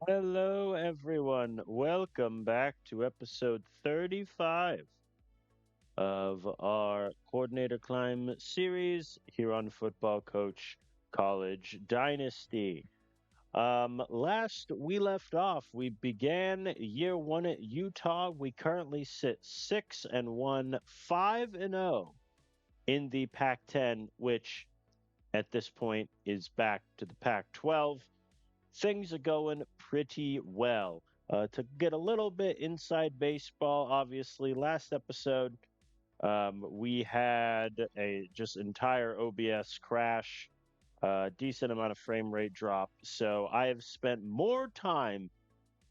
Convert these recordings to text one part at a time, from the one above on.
Hello, everyone. Welcome back to episode 35 of our Coordinator Climb series here on Football Coach College Dynasty. Last we left off, we began year one at Utah. We currently sit 6-1, 5-0 in the Pac-10, which at this point is back to the Pac-12. Things are going pretty well. To get a little bit inside baseball, obviously, last episode we had a just entire OBS crash, decent amount of frame rate drop. So I have spent more time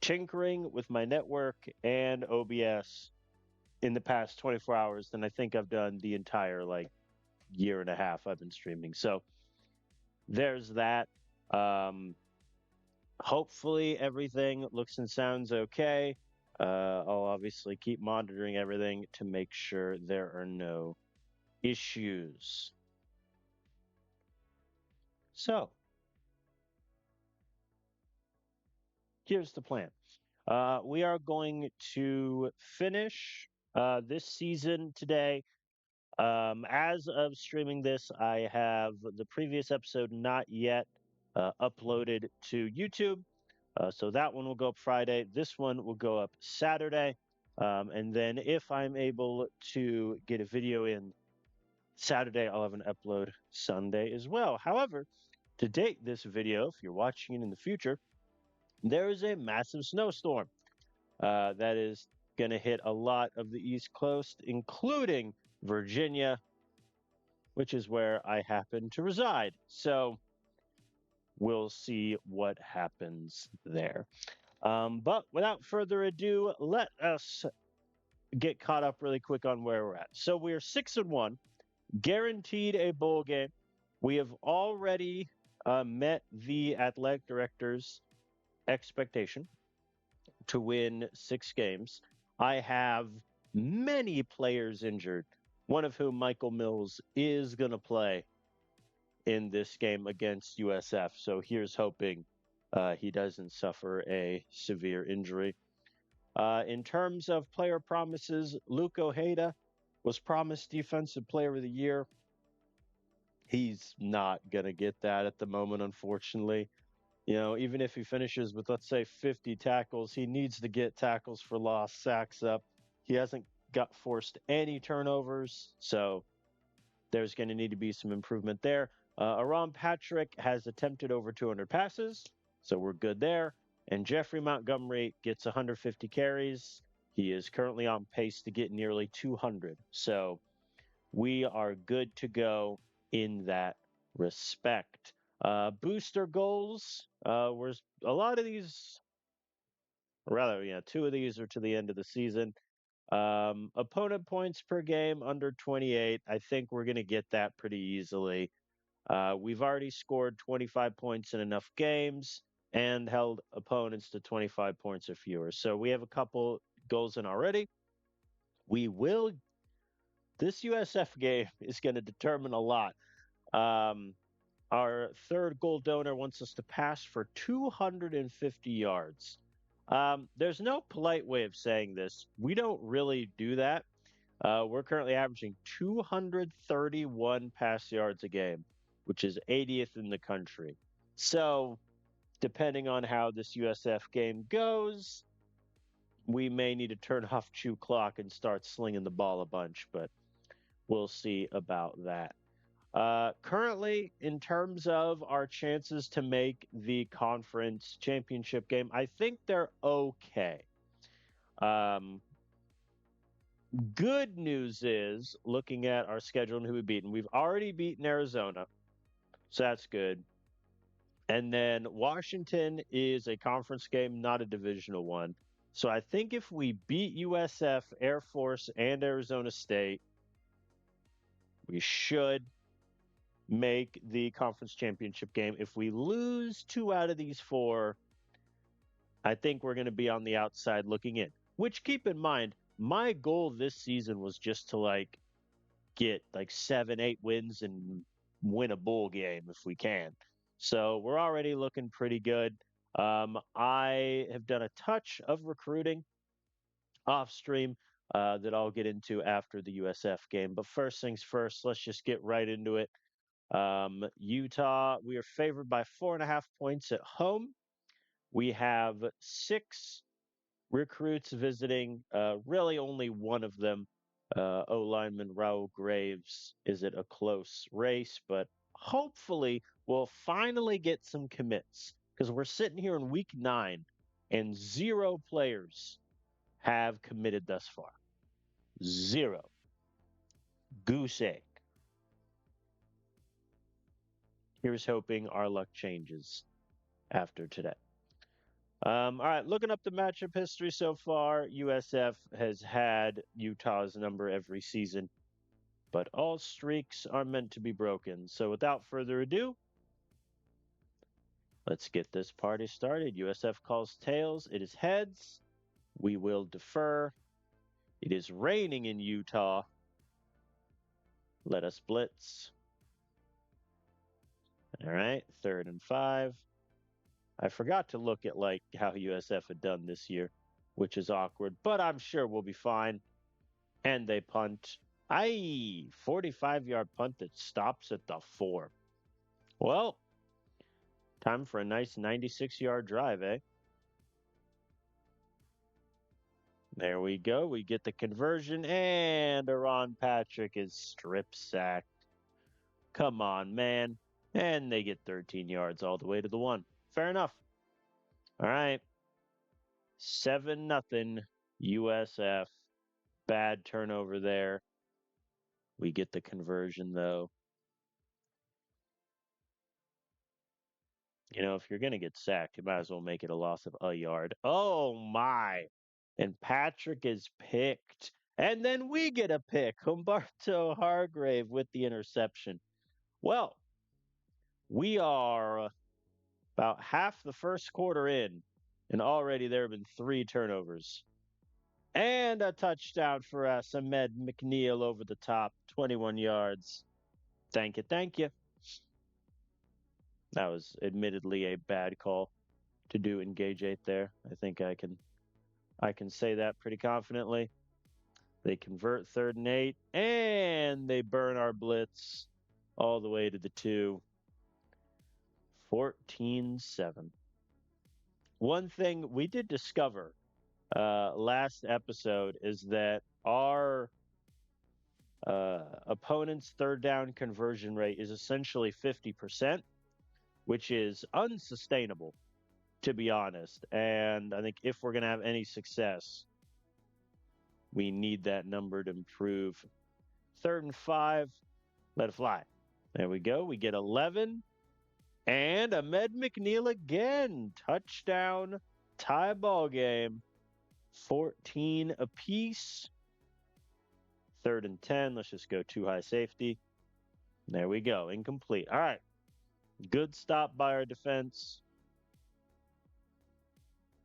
tinkering with my network and OBS in the past 24 hours than I think I've done the entire year and a half I've been streaming. So there's that. Um, Hopefully everything looks and sounds okay. I'll obviously keep monitoring everything to make sure there are no issues. So here's the plan. We are going to finish this season today. As of streaming this, I have the previous episode not yet uploaded to YouTube. So that one will go up Friday. This one will go up Saturday. And then if I'm able to get a video in Saturday, I'll have an upload Sunday as well. However, to date this video, if you're watching it in the future, there is a massive snowstorm that is going to hit a lot of the East Coast, including Virginia, which is where I happen to reside. So we'll see what happens there. But without further ado, let us get caught up really quick on where we're at. So we're 6-1, guaranteed a bowl game. We have already met the athletic director's expectation to win 6 games. I have many players injured, one of whom, Michael Mills, is going to play in this game against USF. So here's hoping he doesn't suffer a severe injury. In terms of player promises, Luke Ojeda was promised Defensive Player of the Year. He's not going to get that at the moment, unfortunately. You know, even if he finishes with, let's say, 50 tackles, he needs to get tackles for loss, sacks up. He hasn't got forced any turnovers, so there's going to need to be some improvement there. Aram Patrick has attempted over 200 passes, so we're good there. And Jeffrey Montgomery gets 150 carries. He is currently on pace to get nearly 200. So we are good to go in that respect. Booster goals. Were a lot of these, or rather, yeah, 2 of these are to the end of the season. Opponent points per game under 28. I think we're going to get that pretty easily. We've already scored 25 points in enough games and held opponents to 25 points or fewer. So we have a couple goals in already. We will. This USF game is going to determine a lot. Our third goal donor wants us to pass for 250 yards. There's no polite way of saying this. We don't really do that. We're currently averaging 231 pass yards a game, which is 80th in the country. So, depending on how this USF game goes, we may need to turn off Chew Clock and start slinging the ball a bunch, but we'll see about that. Currently, in terms of our chances to make the conference championship game, I think they're okay. Um, Good news is, looking at our schedule and who we've beaten, we've already beaten Arizona, so that's good. And then Washington is a conference game, not a divisional one. So I think if we beat USF, Air Force, and Arizona State, we should make the conference championship game. If we lose 2 out of these 4, I think we're going to be on the outside looking in. Which, keep in mind, my goal this season was just to get 7, 8 wins and win a bowl game if we can. So we're already looking pretty good. I have done a touch of recruiting off stream that I'll get into after the USF game. But first things first, let's just get right into it. Utah, we are favored by 4.5 points at home. We have 6 recruits visiting. Really, only one of them, O lineman Raul Graves, is it a close race, but hopefully we'll finally get some commits because we're sitting here in week 9 and 0 players have committed thus far. 0. Goose egg. Here's hoping our luck changes after today. All right, looking up the matchup history so far, USF has had Utah's number every season, but all streaks are meant to be broken. So without further ado, let's get this party started. USF calls tails. It is heads. We will defer. It is raining in Utah. Let us blitz. All right, 3rd and 5. I forgot to look at like how USF had done this year, which is awkward, but I'm sure we'll be fine. And they punt. 45-yard punt that stops at the 4. Well, time for a nice 96-yard drive, eh? There we go. We get the conversion, and Aaron Patrick is strip sacked. Come on, man. And they get 13 yards all the way to the 1. Fair enough. All right. 7-0 USF. Bad turnover there. We get the conversion, though. You know, if you're going to get sacked, you might as well make it a loss of a yard. Oh, my. And Patrick is picked. And then we get a pick. Humberto Hargrave with the interception. Well, we are about half the first quarter in, and already there have been 3 turnovers. And a touchdown for us. Ahmed McNeil over the top, 21 yards. Thank you, thank you. That was admittedly a bad call to do engage 8 there. I think I can say that pretty confidently. They convert 3rd and 8, and they burn our blitz all the way to the 2. 14-7. One thing we did discover last episode is that our opponent's 3rd down conversion rate is essentially 50%, which is unsustainable, to be honest. And I think if we're going to have any success, we need that number to improve. 3rd and 5, let it fly. There we go. We get 11. And Ahmed McNeil again. Touchdown. Tie ball game. 14 apiece. 3rd and 10. Let's just go 2 high safety. There we go. Incomplete. All right. Good stop by our defense.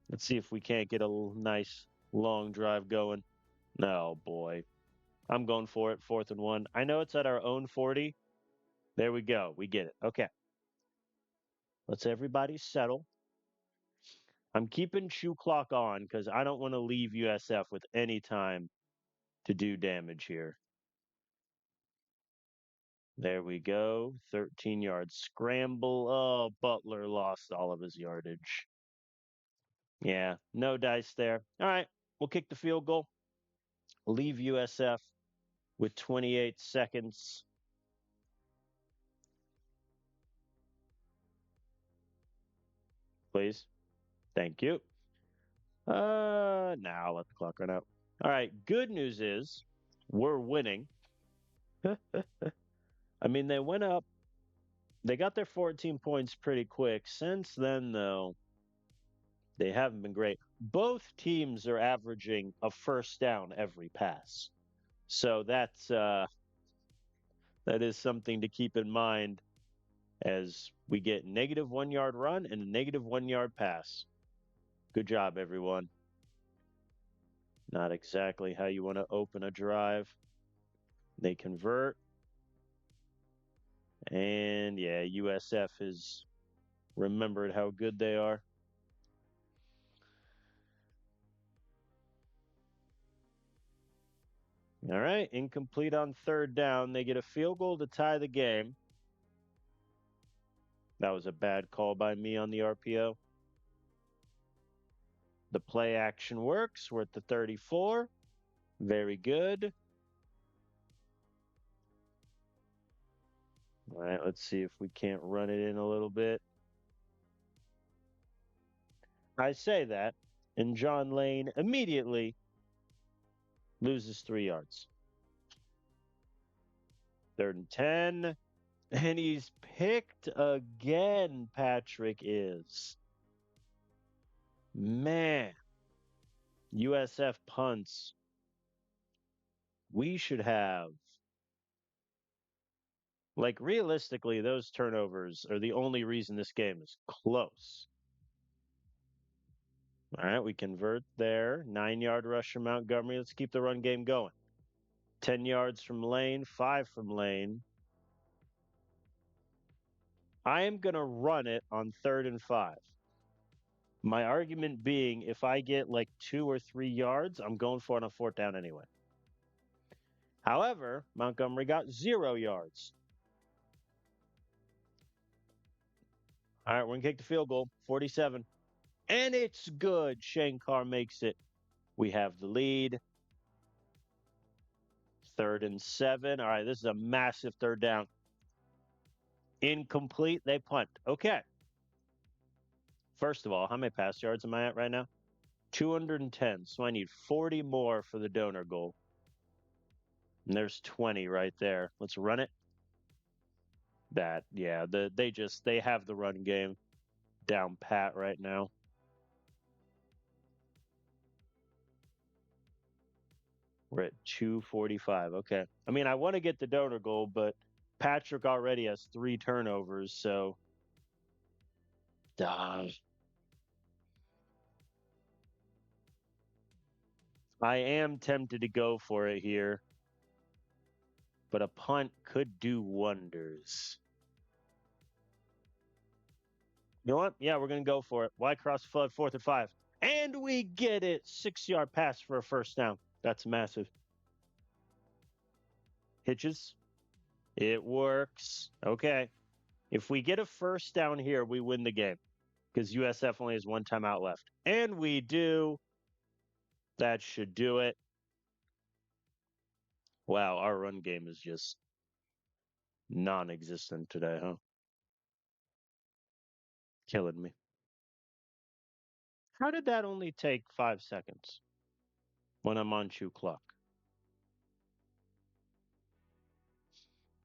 Let's see if we can't get a nice long drive going. No, boy. I'm going for it. 4th and 1. I know it's at our own 40. There we go. We get it. Okay. Let's everybody settle. I'm keeping shoe clock on because I don't want to leave USF with any time to do damage here. There we go. 13-yard scramble. Oh, Butler lost all of his yardage. Yeah, no dice there. All right, we'll kick the field goal. Leave USF with 28 seconds. Please. Thank you. Now I'll let the clock run out. All right, good news is we're winning. I mean, they went up. They got their 14 points pretty quick. Since then, though, they haven't been great. Both teams are averaging a 1st down every pass. So that is something to keep in mind as we get -1 yard run and a -1 yard pass. Good job, everyone. Not exactly how you want to open a drive. They convert. And yeah, USF has remembered how good they are. All right, incomplete on third down. They get a field goal to tie the game. That was a bad call by me on the RPO. The play action works. We're at the 34. Very good. All right, let's see if we can't run it in a little bit. I say that, and John Lane immediately loses 3 yards. 3rd and 10. And he's picked again, Patrick is. Man, USF punts. We should have. Like, realistically, those turnovers are the only reason this game is close. All right, we convert there. 9-yard rush from Montgomery. Let's keep the run game going. 10 yards from Lane, 5 from Lane. I am going to run it on 3rd and 5. My argument being, if I get like 2 or 3 yards, I'm going for it on 4th down anyway. However, Montgomery got 0 yards. All right, we're going to kick the field goal, 47. And it's good. Shankar makes it. We have the lead. 3rd and 7. All right, this is a massive 3rd down. Incomplete. They punt. Okay. First of all, how many pass yards am I at right now? 210. So I need 40 more for the donor goal. And there's 20 right there. Let's run it. They have the run game down pat right now. We're at 245. Okay. I mean, I want to get the donor goal, but Patrick already has 3 turnovers, so I am tempted to go for it here, but a punt could do wonders. You know what? Yeah, we're going to go for it. Y cross flood, 4th and 5. And we get it. 6-yard pass for a 1st down. That's massive. Hitches. It works. Okay. If we get a 1st down here, we win the game because USF only has 1 timeout left. And we do. That should do it. Wow, our run game is just non-existent today, huh? Killing me. How did that only take 5 seconds when I'm on chew clock?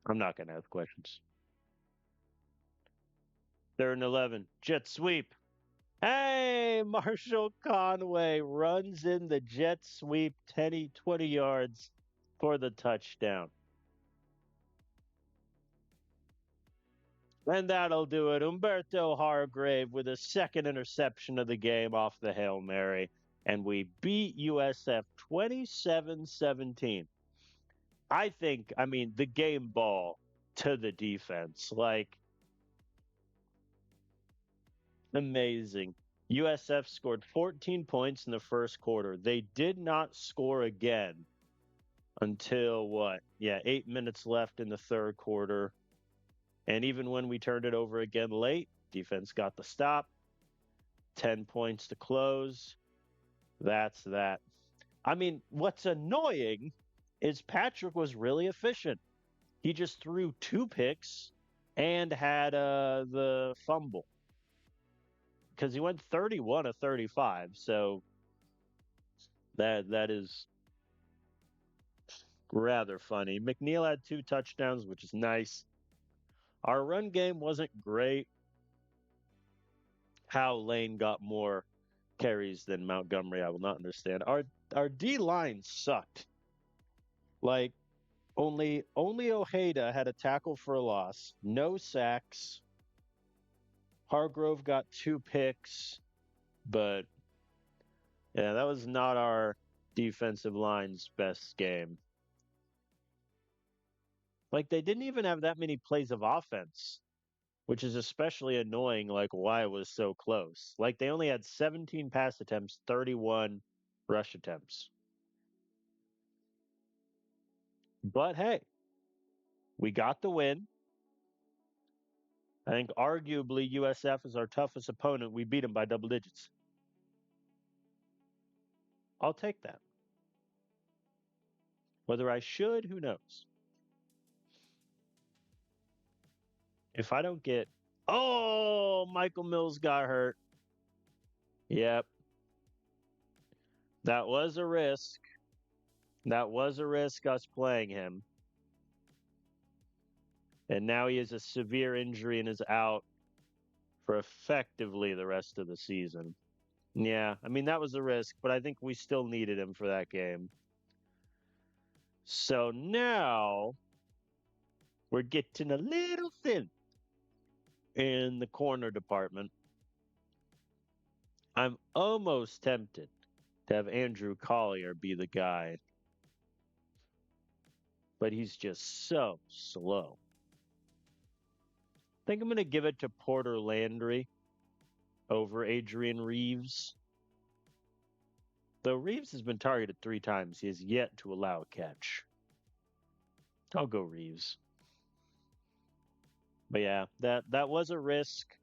I'm not going to ask questions. 3rd and 11. Jet sweep. Hey, Marshall Conway runs in the jet sweep 20 yards for the touchdown. And that'll do it. Humberto Hargrave with a 2nd interception of the game off the Hail Mary. And we beat USF 27-17. I mean, the game ball to the defense. Like, amazing. USF scored 14 points in the 1st quarter. They did not score again until what? Yeah, 8 minutes left in the 3rd quarter. And even when we turned it over again late, defense got the stop. 10 points to close. That's that. I mean, what's annoying is Patrick was really efficient. He just threw 2 picks and had the fumble because he went 31 of 35. So that is rather funny. McNeil had 2 touchdowns, which is nice. Our run game wasn't great. How Lane got more carries than Montgomery, I will not understand. Our D line sucked. Like only Ojeda had a tackle for a loss, no sacks. Hargrove got 2 picks, but yeah, that was not our defensive line's best game. Like they didn't even have that many plays of offense, which is especially annoying, like why it was so close. Like they only had 17 pass attempts, 31 rush attempts. But hey, we got the win. I think arguably USF is our toughest opponent. We beat them by double digits. I'll take that. Whether I should, who knows? If I don't get. Oh, Michael Mills got hurt. Yep. That was a risk. That was a risk us playing him. And now he has a severe injury and is out for effectively the rest of the season. Yeah, I mean, that was a risk, but I think we still needed him for that game. So now we're getting a little thin in the corner department. I'm almost tempted to have Andrew Collier be the guy, but he's just so slow. I think I'm going to give it to Porter Landry over Adrian Reeves. Though Reeves has been targeted 3 times, he has yet to allow a catch. I'll go Reeves. But yeah, that was a risk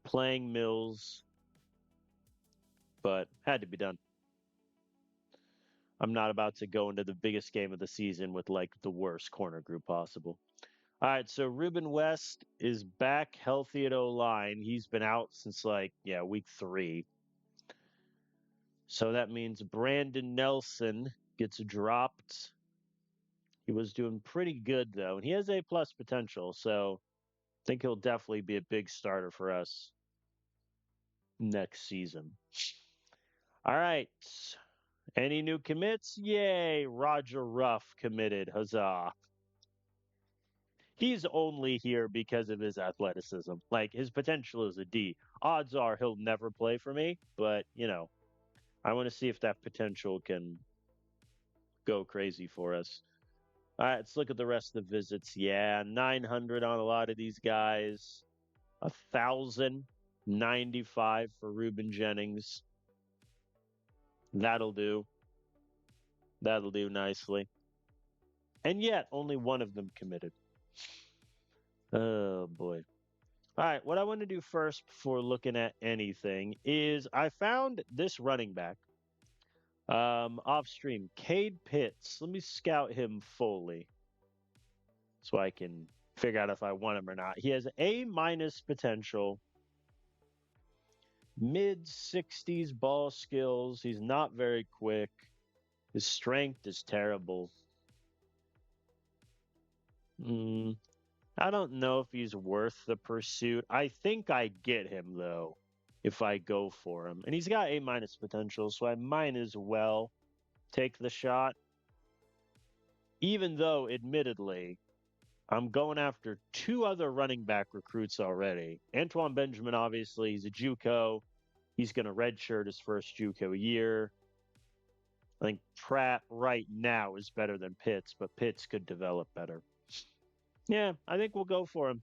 playing Mills, but had to be done. I'm not about to go into the biggest game of the season with like the worst corner group possible. All right, so Ruben West is back healthy at O-line. He's been out since week 3. So that means Brandon Nelson gets dropped. He was doing pretty good though, and he has A+ potential, so I think he'll definitely be a big starter for us next season. All right. Any new commits? Yay, Roger Ruff committed. Huzzah. He's only here because of his athleticism. Like, his potential is a D. Odds are he'll never play for me, but, I want to see if that potential can go crazy for us. All right, let's look at the rest of the visits. Yeah, 900 on a lot of these guys. 1,095 for Reuben Jennings. That'll do. That'll do nicely. And yet, only one of them committed. Oh, boy. All right, what I want to do first before looking at anything is I found this running back off stream, Cade Pitts. Let me scout him fully so I can figure out if I want him or not. He has A- potential, mid 60s ball skills. He's not very quick. His strength is terrible. I don't know if he's worth the pursuit. I think I get him though if I go for him. And he's got A- potential, so I might as well take the shot. Even though, admittedly, I'm going after 2 other running back recruits already. Antoine Benjamin, obviously, he's a JUCO. He's going to redshirt his first JUCO year. I think Pratt right now is better than Pitts, but Pitts could develop better. Yeah, I think we'll go for him.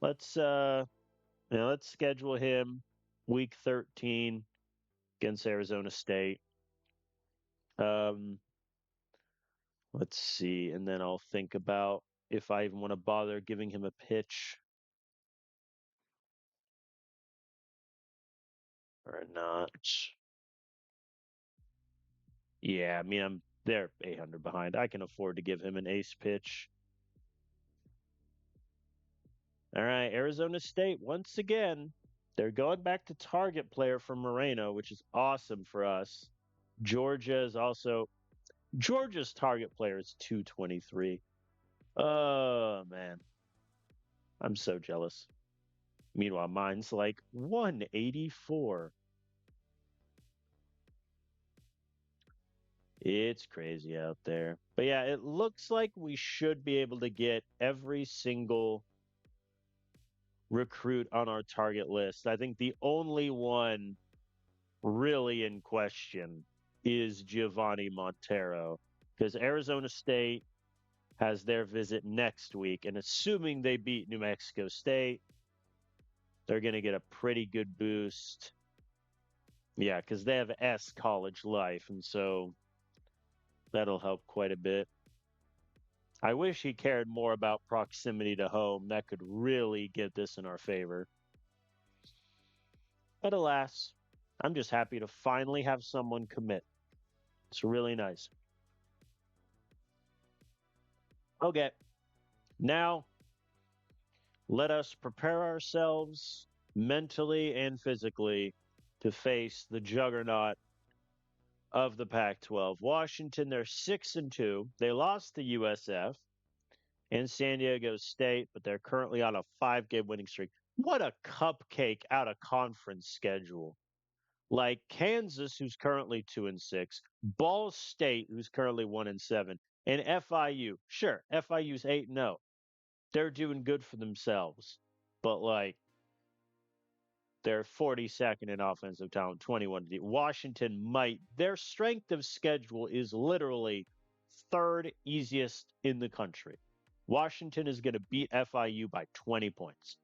Let's let's schedule him week 13 against Arizona State. Let's see, and then I'll think about if I even want to bother giving him a pitch or not. Yeah, I mean, they're 800 behind. I can afford to give him an ace pitch. All right, Arizona State, once again, they're going back to target player from Moreno, which is awesome for us. Georgia's target player is 223. Oh, man. I'm so jealous. Meanwhile, mine's like 184. It's crazy out there. But yeah, it looks like we should be able to get every single recruit on our target list. I think the only one really in question is Giovanni Montero because Arizona State has their visit next week. And assuming they beat New Mexico State, they're going to get a pretty good boost. Yeah, because they have S college life. And so That'll help quite a bit. I wish he cared more about proximity to home. That could really get this in our favor. But alas, I'm just happy to finally have someone commit. It's really nice. Okay, now let us prepare ourselves mentally and physically to face the juggernaut of the Pac-12. Washington, they're 6-2. They lost to USF and San Diego State, but they're currently on a 5-game winning streak. What a cupcake out of conference schedule. Like Kansas, who's currently 2-6, Ball State, who's currently 1-7, and FIU. Sure, FIU's 8-0. They're doing good for themselves, but like they're 42nd in offensive talent, 21 to Washington might. Their strength of schedule is literally third easiest in the country. Washington is going to beat FIU by 20 points.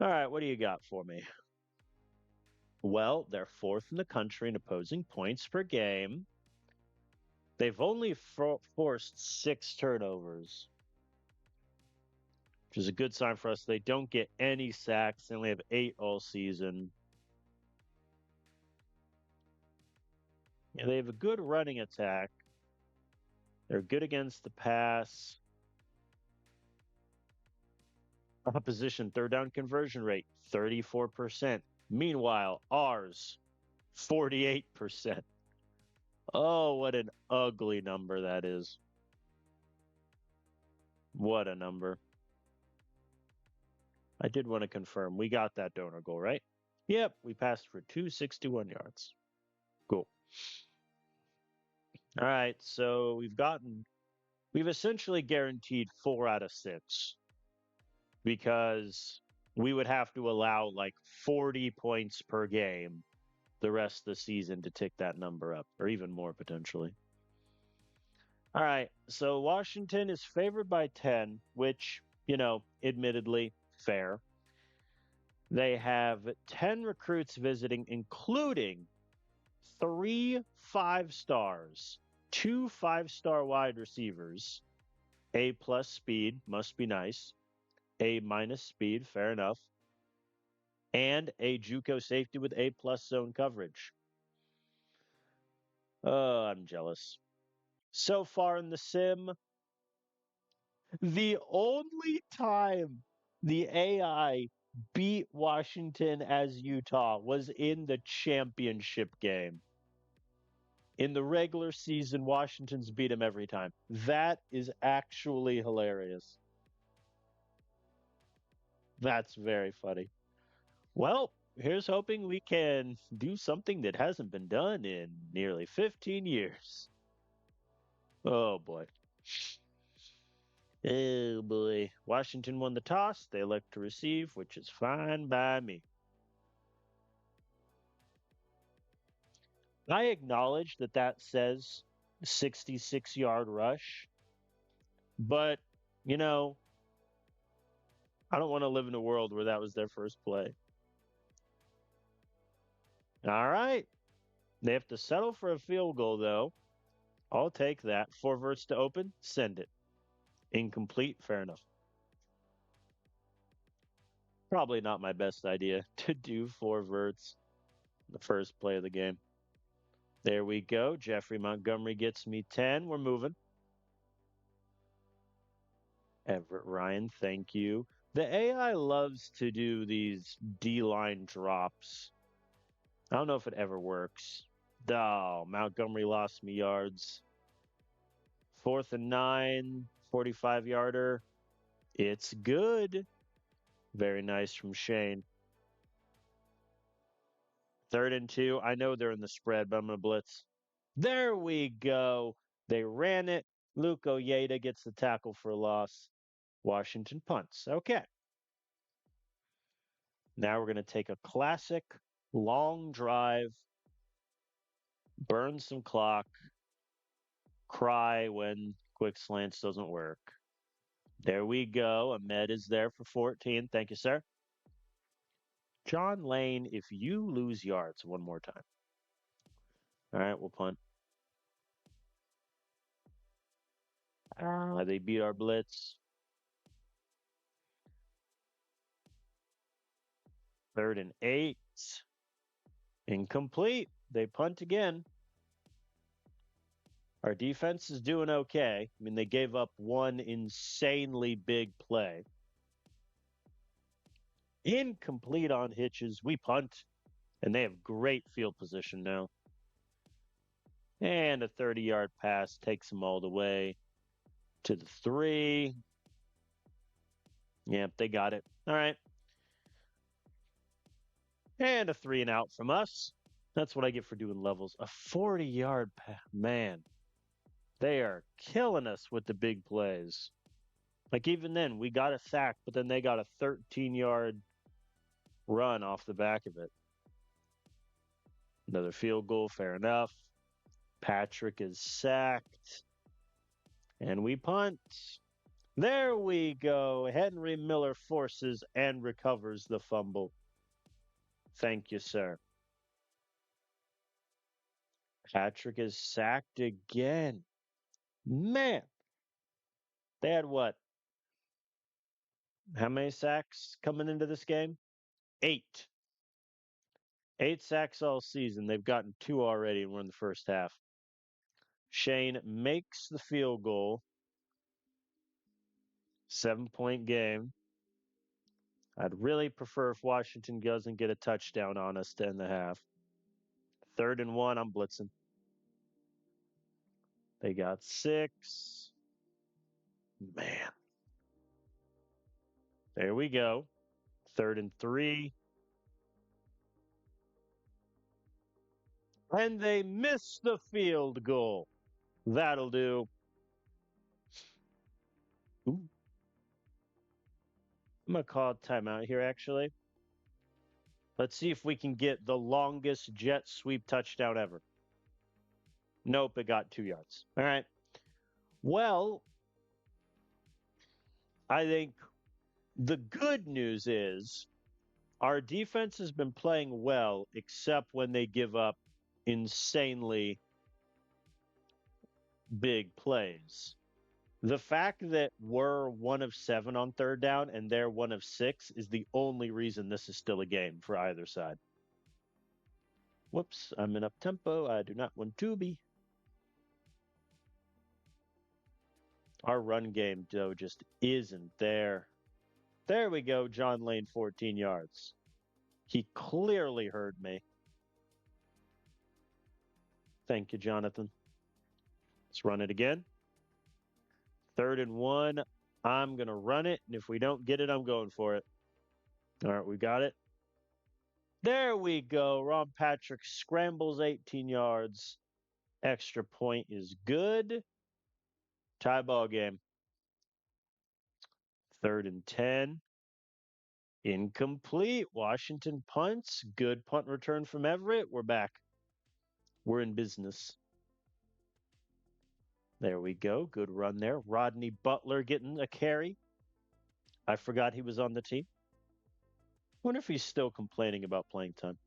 All right, what do you got for me? Well, they're fourth in the country in opposing points per game. They've only forced 6 turnovers, which is a good sign for us. They don't get any sacks. They only have 8 all season. Yeah, they have a good running attack. They're good against the pass. Opposition third down conversion rate, 34%. Meanwhile, ours, 48%. Oh, what an ugly number that is. What a number. I did want to confirm. We got that donor goal, right? Yep, we passed for 261 yards. Cool. All right, so we've essentially guaranteed 4 out of 6 because we would have to allow like 40 points per game the rest of the season to tick that number up, or even more potentially. All right, so Washington is favored by 10, which, admittedly fair. They have 10 recruits visiting, including 3 5-stars, 2 5-star wide receivers, A plus speed, must be nice, A minus speed, fair enough, and a JUCO safety with A plus zone coverage. Oh, I'm jealous. So far in the sim, the only time the AI beat Washington as Utah was in the championship game. In the regular season, Washington's beat him every time. That is actually hilarious. That's very funny. Well, here's hoping we can do something that hasn't been done in nearly 15 years. Oh boy. Oh boy. Washington won the toss. They elect to receive, which is fine by me. I acknowledge that says 66-yard rush, but, I don't want to live in a world where that was their first play. All right. They have to settle for a field goal, though. I'll take that. 4 verts to open, send it. Incomplete, fair enough. Probably not my best idea to do 4 verts the first play of the game. There we go. Jeffrey Montgomery gets me 10. We're moving. Everett Ryan, thank you. The AI loves to do these D-line drops. I don't know if it ever works. Oh, Montgomery lost me yards. 4th and 9, 45-yarder. It's good. Very nice from Shane. 3rd and 2. I know they're in the spread, but I'm going to blitz. There we go. They ran it. Luke Oyeda gets the tackle for a loss. Washington punts. Okay. Now we're going to take a classic long drive, burn some clock, cry when quick slants doesn't work. There we go. Ahmed is there for 14. Thank you, sir. John Lane, if you lose yards one more time. All right, we'll punt. They beat our blitz. 3rd and 8. Incomplete. They punt again. Our defense is doing okay. I mean, they gave up one insanely big play. Incomplete on hitches. We punt, and they have great field position now. And a 30-yard pass takes them all the way to the 3. Yep, they got it. All right. And a 3 and out from us. That's what I get for doing levels. A 40-yard pass. Man, they are killing us with the big plays. Like even then, we got a sack, but then they got a 13-yard run off the back of it. Another field goal, fair enough. Patrick is sacked. And we punt. There we go. Henry Miller forces and recovers the fumble. Thank you, sir. Patrick is sacked again. Man. They had what? How many sacks coming into this game? 8. 8 sacks all season. They've gotten 2 already, and we're in the first half. Shane makes the field goal. 7-point game. I'd really prefer if Washington doesn't get a touchdown on us to end the half. 3rd and 1, I'm blitzing. They got 6. Man. There we go. 3rd and 3. And they miss the field goal. That'll do. Ooh. I'm going to call a timeout here, actually. Let's see if we can get the longest jet sweep touchdown ever. Nope, it got 2 yards. All right. Well, I think the good news is our defense has been playing well, except when they give up insanely big plays. The fact that we're 1 of 7 on 3rd down and they're 1 of 6 is the only reason this is still a game for either side. Whoops, I'm in up tempo. I do not want to be. Our run game, though, just isn't there. There we go. John Lane, 14 yards. He clearly heard me. Thank you, Jonathan. Let's run it again. 3rd and 1. I'm going to run it. And if we don't get it, I'm going for it. All right, we got it. There we go. Ron Patrick scrambles 18 yards. Extra point is good. Tie ball game. 3rd and 10. Incomplete. Washington punts. Good punt return from Everett. We're back. We're in business. There we go. Good run there. Rodney Butler getting a carry. I forgot he was on the team. Wonder if he's still complaining about playing time.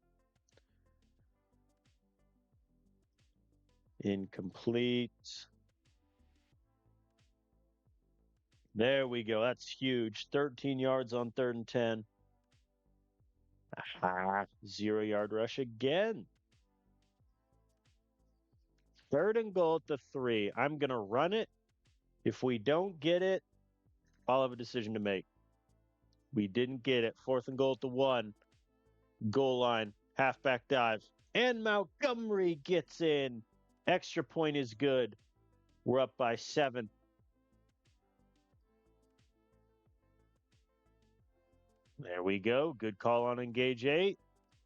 Incomplete. There we go. That's huge. 13 yards on 3rd and 10. Aha. 0-yard rush again. 3rd and goal at the 3. I'm going to run it. If we don't get it, I'll have a decision to make. We didn't get it. 4th and goal at the 1. Goal line. Halfback dive. And Montgomery gets in. Extra point is good. We're up by 7. There we go. Good call on engage 8.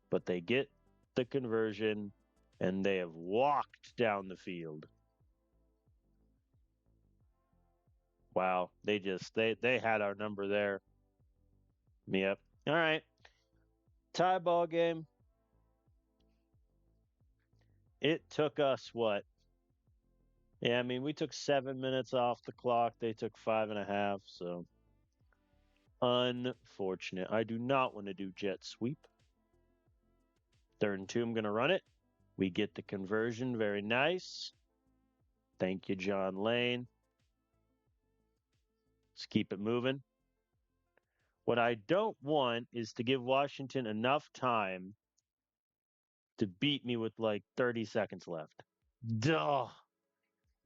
But they get the conversion, and they have walked down the field. Wow. They had our number there. Yep. All right. Tie ball game. It took us what? Yeah, I mean, we took 7 minutes off the clock. They took 5.5. So unfortunate. I do not want to do jet sweep. 3rd and 2. I'm going to run it. We get the conversion. Very nice. Thank you, John Lane. Let's keep it moving. What I don't want is to give Washington enough time to beat me with like 30 seconds left. Duh.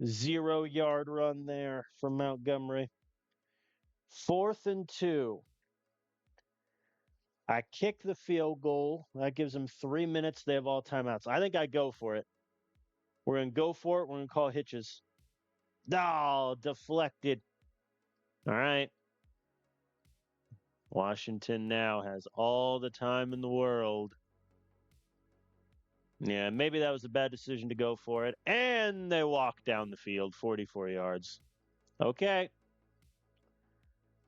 0-yard run there from Montgomery. 4th and 2. I kick the field goal. That gives them 3 minutes. They have all timeouts. I think I go for it. We're going to go for it. We're going to call hitches. Oh, deflected. All right. Washington now has all the time in the world. Yeah, maybe that was a bad decision to go for it. And they walk down the field 44 yards. Okay.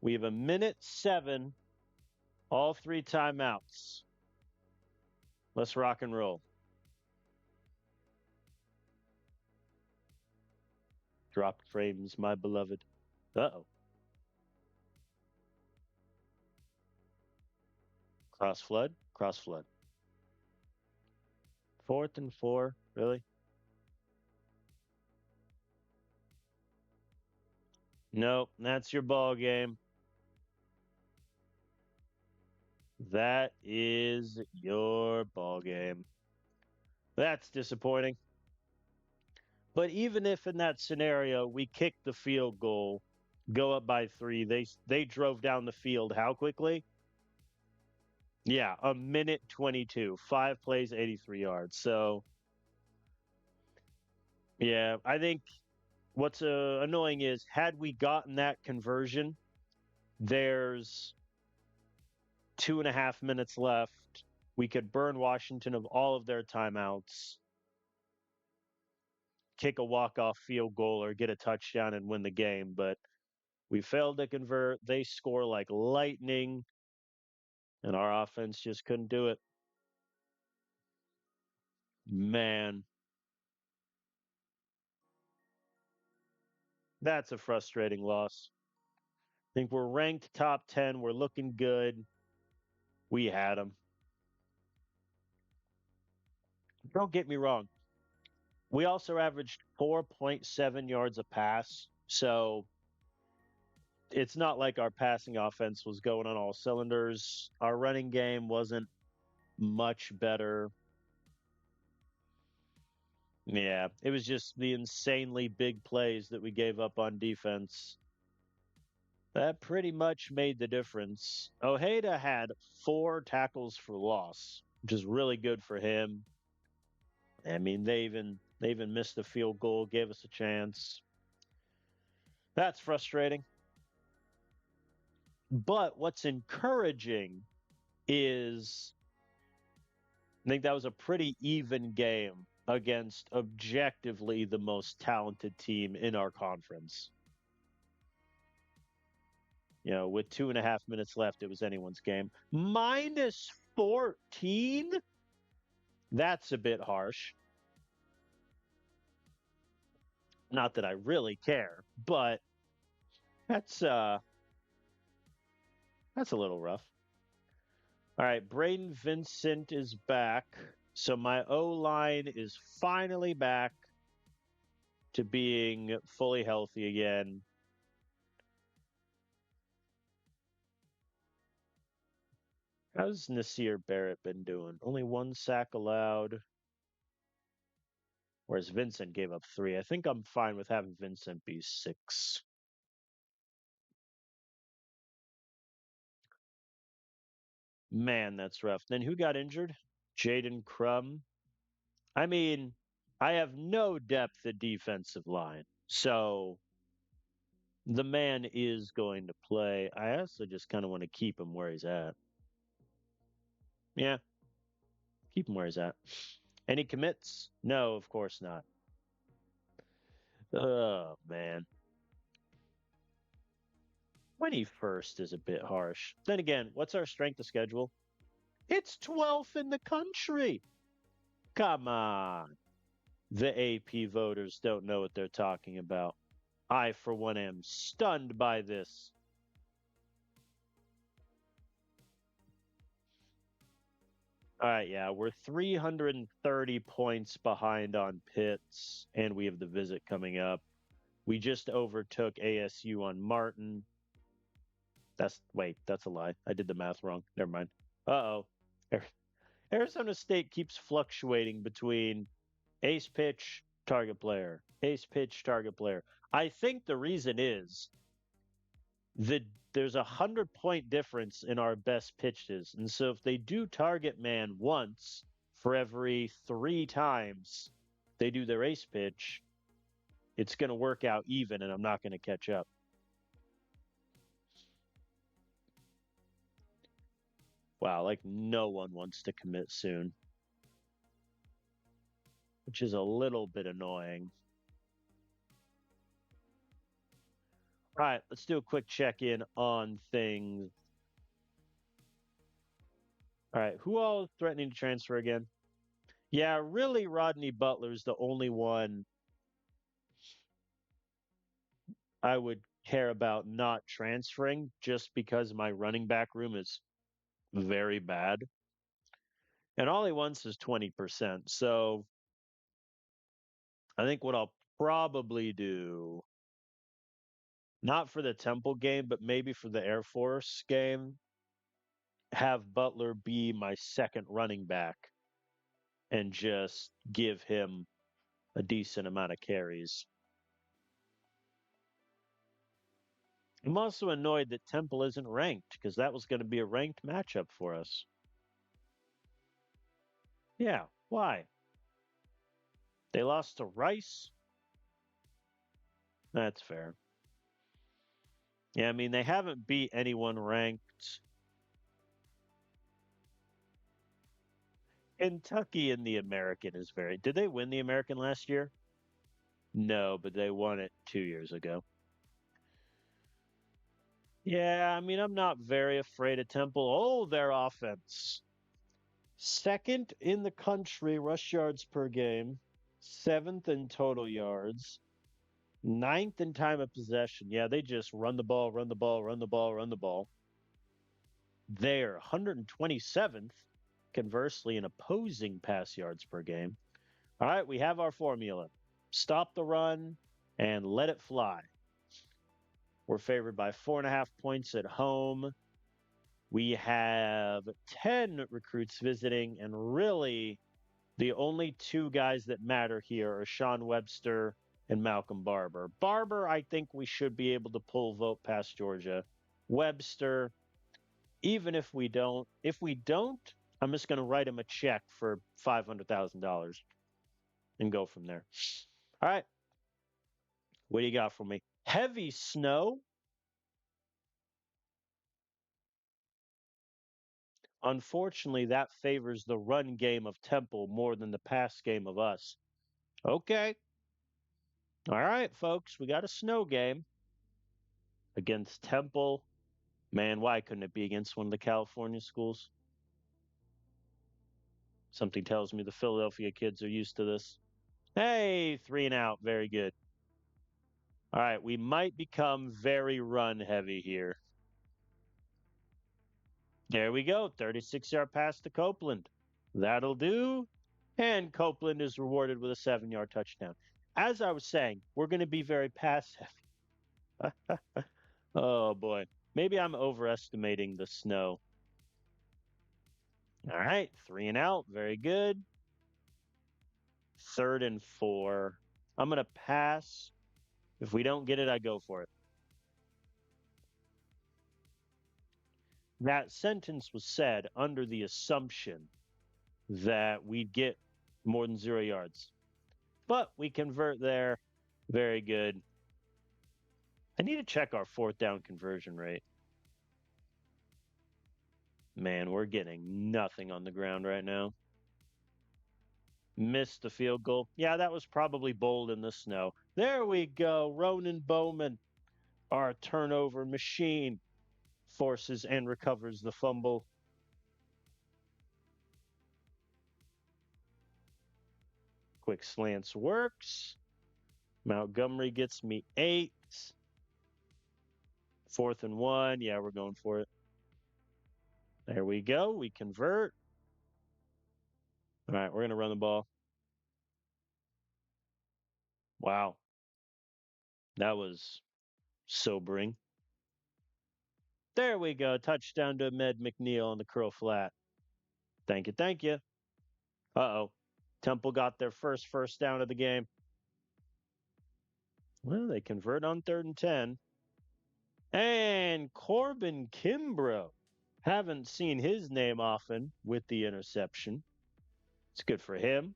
We have 1:07. All 3 timeouts. Let's rock and roll. Drop frames, my beloved. Uh-oh. Cross flood. 4th and 4. Really? Nope. That's your ball game. That is your ball game. That's disappointing. But even if in that scenario we kick the field goal, go up by 3, they drove down the field how quickly? Yeah, 1:22. 5 plays, 83 yards. So, yeah, I think what's annoying is had we gotten that conversion, there's 2.5 minutes left. We could burn Washington of all of their timeouts, kick a walk-off field goal or get a touchdown and win the game. But we failed to convert. They score like lightning, and our offense just couldn't do it. Man, that's a frustrating loss. I think we're ranked top 10. We're looking good. We had them. Don't get me wrong. We also averaged 4.7 yards a pass. So it's not like our passing offense was going on all cylinders. Our running game wasn't much better. Yeah, it was just the insanely big plays that we gave up on defense. That pretty much made the difference. Ojeda had 4 tackles for loss, which is really good for him. I mean, they even missed the field goal, gave us a chance. That's frustrating. But what's encouraging is I think that was a pretty even game against objectively the most talented team in our conference. With 2.5 minutes left, it was anyone's game. -14? That's a bit harsh. Not that I really care, but that's a little rough. All right, Braden Vincent is back. So my O-line is finally back to being fully healthy again. How's Nasir Barrett been doing? Only 1 sack allowed. Whereas Vincent gave up 3. I think I'm fine with having Vincent be 6. Man, that's rough. Then who got injured? Jaden Crum. I mean, I have no depth at defensive line. So the man is going to play. I also just kind of want to keep him where he's at. Yeah, keep him where he's at. Any commits? No, of course not. Oh, man. 21st is a bit harsh. Then again, what's our strength of schedule? It's 12th in the country. Come on. The AP voters don't know what they're talking about. I, for one, am stunned by this. All right, yeah, we're 330 points behind on Pitts, and we have the visit coming up. We just overtook ASU on Martin. That's a lie. I did the math wrong. Never mind. Uh-oh. Arizona State keeps fluctuating between ace pitch, target player, ace pitch, target player. I think the reason is that there's 100-point difference in our best pitches. And so if they do target man once for every 3 times they do their ace pitch, it's going to work out even, and I'm not going to catch up. Wow, like no one wants to commit soon, which is a little bit annoying. All right, let's do a quick check in on things. All right, who all is threatening to transfer again? Yeah, really, Rodney Butler's the only one I would care about not transferring just because my running back room is very bad. And all he wants is 20%. So I think what I'll probably do, not for the Temple game, but maybe for the Air Force game, have Butler be my second running back and just give him a decent amount of carries. I'm also annoyed that Temple isn't ranked because that was going to be a ranked matchup for us. Yeah, why? They lost to Rice? That's fair. Yeah, I mean, they haven't beat anyone ranked. Kentucky in the American is very. Did they win the American last year? No, but they won it 2 years ago. Yeah, I mean, I'm not very afraid of Temple. Oh, their offense. Second in the country rush yards per game, seventh in total yards, ninth in time of possession. Yeah, they just run the ball, run the ball, run the ball, run the ball. They're 127th, conversely, in opposing pass yards per game. All right, we have our formula. Stop the run and let it fly. We're favored by 4.5 points at home. We have 10 recruits visiting, and really the only two guys that matter here are Sean Webster and Malcolm Barber. Barber, I think we should be able to pull vote past Georgia. Webster, even if we don't, I'm just going to write him a check for $500,000 and go from there. All right. What do you got for me? Heavy snow. Unfortunately, that favors the run game of Temple more than the pass game of us. Okay. All right, folks, we got a snow game against Temple. Man, why couldn't it be against one of the California schools? Something tells me the Philadelphia kids are used to this. Hey, 3 and out. Very good. All right, we might become very run heavy here. There we go. 36-yard pass to Copeland. That'll do. And Copeland is rewarded with a 7-yard touchdown. As I was saying, we're going to be very pass heavy. Oh, boy. Maybe I'm overestimating the snow. All right, 3 and out. Very good. 3rd and 4. I'm going to pass. If we don't get it, I go for it. That sentence was said under the assumption that we'd get more than 0 yards. But we convert there. Very good. I need to check our 4th down conversion rate. Man, we're getting nothing on the ground right now. Missed the field goal. Yeah, that was probably bold in the snow. There we go. Ronan Bowman, our turnover machine, forces and recovers the fumble. Quick slants works. Montgomery gets me 8. 4th and 1. Yeah, we're going for it. There we go. We convert. All right, we're going to run the ball. Wow. That was sobering. There we go. Touchdown to Ahmed McNeil on the curl flat. Thank you. Thank you. Uh-oh. Temple got their first down of the game. Well, they convert on 3rd and 10. And Corbin Kimbrough. Haven't seen his name often with the interception. It's good for him.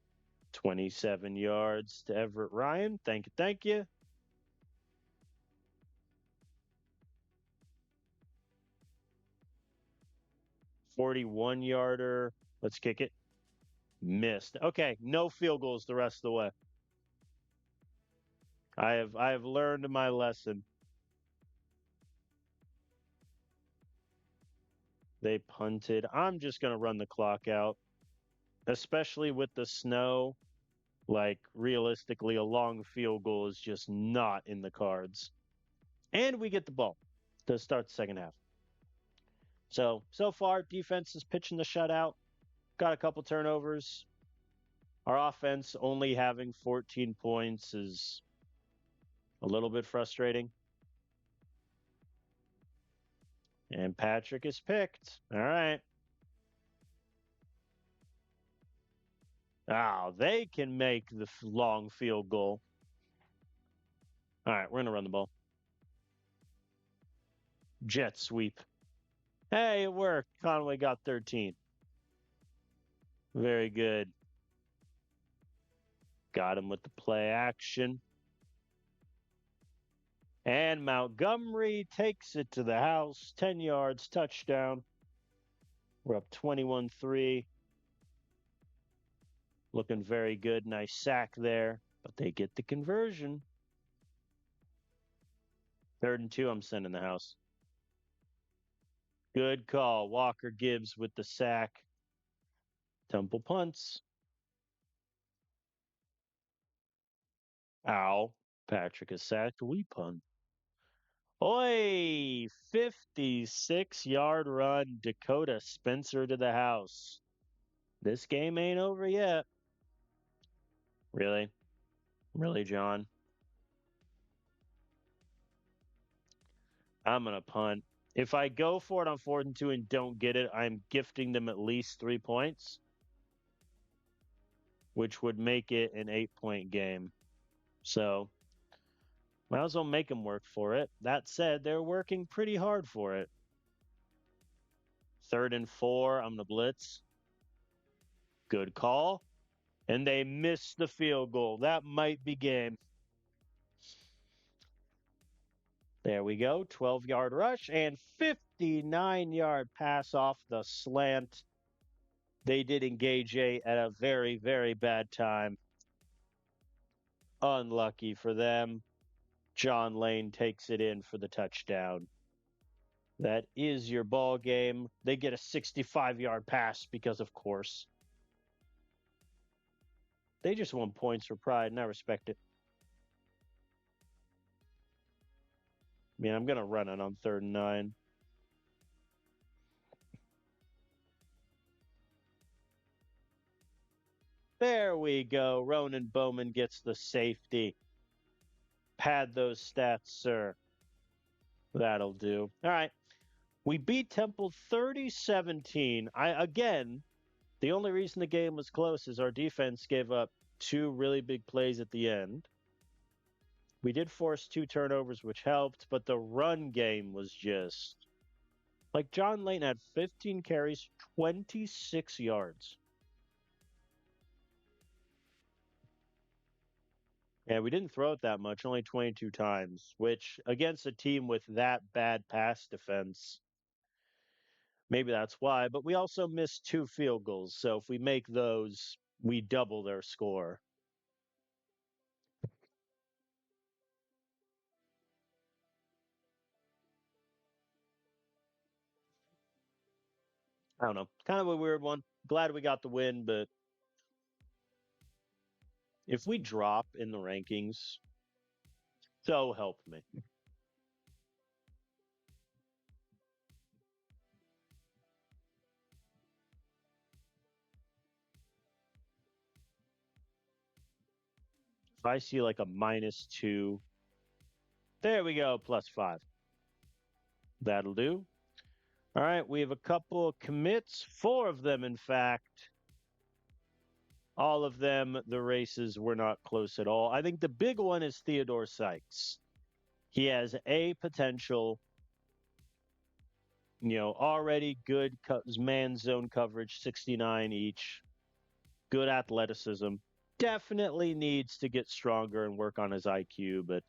27 yards to Everett Ryan. Thank you. Thank you. 41-yarder. Let's kick it. Missed. Okay, no field goals the rest of the way. I have learned my lesson. They punted. I'm just going to run the clock out, especially with the snow. Like, realistically, a long field goal is just not in the cards. And we get the ball to start the second half. So far, defense is pitching the shutout. Got a couple turnovers. Our offense only having 14 points is a little bit frustrating. And Patrick is picked. All right. Oh, they can make the long field goal. All right, we're going to run the ball. Jet sweep. Hey, it worked. Conway got 13. Very good. Got him with the play action. And Montgomery takes it to the house. 10 yards, touchdown. We're up 21-3. Looking very good. Nice sack there. But they get the conversion. 3rd and 2, I'm sending the house. Good call. Walker Gibbs with the sack. Temple punts. Ow. Patrick is sacked. We punt. Oi! 56-yard run. Dakota Spencer to the house. This game ain't over yet. Really? Really, John? I'm going to punt. If I go for it on 4th and 2 and don't get it, I'm gifting them at least 3 points, which would make it an 8-point game. So, might as well make them work for it. That said, they're working pretty hard for it. 3rd and 4, I'm going to blitz. Good call. And they missed the field goal. That might be game. There we go. 12-yard rush and 59-yard pass off the slant. They did engage at a very, very bad time. Unlucky for them. John Lane takes it in for the touchdown. That is your ball game. They get a 65-yard pass because, of course, they just won points for pride, and I respect it. I mean, I'm going to run it on 3rd and 9. There we go. Ronan Bowman gets the safety. Pad those stats, sir. That'll do. All right. We beat Temple 30-17. Again, the only reason the game was close is our defense gave up 2 really big plays at the end. We did force 2 turnovers, which helped, but the run game was just like John Lane had 15 carries, 26 yards. Yeah, we didn't throw it that much, only 22 times, which against a team with that bad pass defense, maybe that's why. But we also missed 2 field goals. So if we make those, we double their score. I don't know. Kind of a weird one. Glad we got the win, but if we drop in the rankings, so help me. If I see like a -2, there we go, +5. That'll do. All right, we have a couple commits, 4 of them, in fact. All of them, the races were not close at all. I think the big one is Theodore Sykes. He has a potential, already good man zone coverage, 69 each, good athleticism. Definitely needs to get stronger and work on his IQ,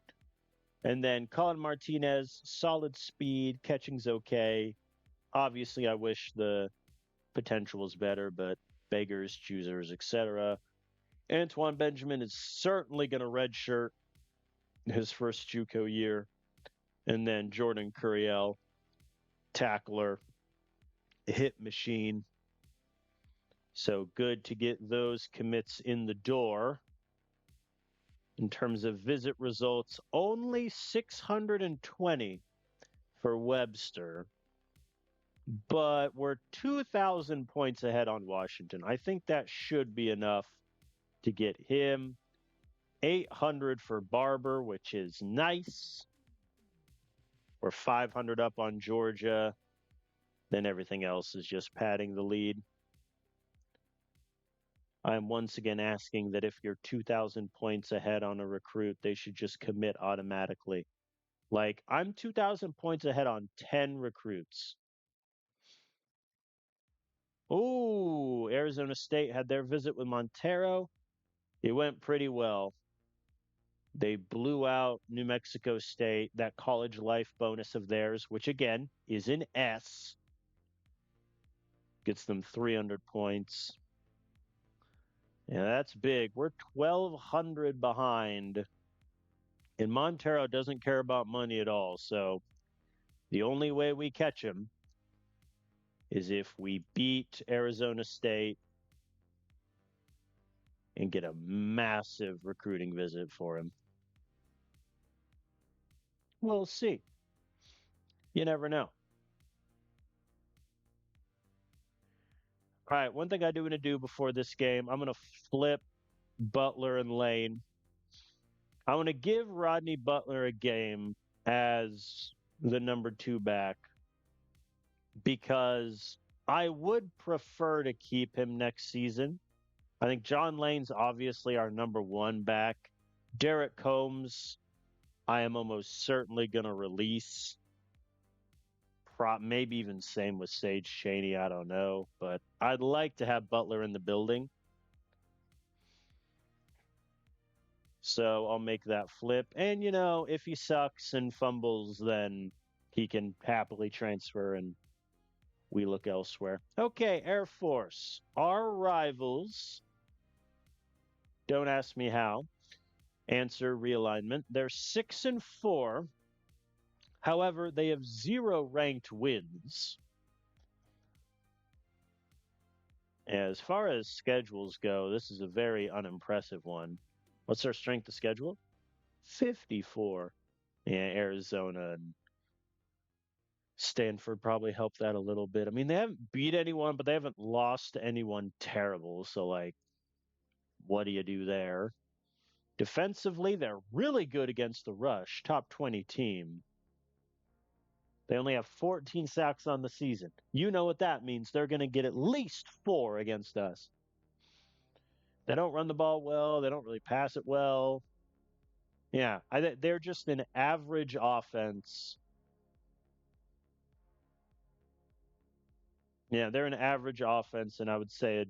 and then Colin Martinez, solid speed, catching's okay. Obviously, I wish the potential was better, but beggars, choosers, etc. Antoine Benjamin is certainly going to redshirt his first JUCO year. And then Jordan Curiel, tackler, hit machine. So good to get those commits in the door. In terms of visit results, only 620 for Webster, but we're 2,000 points ahead on Washington. I think that should be enough to get him. 800 for Barber, which is nice. We're 500 up on Georgia. Then everything else is just padding the lead. I'm once again asking that if you're 2,000 points ahead on a recruit, they should just commit automatically. Like, I'm 2,000 points ahead on 10 recruits. Ooh, Arizona State had their visit with Montero. It went pretty well. They blew out New Mexico State, that college life bonus of theirs, which again is an S. Gets them 300 points. Yeah, that's big. We're 1,200 behind. And Montero doesn't care about money at all. So the only way we catch him is if we beat Arizona State and get a massive recruiting visit for him. We'll see. You never know. All right, one thing I do want to do before this game, I'm going to flip Butler and Lane. I want to give Rodney Butler a game as the number 2 back because I would prefer to keep him next season. I think John Lane's obviously our number 1 back. Derek Combs, I am almost certainly going to release. Maybe even same with Sage Chaney, I don't know. But I'd like to have Butler in the building. So I'll make that flip. And, if he sucks and fumbles, then he can happily transfer and we look elsewhere. Okay, Air Force. Our rivals. Don't ask me how. Answer realignment. They're 6-4. However, they have 0 ranked wins. As far as schedules go, this is a very unimpressive one. What's their strength of schedule? 54. Yeah, Arizona and Stanford probably helped that a little bit. I mean, they haven't beat anyone, but they haven't lost to anyone terrible. So, what do you do there? Defensively, they're really good against the rush, top 20 team. They only have 14 sacks on the season. You know what that means. They're going to get at least 4 against us. They don't run the ball well. They don't really pass it well. Yeah, they're just an average offense. Yeah, they're an average offense, and I would say a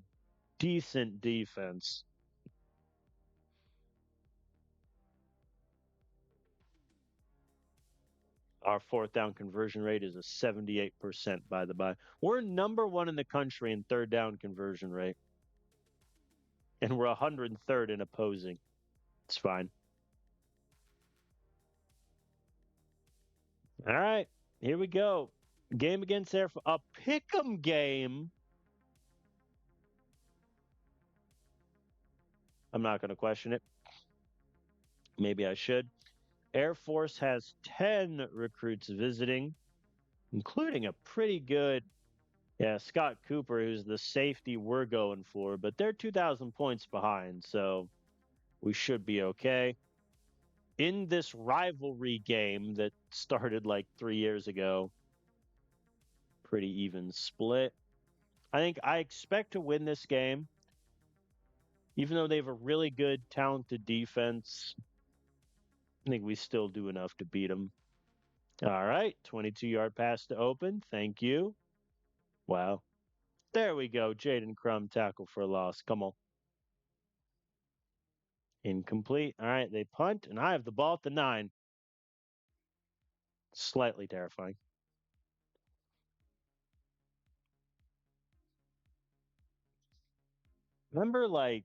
decent defense. Our 4th down conversion rate is a 78%, by the by. We're number 1 in the country in 3rd down conversion rate. And we're 103rd in opposing. It's fine. All right, here we go. Game against Air Force. A pick'em game. I'm not going to question it. Maybe I should. Air Force has 10 recruits visiting, including a pretty good, Scott Cooper, who's the safety we're going for, but they're 2,000 points behind. So We should be okay. In this rivalry game that started like 3 years ago, pretty even split. I expect to win this game, even though they have a really good, talented defense. I think we still do enough to beat them. All right, 22-yard pass to open. Thank you. Wow. There we go. Jaden Crum tackle for a loss. Come on. Incomplete. All right, they punt, and I have the ball at the 9. Slightly terrifying. Remember, like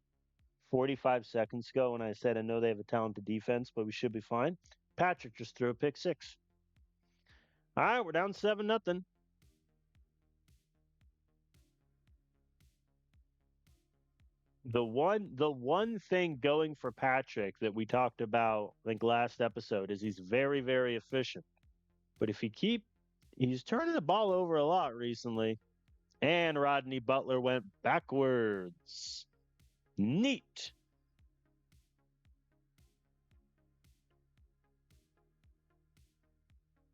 45 seconds ago when I said I know they have a talented defense, but we should be fine? Patrick just threw a pick 6. All right, we're down 7-0. The one thing going for Patrick that we talked about, I think last episode, is he's very, very efficient. But if he's turning the ball over a lot recently. And Rodney Butler went backwards. Neat.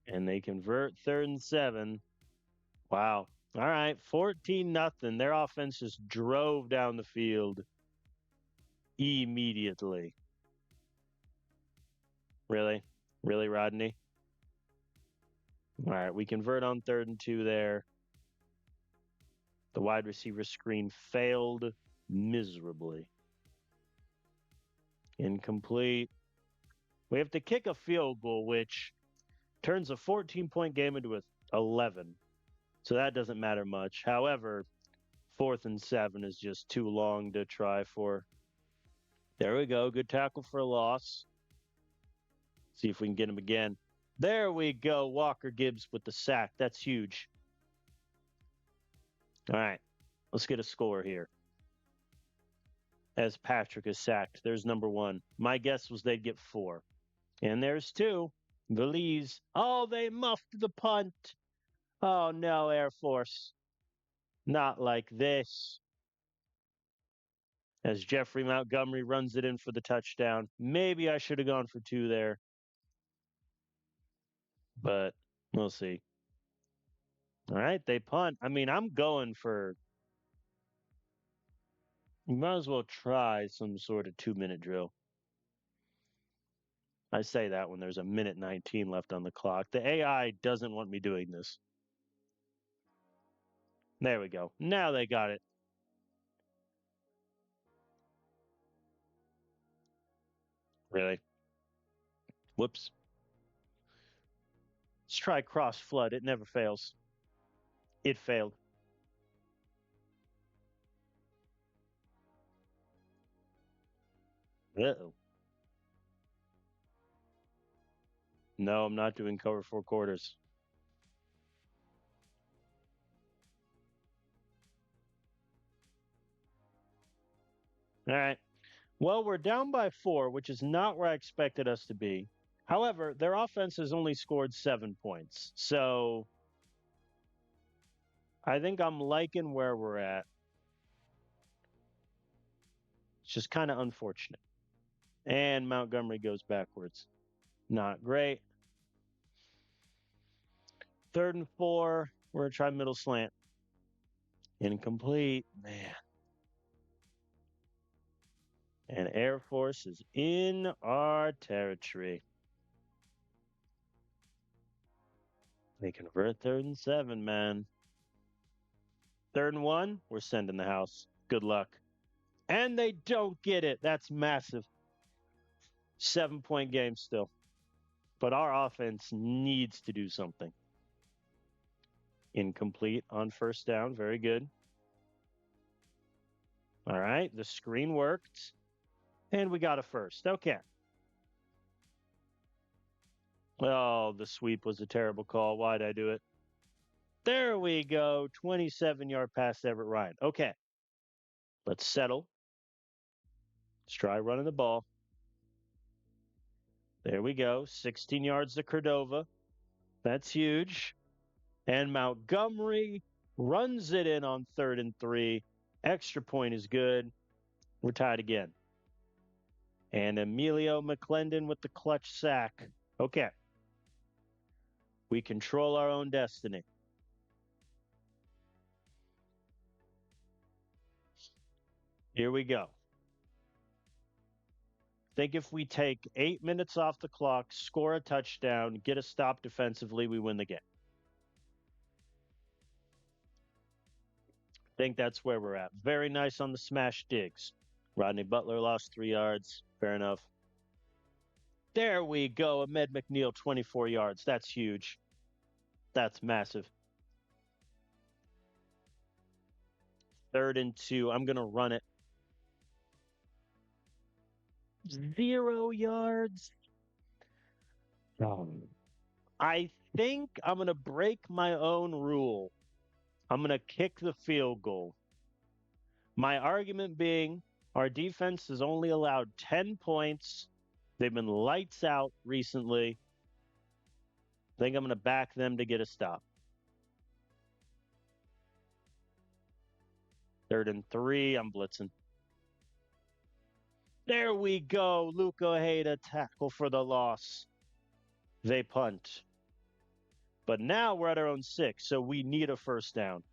And they convert 3rd and 7. Wow. All right, 14-0. Their offense just drove down the field immediately. Really? Really, Rodney? All right, we convert on 3rd and 2 there. The wide receiver screen failed miserably. Incomplete. We have to kick a field goal, which turns a 14-point game into a 11. So that doesn't matter much. However, 4th and 7 is just too long to try for. There we go. Good tackle for a loss. See if we can get him again. There we go. Walker Gibbs with the sack. That's huge. All right. Let's get a score here. As Patrick is sacked, there's number 1. My guess was they'd get 4. And there's 2. Valise. Oh, they muffed the punt. Oh, no, Air Force. Not like this. As Jeffrey Montgomery runs it in for the touchdown. Maybe I should have gone for 2 there. But we'll see. All right, they punt. I mean, I'm going for. You might as well try some sort of 2-minute drill. I say that when there's a minute 19 left on the clock. The AI doesn't want me doing this. There we go. Now they got it. Really? Whoops. Let's try cross flood. It never fails. It failed. Uh-oh. No, I'm not doing cover 4 quarters. All right. Well, we're down by 4, which is not where I expected us to be. However, their offense has only scored 7 points. So I think I'm liking where we're at. It's just kind of unfortunate. And Montgomery goes backwards. Not great. 3rd and 4. We're going to try middle slant. Incomplete. Man. And Air Force is in our territory. They convert 3rd and 7, man. 3rd and 1. We're sending the house. Good luck. And they don't get it. That's massive. 7-point game still. But our offense needs to do something. Incomplete on 1st down. Very good. All right. The screen worked. And we got a 1st. Okay. Oh, the sweep was a terrible call. Why'd I do it? There we go. 27-yard pass to Everett Ryan. Okay. Let's settle. Let's try running the ball. There we go. 16 yards to Cordova. That's huge. And Montgomery runs it in on 3rd and 3. Extra point is good. We're tied again. And Emilio McClendon with the clutch sack. Okay. We control our own destiny. Here we go. Think if we take 8 minutes off the clock, score a touchdown, get a stop defensively, we win the game. Think that's where we're at. Very nice on the smash digs. Rodney Butler lost 3 yards. Fair enough. There we go. Ahmed McNeil, 24 yards. That's huge. That's massive. 3rd and 2. I'm going to run it. 0 yards. I think I'm going to break my own rule. I'm going to kick the field goal. My argument being our defense has only allowed 10 points. They've been lights out recently. I think I'm going to back them to get a stop. 3rd and 3. I'm blitzing. There we go. Luca Ojeda tackle for the loss. They punt. But now we're at our own 6, so we need a first down.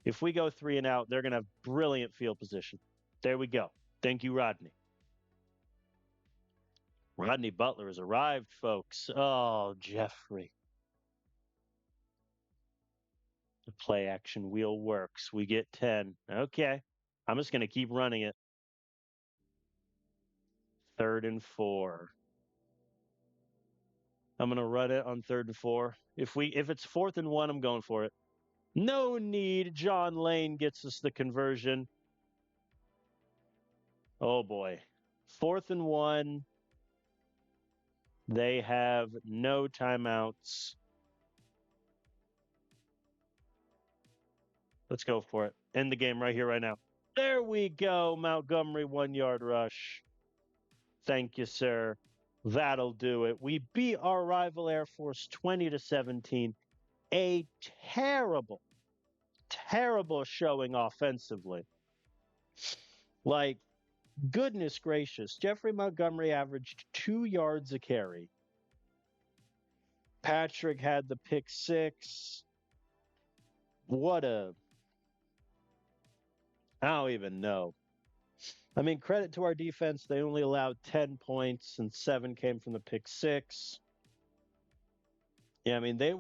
If we go 3 and out, they're going to have brilliant field position. There we go. Thank you, Rodney. Rodney Butler has arrived, folks. Oh, Jeffrey. The play action wheel works. We get 10. Okay. I'm just going to keep running it. 3rd and 4. I'm going to run it on 3rd and 4. If it's 4th and 1, I'm going for it. No need. John Lane gets us the conversion. Oh, boy. 4th and 1. They have no timeouts. Let's go for it. End the game right here, right now. There we go. Montgomery 1-yard rush. Thank you, sir. That'll do it. We beat our rival Air Force 20-17. A terrible, terrible showing offensively. Like, goodness gracious. Jeffrey Montgomery averaged 2 yards a carry. Patrick had the pick 6. I don't even know. I mean, credit to our defense. They only allowed 10 points and 7 came from the pick 6. Yeah, I mean, they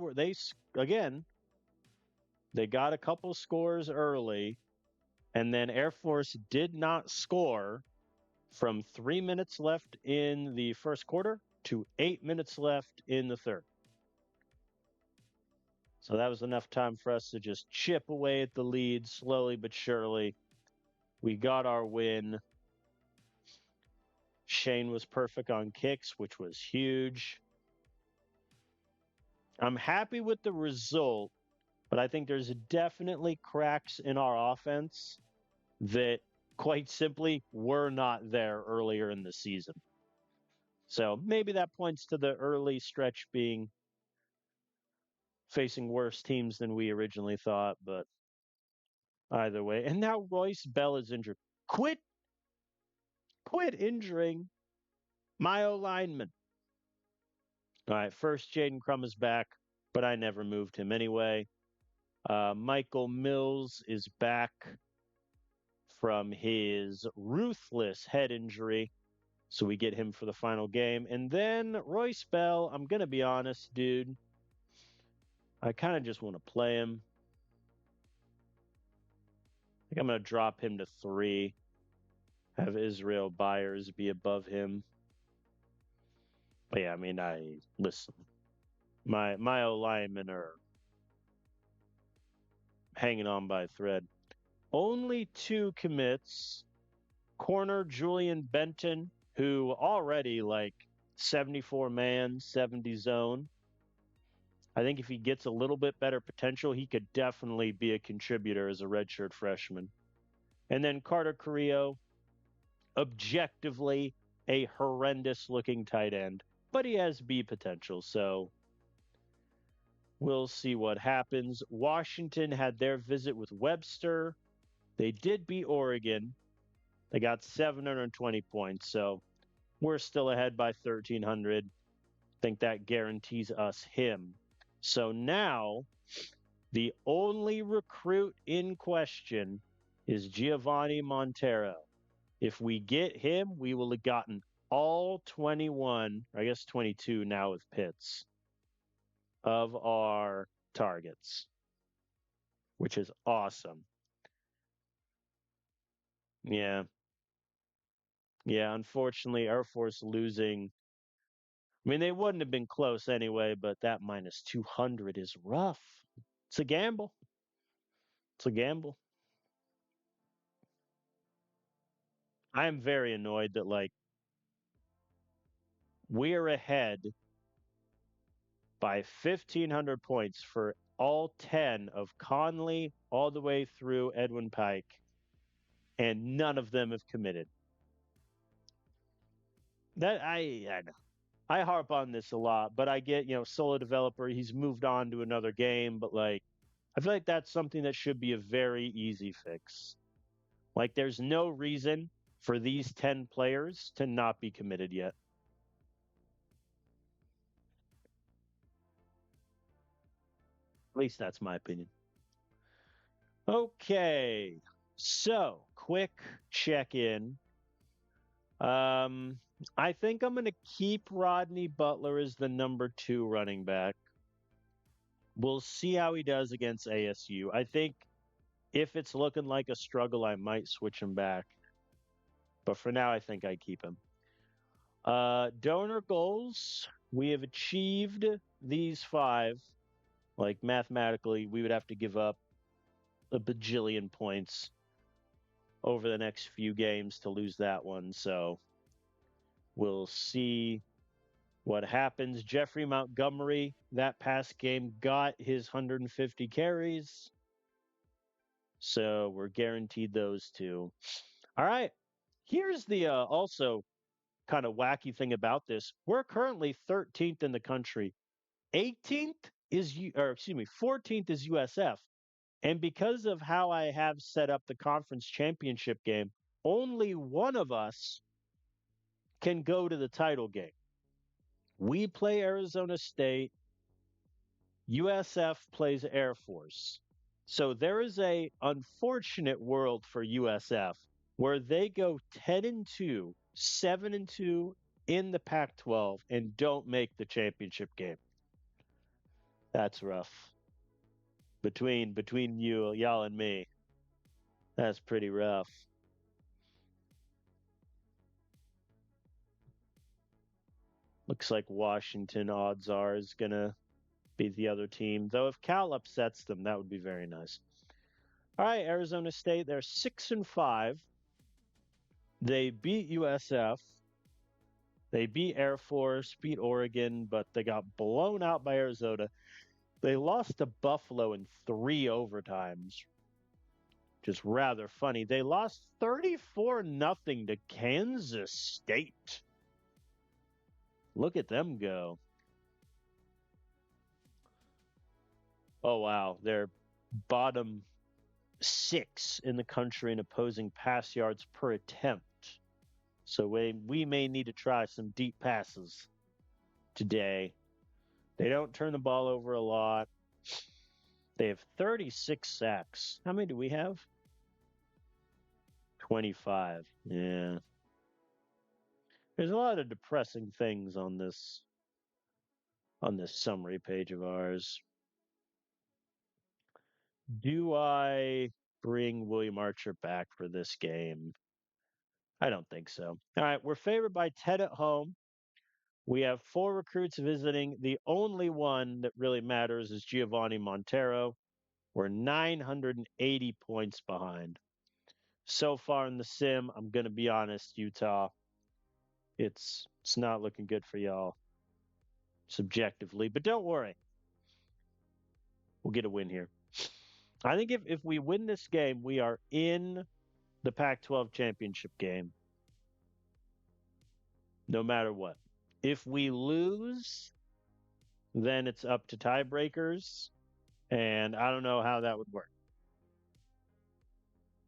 got a couple scores early, and then Air Force did not score from 3 minutes left in the first quarter to 8 minutes left in the third. So that was enough time for us to just chip away at the lead slowly but surely. We got our win. Shane was perfect on kicks, which was huge. I'm happy with the result, but I think there's definitely cracks in our offense that quite simply were not there earlier in the season. So maybe that points to the early stretch being facing worse teams than we originally thought, but either way. And now Royce Bell is injured. Quit injuring my O-lineman. All right, first Jaden Crum is back, but I never moved him anyway. Michael Mills is back from his ruthless head injury, so we get him for the final game. And then Royce Bell, I'm going to be honest, dude. I kind of just want to play him. I think I'm going to drop him to 3. Have Israel Byers be above him. But yeah, I mean, listen. My O-linemen are hanging on by a thread. Only 2 commits. Corner Julian Benton, who already 74 man, 70 zone. I think if he gets a little bit better potential, he could definitely be a contributor as a redshirt freshman. And then Carter Carrillo, objectively a horrendous looking tight end, but he has B potential, so we'll see what happens. Washington had their visit with Webster. They did beat Oregon. They got 720 points, so We're still ahead by 1,300. Think that guarantees us him. So now the only recruit in question is Giovanni Montero. If we get him, we will have gotten all 21, I guess 22 now with Pitts, of our targets, which is awesome. Yeah. Yeah. Unfortunately, Air Force losing. I mean, they wouldn't have been close anyway, but that minus 200 is rough. It's a gamble. It's a gamble. I am very annoyed that, like, we're ahead by 1,500 points for all 10 of Conley all the way through Edwin Pike, and none of them have committed. That I know. I harp on this a lot, but I get, solo developer, he's moved on to another game, but like I feel like that's something that should be a very easy fix. Like there's no reason for these 10 players to not be committed yet. At least that's my opinion. Okay. So, quick check-in. Um, I think I'm going to keep Rodney Butler as the number 2 running back. We'll see how he does against ASU. I think if it's looking like a struggle, I might switch him back. But for now, I think I keep him. Donor goals. We have achieved these 5. Like mathematically, we would have to give up a bajillion points over the next few games to lose that one. So we'll see what happens. Jeffrey Montgomery, that past game, got his 150 carries. So we're guaranteed those 2. All right. Here's the also kind of wacky thing about this. We're currently 13th in the country. 18th is, or excuse me, 14th is USF. And because of how I have set up the conference championship game, only one of us can go to the title game. We play Arizona State. USF plays Air Force. So there is a unfortunate world for USF where they go 10-2, 7-2 in the Pac-12 and don't make the championship game. That's rough. Between y'all and me, that's pretty rough. Looks like Washington odds are is gonna be the other team. Though if Cal upsets them, that would be very nice. All right, Arizona State, they're 6-5. They beat USF. They beat Air Force, beat Oregon, but they got blown out by Arizona. They lost to Buffalo in 3 overtimes. Just rather funny. They lost 34-0 to Kansas State. Look at them go. Oh, wow. They're bottom 6 in the country in opposing pass yards per attempt. So we may need to try some deep passes today. They don't turn the ball over a lot. They have 36 sacks. How many do we have? 25. Yeah. There's a lot of depressing things on this summary page of ours. Do I bring William Archer back for this game? I don't think so. All right, we're favored by 10 at home. We have 4 recruits visiting. The only one that really matters is Giovanni Montero. We're 980 points behind. So far in the sim, I'm going to be honest, Utah, it's not looking good for y'all subjectively, but don't worry. We'll get a win here. I think if we win this game, we are in the Pac-12 championship game, no matter what. If we lose, then it's up to tiebreakers, and I don't know how that would work.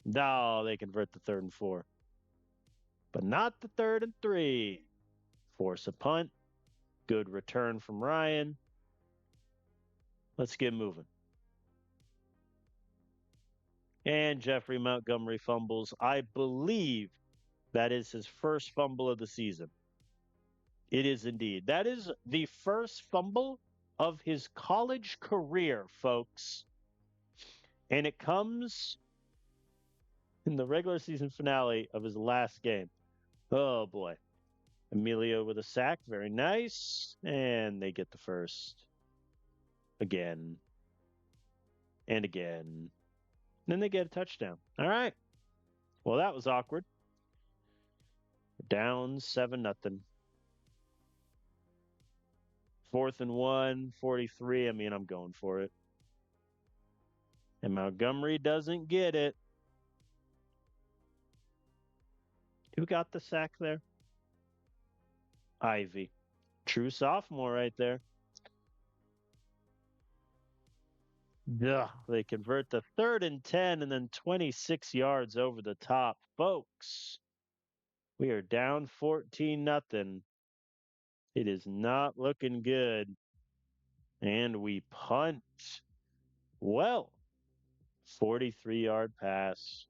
No, they convert the 3rd and 4, but not the 3rd and 3. Force a punt. Good return from Ryan. Let's get moving. And Jeffrey Montgomery fumbles. I believe that is his first fumble of the season. It is indeed. That is the first fumble of his college career, folks. And it comes in the regular season finale of his last game. Oh, boy. Emilio with a sack. Very nice. And they get the first. Again. And again. Then they get a touchdown. All right. Well, that was awkward. Down 7-0. 4th and 1, 43. I mean, I'm going for it. And Montgomery doesn't get it. Who got the sack there? Ivy. True sophomore right there. Ugh, they convert the 3rd and 10 and then 26 yards over the top. Folks, we are down 14-0. It is not looking good. And we punt. Well, 43-yard pass.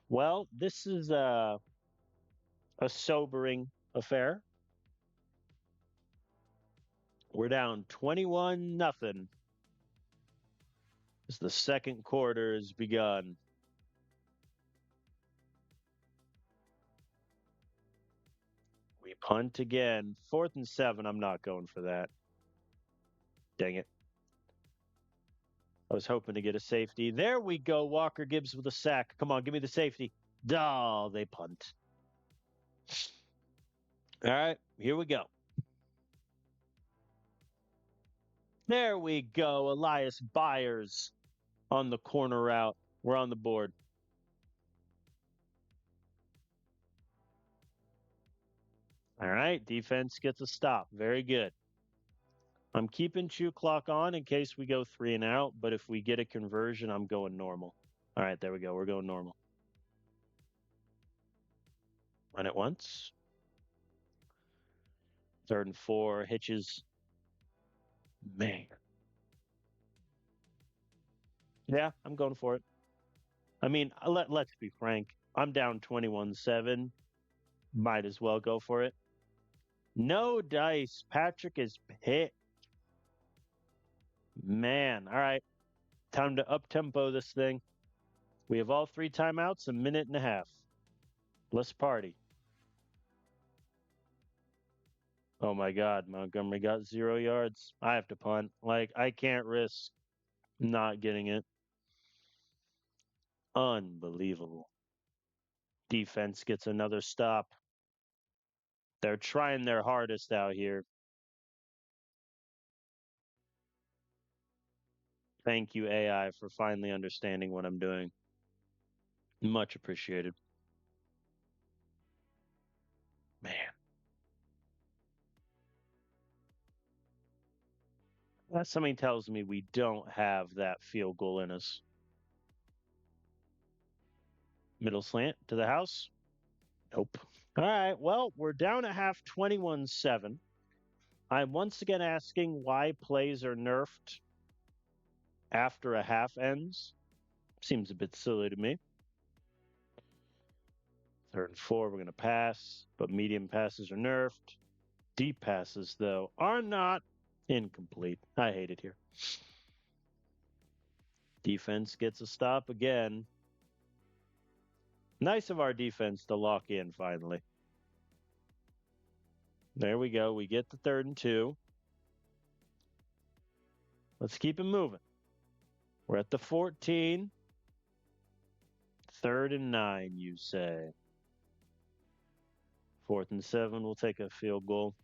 Well, this is a sobering affair. We're down 21-0 as the second quarter has begun. We punt again. 4th and 7. I'm not going for that. Dang it. I was hoping to get a safety. There we go. Walker Gibbs with a sack. Come on, give me the safety. Oh, they punt. All right, here we go. There we go. Elias Byers on the corner route. We're on the board. All right, defense gets a stop. Very good. I'm keeping chew clock on in case we go 3 and out, but if we get a conversion, I'm going normal. All right, there we go. We're going normal. Run it once. 3rd and 4. Hitches. Man. Yeah, I'm going for it. I mean, let's be frank. I'm down 21-7. Might as well go for it. No dice. Patrick is pissed. Man, all right. Time to up-tempo this thing. We have all 3 timeouts, a minute and a half. Let's party. Oh, my God. Montgomery got 0 yards. I have to punt. Like, I can't risk not getting it. Unbelievable. Defense gets another stop. They're trying their hardest out here. Thank you, AI, for finally understanding what I'm doing. Much appreciated. Man. That something tells me we don't have that field goal in us. Middle slant to the house. Nope. All right. Well, we're down at half 21-7. I'm once again asking why plays are nerfed after a half ends. Seems a bit silly to me. 3rd and 4, we're going to pass, but medium passes are nerfed. Deep passes, though, are not. Incomplete. I hate it here. Defense gets a stop again. Nice of our defense to lock in finally. There we go. We get the 3rd and 2. Let's keep it moving. We're at the 14. 3rd and 9, you say. 4th and 7, we'll take a field goal.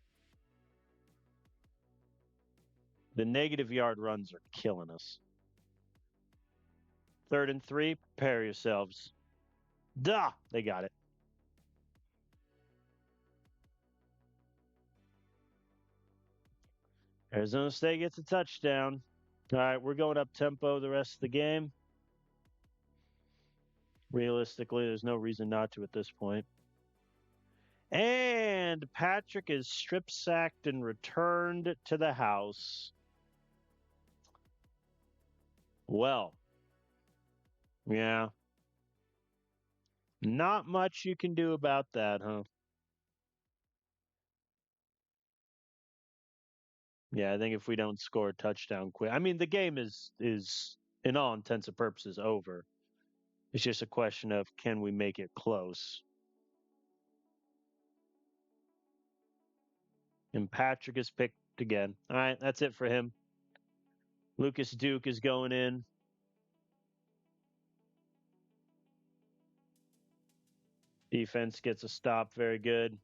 The negative yard runs are killing us. 3rd and 3, prepare yourselves. Duh! They got it. Arizona State gets a touchdown. All right, we're going up tempo the rest of the game. Realistically, there's no reason not to at this point. And Patrick is strip sacked and returned to the house. Well, yeah. Not much you can do about that, huh? Yeah, I think if we don't score a touchdown quick, I mean, the game is in all intents and purposes over. It's just a question of can we make it close? And Patrick is picked again. All right, that's it for him. Lucas Duke is going in. Defense gets a stop. Very good.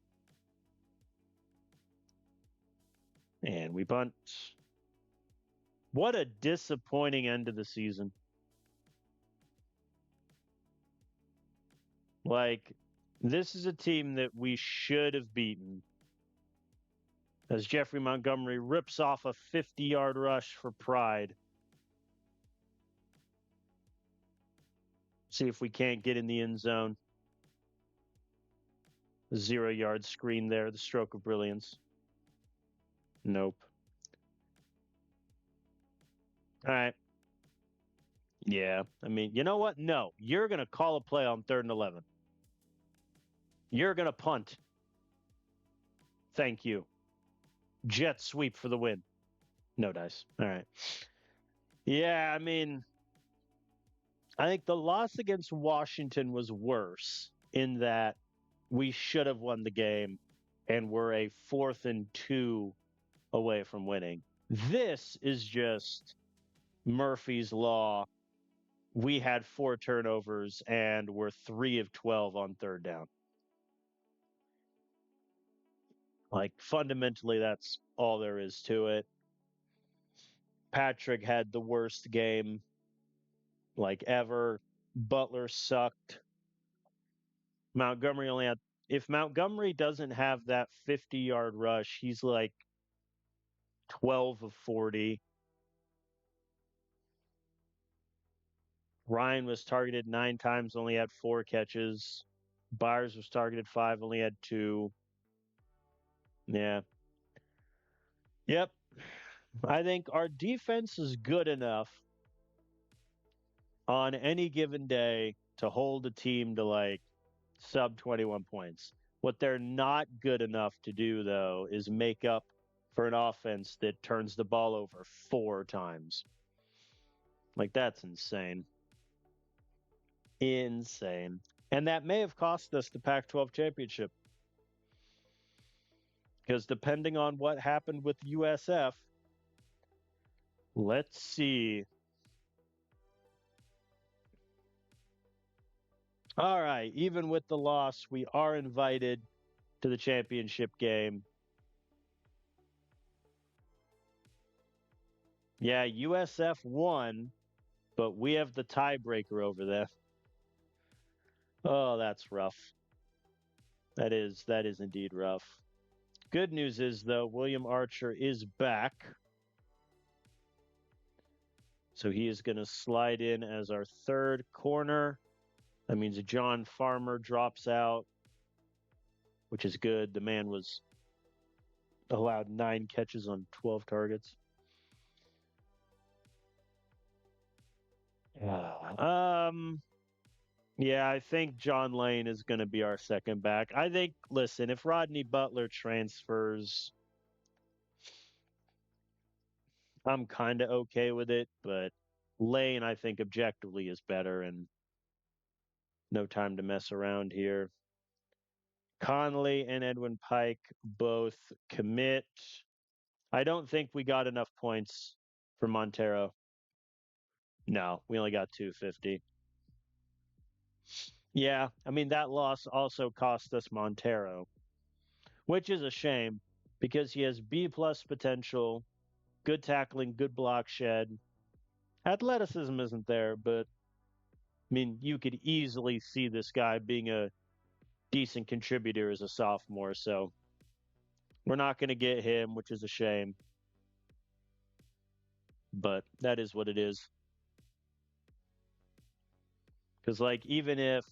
And we punt. What a disappointing end of the season. Like, this is a team that we should have beaten. As Jeffrey Montgomery rips off a 50-yard rush for pride. See if we can't get in the end zone. 0-yard screen there, the stroke of brilliance. Nope. All right. Yeah. I mean, you know what? No. You're going to call a play on 3rd and 11. You're going to punt. Thank you. Jet sweep for the win. No dice. All right. Yeah, I mean, I think the loss against Washington was worse in that we should have won the game and we're a 4th and 2 away from winning. This is just Murphy's Law. We had 4 turnovers and we're 3 of 12 on 3rd down. Like, fundamentally, that's all there is to it. Patrick had the worst game, like, ever. Butler sucked. Montgomery only had, if Montgomery doesn't have that 50-yard rush, he's like 12 of 40. Ryan was targeted 9 times, only had 4 catches. Byers was targeted 5, only had 2. Yeah. Yep. I think our defense is good enough on any given day to hold a team to like sub 21 points. What they're not good enough to do, though, is make up for an offense that turns the ball over 4 times. Like, that's insane. Insane. And that may have cost us the Pac 12 championship. Because depending on what happened with USF, let's see. All right. Even with the loss, we are invited to the championship game. Yeah, USF won, but we have the tiebreaker over there. Oh, that's rough. That is indeed rough. Good news is, though, William Archer is back. So he is going to slide in as our 3rd corner. That means John Farmer drops out, which is good. The man was allowed 9 catches on 12 targets. Yeah, I think John Lane is going to be our second back. I think, listen, if Rodney Butler transfers, I'm kind of okay with it, but Lane, I think, objectively is better and no time to mess around here. Conley and Edwin Pike both commit. I don't think we got enough points for Montero. No, we only got 250. Yeah, I mean, that loss also cost us Montero, which is a shame because he has B plus potential, good tackling, good block shed. Athleticism isn't there, but I mean, you could easily see this guy being a decent contributor as a sophomore. So we're not going to get him, which is a shame. But that is what it is. Because, like, even if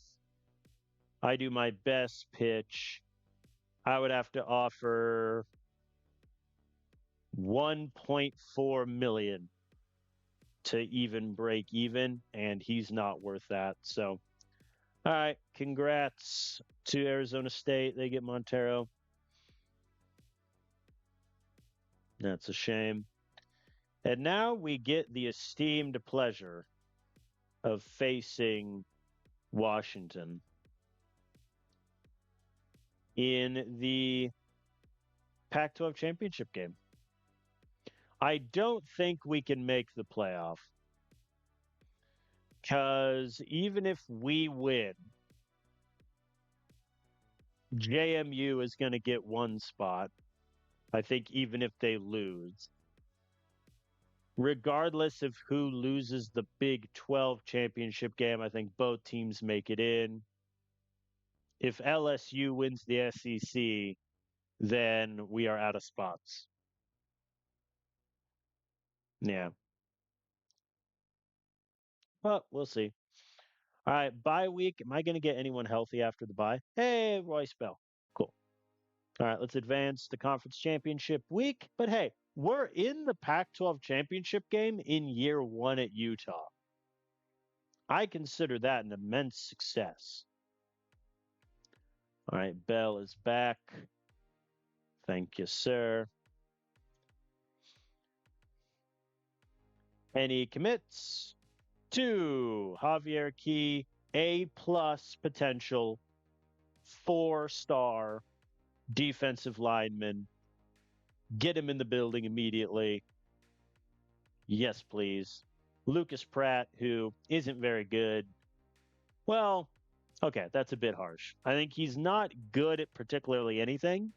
I do my best pitch I would have to offer 1.4 million to even break even, and he's not worth that. So, all right, congrats to Arizona State. They get Montero. That's a shame. And now we get the esteemed pleasure of facing Washington in the Pac 12 championship game. I don't think we can make the playoff because even if we win, JMU is going to get one spot. I think even if they lose, regardless of who loses the Big 12 championship game, I think both teams make it in. If LSU wins the SEC, then we are out of spots. Yeah. Well, we'll see. All right, bye week. Am I going to get anyone healthy after the bye? Hey, Royce Bell. Cool. All right, let's advance the conference championship week. But hey, we're in the Pac 12 championship game in year one at Utah. I consider that an immense success. All right, Bell is back. Thank you, sir. And he commits to Javier Key, A plus potential, 4-star defensive lineman. Get him in the building immediately. Yes, please. Lucas Pratt, who isn't very good. Well, okay, that's a bit harsh. I think he's not good at particularly anything.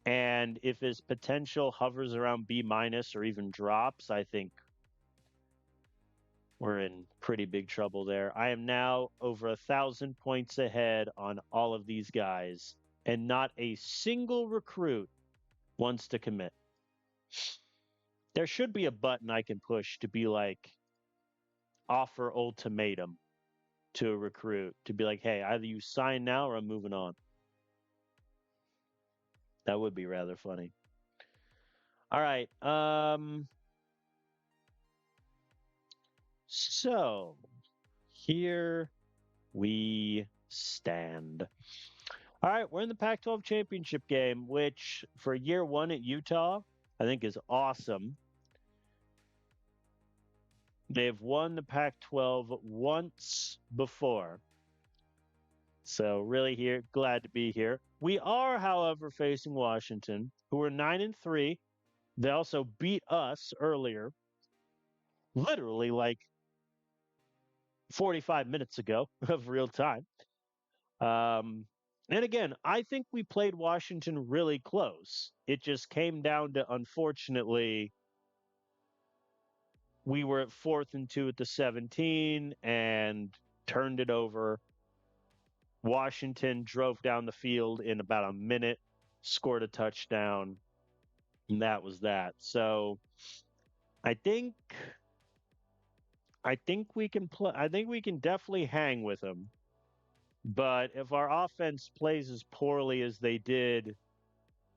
And if his potential hovers around B minus or even drops, I think we're in pretty big trouble there. I am now over 1,000 points ahead on all of these guys, and not a single recruit wants to commit. There should be a button I can push to be like offer ultimatum to a recruit to be like, hey, either you sign now or I'm moving on. That would be rather funny. All right. So here we stand. All right, we're in the Pac 12 championship game, which for year one at Utah, I think is awesome. They've won the Pac 12 once before. So really here, glad to be here. We are, however, facing Washington, who are 9-3. They also beat us earlier, literally like 45 minutes ago of real time. And again, I think we played Washington really close. It just came down to, unfortunately, we were at 4th and 2 at the 17 and turned it over. Washington drove down the field in about a minute, scored a touchdown, and that was that. So I think we can play. I think we can definitely hang with them. But if our offense plays as poorly as they did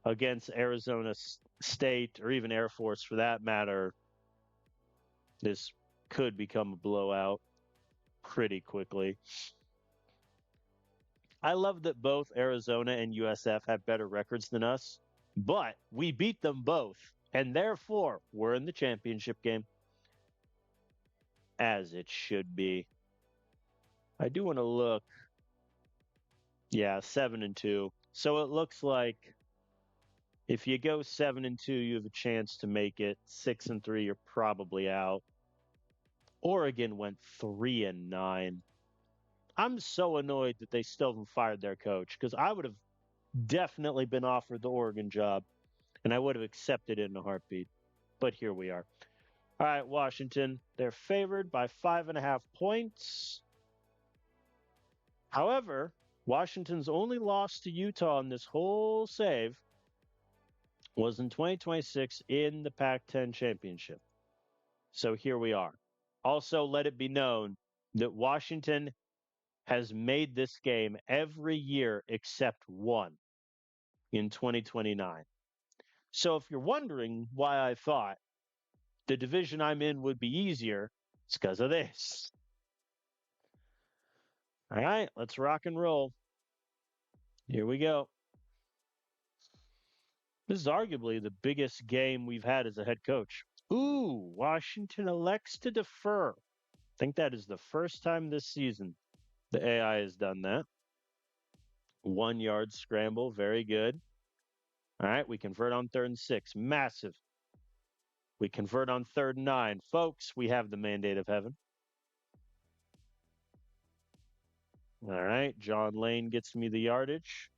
against Arizona State or even Air Force for that matter, this could become a blowout pretty quickly. I love that both Arizona and USF have better records than us, but we beat them both, and therefore we're in the championship game, as it should be. I do want to look. Yeah, 7-2. So it looks like if you go 7-2, you have a chance to make it. 6-3, you're probably out. Oregon went 3-9. I'm so annoyed that they still haven't fired their coach because I would have definitely been offered the Oregon job and I would have accepted it in a heartbeat. But here we are. All right, Washington, they're favored by 5.5 points. However, Washington's only loss to Utah in this whole save was in 2026 in the Pac 10 championship. So here we are. Also, let it be known that Washington has made this game every year except one. in 2029. So if you're wondering why I thought the division I'm in would be easier, it's because of this. All right, let's rock and roll. Here we go. This is arguably the biggest game we've had as a head coach. Ooh, Washington elects to defer. I think that is the first time this season the AI has done that. 1 yard scramble, very good. All right, we convert on 3rd and 6. Massive. We convert on 3rd and 9. Folks, we have the mandate of heaven. All right, John Lane gets me the yardage.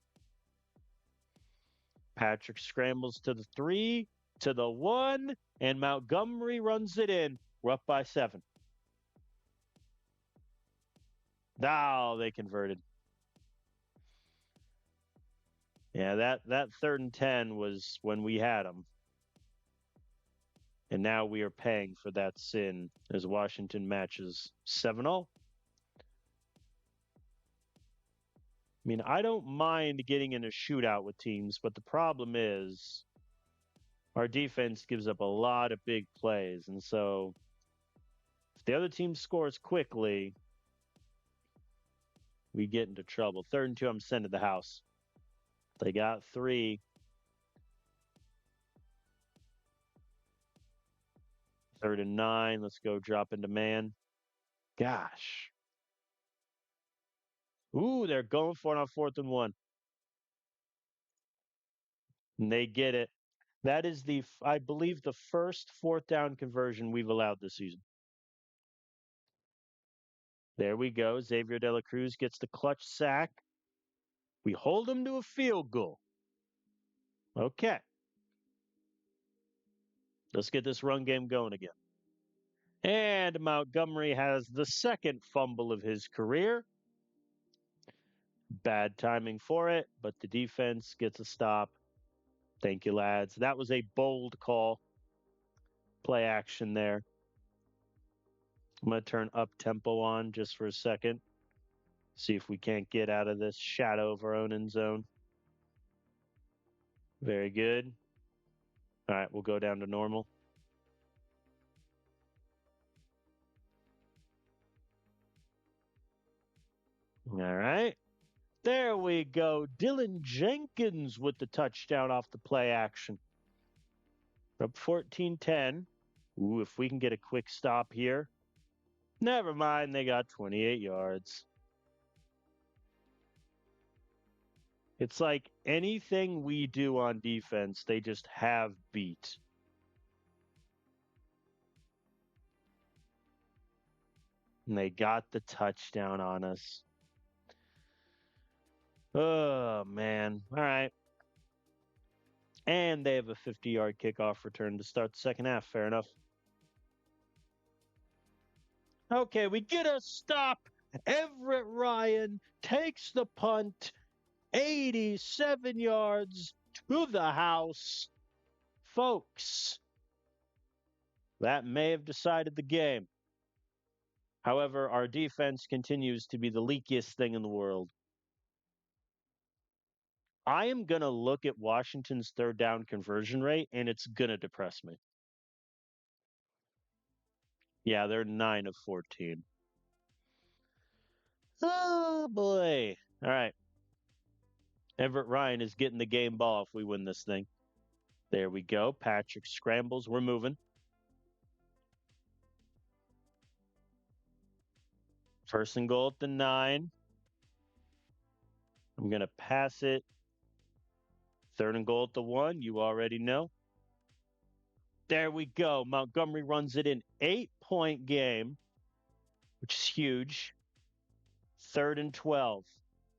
Patrick scrambles to the 3, to the 1, and Montgomery runs it in. We're up by 7. Now they converted. Yeah, that 3rd and 10 was when we had them. And now we are paying for that sin as Washington matches 7-0. I mean, I don't mind getting in a shootout with teams, but the problem is our defense gives up a lot of big plays. And so if the other team scores quickly, we get into trouble. 3rd and 2, I'm sending the house. They got 3. 3rd and 9. Let's go drop into man. Gosh. Ooh, they're going for it on 4th and 1. And they get it. That is I believe, the first 4th down conversion we've allowed this season. There we go. Xavier De La Cruz gets the clutch sack. We hold him to a field goal. Okay. Let's get this run game going again. And Montgomery has the second fumble of his career. Bad timing for it, but the defense gets a stop. Thank you, lads. That was a bold call. Play action there. I'm going to turn up tempo on just for a second. See if we can't get out of this shadow of our own end zone. Very good. All right, we'll go down to normal. All right. There we go. Dylan Jenkins with the touchdown off the play action. Up 14-10. Ooh, if we can get a quick stop here. Never mind, they got 28 yards. It's like anything we do on defense, they just have beat. And they got the touchdown on us. Oh, man. All right. And they have a 50-yard kickoff return to start the second half. Fair enough. Okay, we get a stop. Everett Ryan takes the punt. 87 yards to the house. Folks, that may have decided the game. However, our defense continues to be the leakiest thing in the world. I am going to look at Washington's 3rd down conversion rate, and it's going to depress me. Yeah, they're 9 of 14. Oh, boy. All right. Everett Ryan is getting the game ball if we win this thing. There we go. Patrick scrambles. We're moving. 1st and goal at the 9. I'm going to pass it. 3rd and goal at the 1. You already know. There we go. Montgomery runs it in. 8-point game, which is huge. 3rd and 12.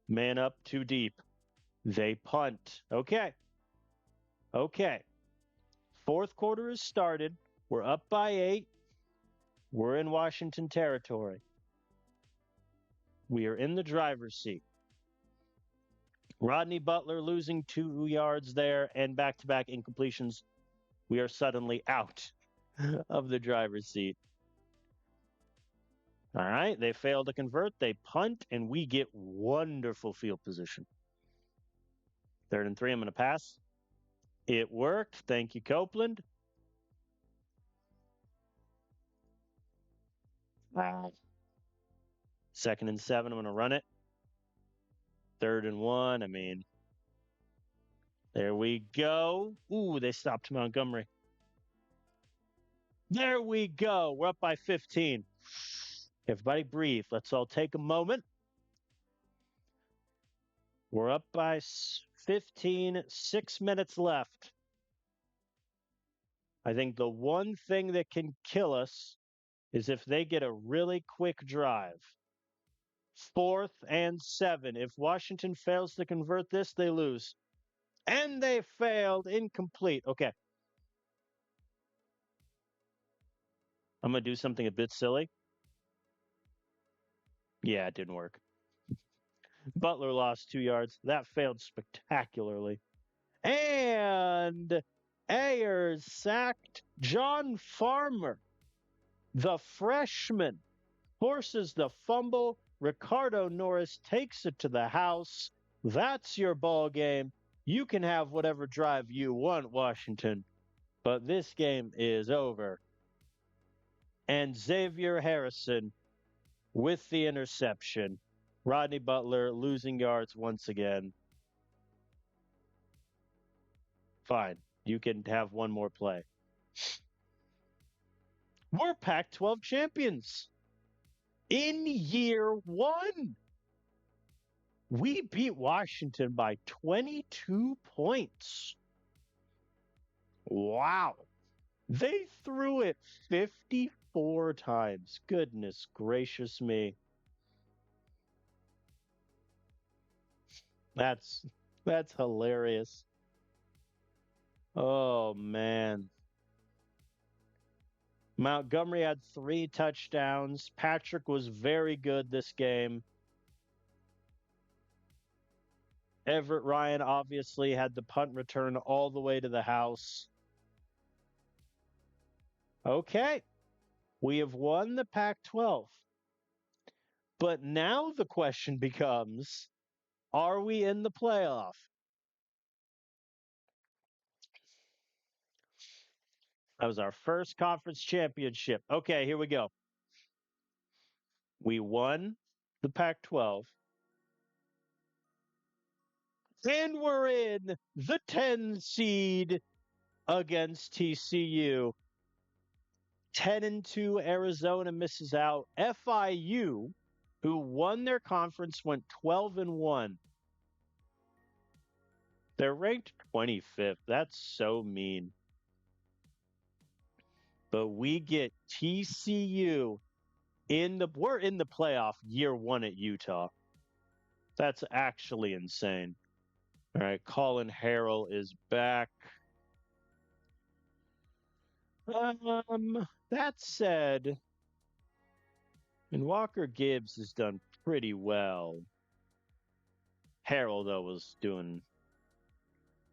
Man up, too deep. They punt. Okay. 4th quarter has started. We're up by 8. We're in Washington territory. We are in the driver's seat. Rodney Butler losing 2 yards there and back-to-back incompletions. We are suddenly out of the driver's seat. All right, they fail to convert. They punt, and we get wonderful field position. 3rd and 3. I'm going to pass. It worked. Thank you, Copeland. Wow. 2nd and 7. I'm going to run it. 3rd and 1. I mean, there we go. Ooh, they stopped Montgomery. There we go. We're up by 15. Everybody breathe. Let's all take a moment. We're up by 15, 6 minutes left. I think the one thing that can kill us is if they get a really quick drive. 4th and 7. If Washington fails to convert this, they lose. And they failed. Incomplete. Okay. I'm going to do something a bit silly. Yeah, it didn't work. Butler lost 2 yards. That failed spectacularly. And Ayers sacked John Farmer. The freshman forces the fumble. Ricardo Norris takes it to the house. That's your ball game. You can have whatever drive you want, Washington. But this game is over. And Xavier Harrison with the interception. Rodney Butler losing yards once again. Fine. You can have one more play. We're Pac-12 champions. In year 1. We beat Washington by 22 points. Wow. They threw it 54 times. Goodness gracious me. That's hilarious. Oh, man. Montgomery had 3 touchdowns. Patrick was very good this game. Everett Ryan obviously had the punt return all the way to the house. Okay. We have won the Pac-12. But now the question becomes, are we in the playoff? That was our first conference championship. Okay, here we go. We won the Pac-12. And we're in the 10 seed against TCU. 10-2 Arizona misses out. FIU, who won their conference, went 12-1. They're ranked 25th. That's so mean. But we get TCU we're in the playoff year 1 at Utah. That's actually insane. All right, Colin Harrell is back. That said, and Walker Gibbs has done pretty well. Harrell, though, was doing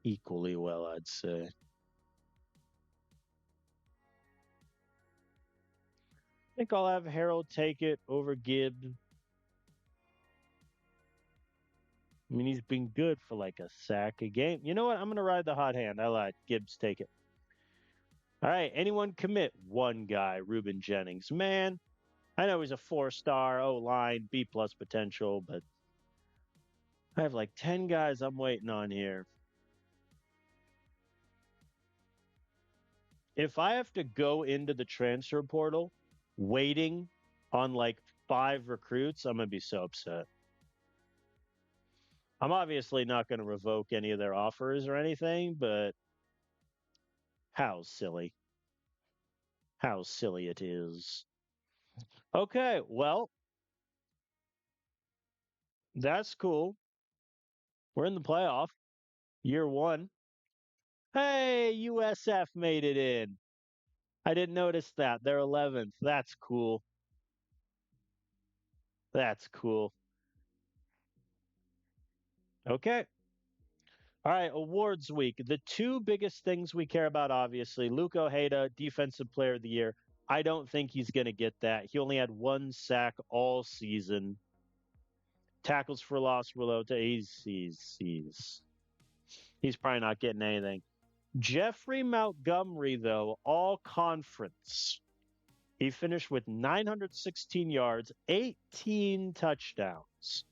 equally well, I'd say. I think I'll have Harrell take it over Gibbs. I mean, he's been good for like a sack a game. You know what? I'm going to ride the hot hand. I lied. Gibbs, take it. All right. Anyone commit? One guy, Reuben Jennings. Man, I know he's a 4-star O-line, B-plus potential, but I have like 10 guys I'm waiting on here. If I have to go into the transfer portal waiting on like 5 recruits, I'm going to be so upset. I'm obviously not going to revoke any of their offers or anything, but how silly. How silly it is. Okay, well, that's cool. We're in the playoff. Year 1. Hey, USF made it in. I didn't notice that. They're 11th. That's cool. That's cool. Okay. All right, awards week. The 2 biggest things we care about, obviously, Luke Ojeda, Defensive Player of the Year. I don't think he's going to get that. He only had 1 sack all season. Tackles for loss, he's. He's probably not getting anything. Jeffrey Montgomery, though, all conference. He finished with 916 yards, 18 touchdowns.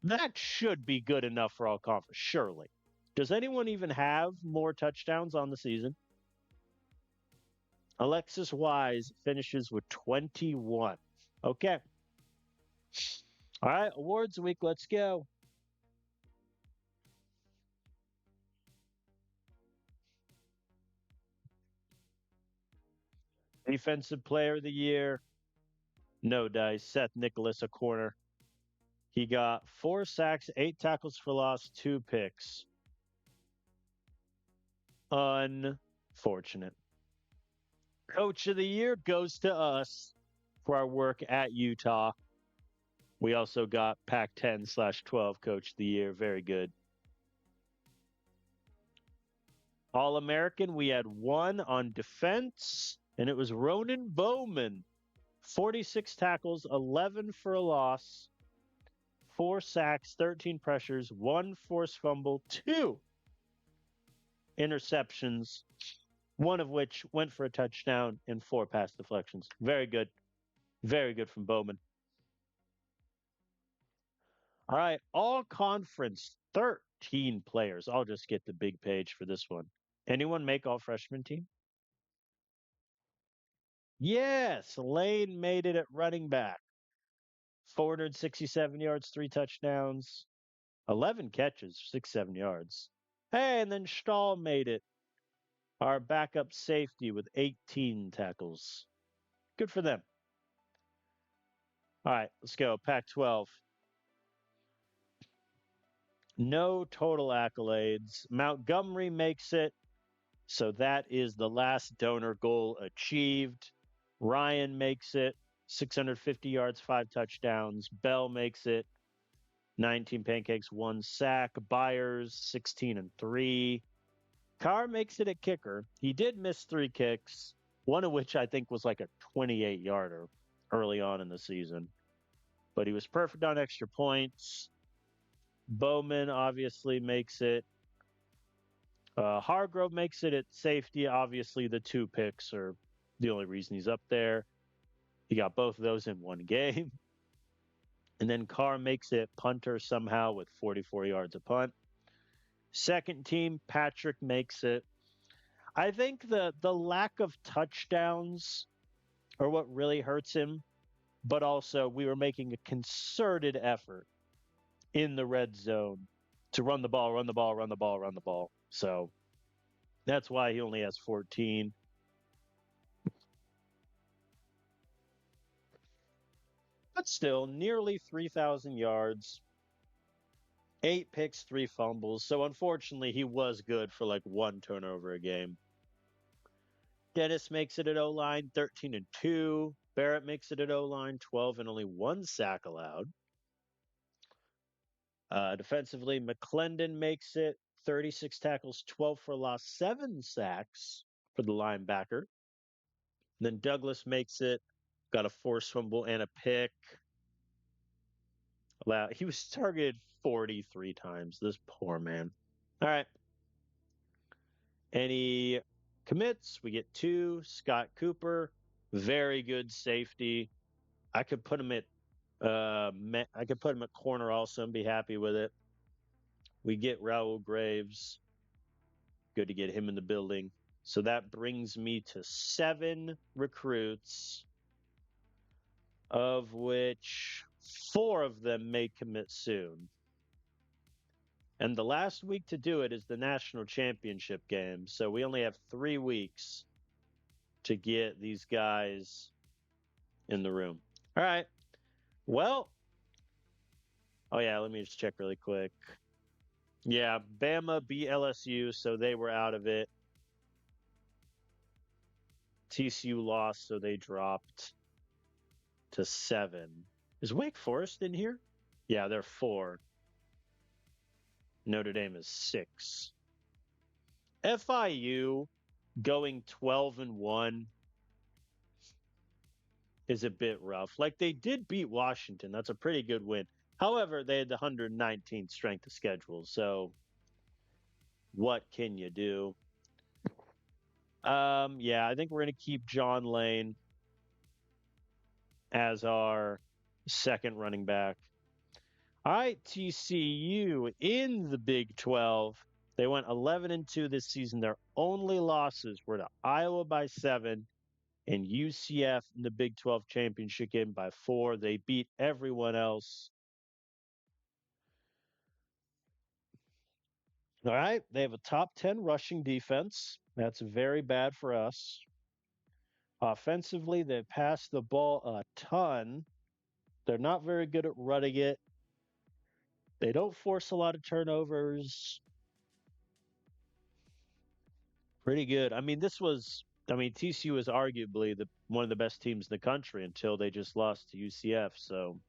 That should be good enough for all conference, surely. Does anyone even have more touchdowns on the season? Alexis Wise finishes with 21. Okay. All right, awards week. Let's go. Defensive player of the year. No dice. Seth Nicholas, a corner. He got 4 sacks, 8 tackles for loss, 2 picks. Unfortunate. Coach of the year goes to us for our work at Utah. We also got Pac-10/12 Coach of the Year. Very good. All-American, we had 1 on defense, and it was Ronan Bowman. 46 tackles, 11 for a loss, 4 sacks, 13 pressures, 1 forced fumble, 2 interceptions, 1 of which went for a touchdown, and 4 pass deflections. Very good. Very good from Bowman. All right, all conference, 13 players. I'll just get the big page for this one. Anyone make all freshman team? Yes, Lane made it at running back. 467 yards, 3 touchdowns, 11 catches, 7 yards. Hey, and then Stahl made it. Our backup safety with 18 tackles. Good for them. All right, let's go. Pac-12. No total accolades. Montgomery makes it. So that is the last donor goal achieved. Ryan makes it. 650 yards, 5 touchdowns. Bell makes it. 19 pancakes, 1 sack. Byers, 16 and 3. Carr makes it at kicker. He did miss 3 kicks, one of which I think was like a 28-yarder early on in the season. But he was perfect on extra points. Bowman obviously makes it. Hargrove makes it at safety. Obviously, the 2 picks are the only reason he's up there. He got both of those in 1 game. And then Carr makes it punter somehow with 44 yards a punt. Second team, Patrick makes it. I think the lack of touchdowns are what really hurts him. But also, we were making a concerted effort in the red zone to run the ball, run the ball, run the ball, run the ball. So that's why he only has 14. But still, nearly 3,000 yards, 8 picks, 3 fumbles. So unfortunately, he was good for like 1 turnover a game. Dennis makes it at O-line, 13 and 2. Barrett makes it at O-line, 12 and only 1 sack allowed. Defensively, McClendon makes it, 36 tackles, 12 for loss, 7 sacks for the linebacker. Then Douglas makes it, got a forced fumble and a pick. He was targeted 43 times. This poor man. All right. Any commits? We get 2. Scott Cooper, very good safety. I could put him at corner also and be happy with it. We get Raul Graves. Good to get him in the building. So that brings me to 7 recruits, of which 4 of them may commit soon. And the last week to do it is the national championship game. So we only have 3 weeks to get these guys in the room. All right. Well, oh yeah, let me just check really quick. Yeah, Bama beat LSU, so they were out of it. TCU lost, so they dropped to 7. Is Wake Forest in here? Yeah, they're 4. Notre Dame is 6. FIU going 12 and 1 is a bit rough. Like, they did beat Washington. That's a pretty good win. However, they had the 119th strength of schedule, so what can you do? Yeah, I think we're going to keep John Lane as our second running back. All right, TCU in the Big 12. They went 11-2 this season. Their only losses were to Iowa by 7 and UCF in the Big 12 championship game by 4. They beat everyone else. All right, they have a top 10 rushing defense. That's very bad for us. Offensively, they pass the ball a ton. They're not very good at running it. They don't force a lot of turnovers. Pretty good. TCU was arguably one of the best teams in the country until they just lost to UCF. So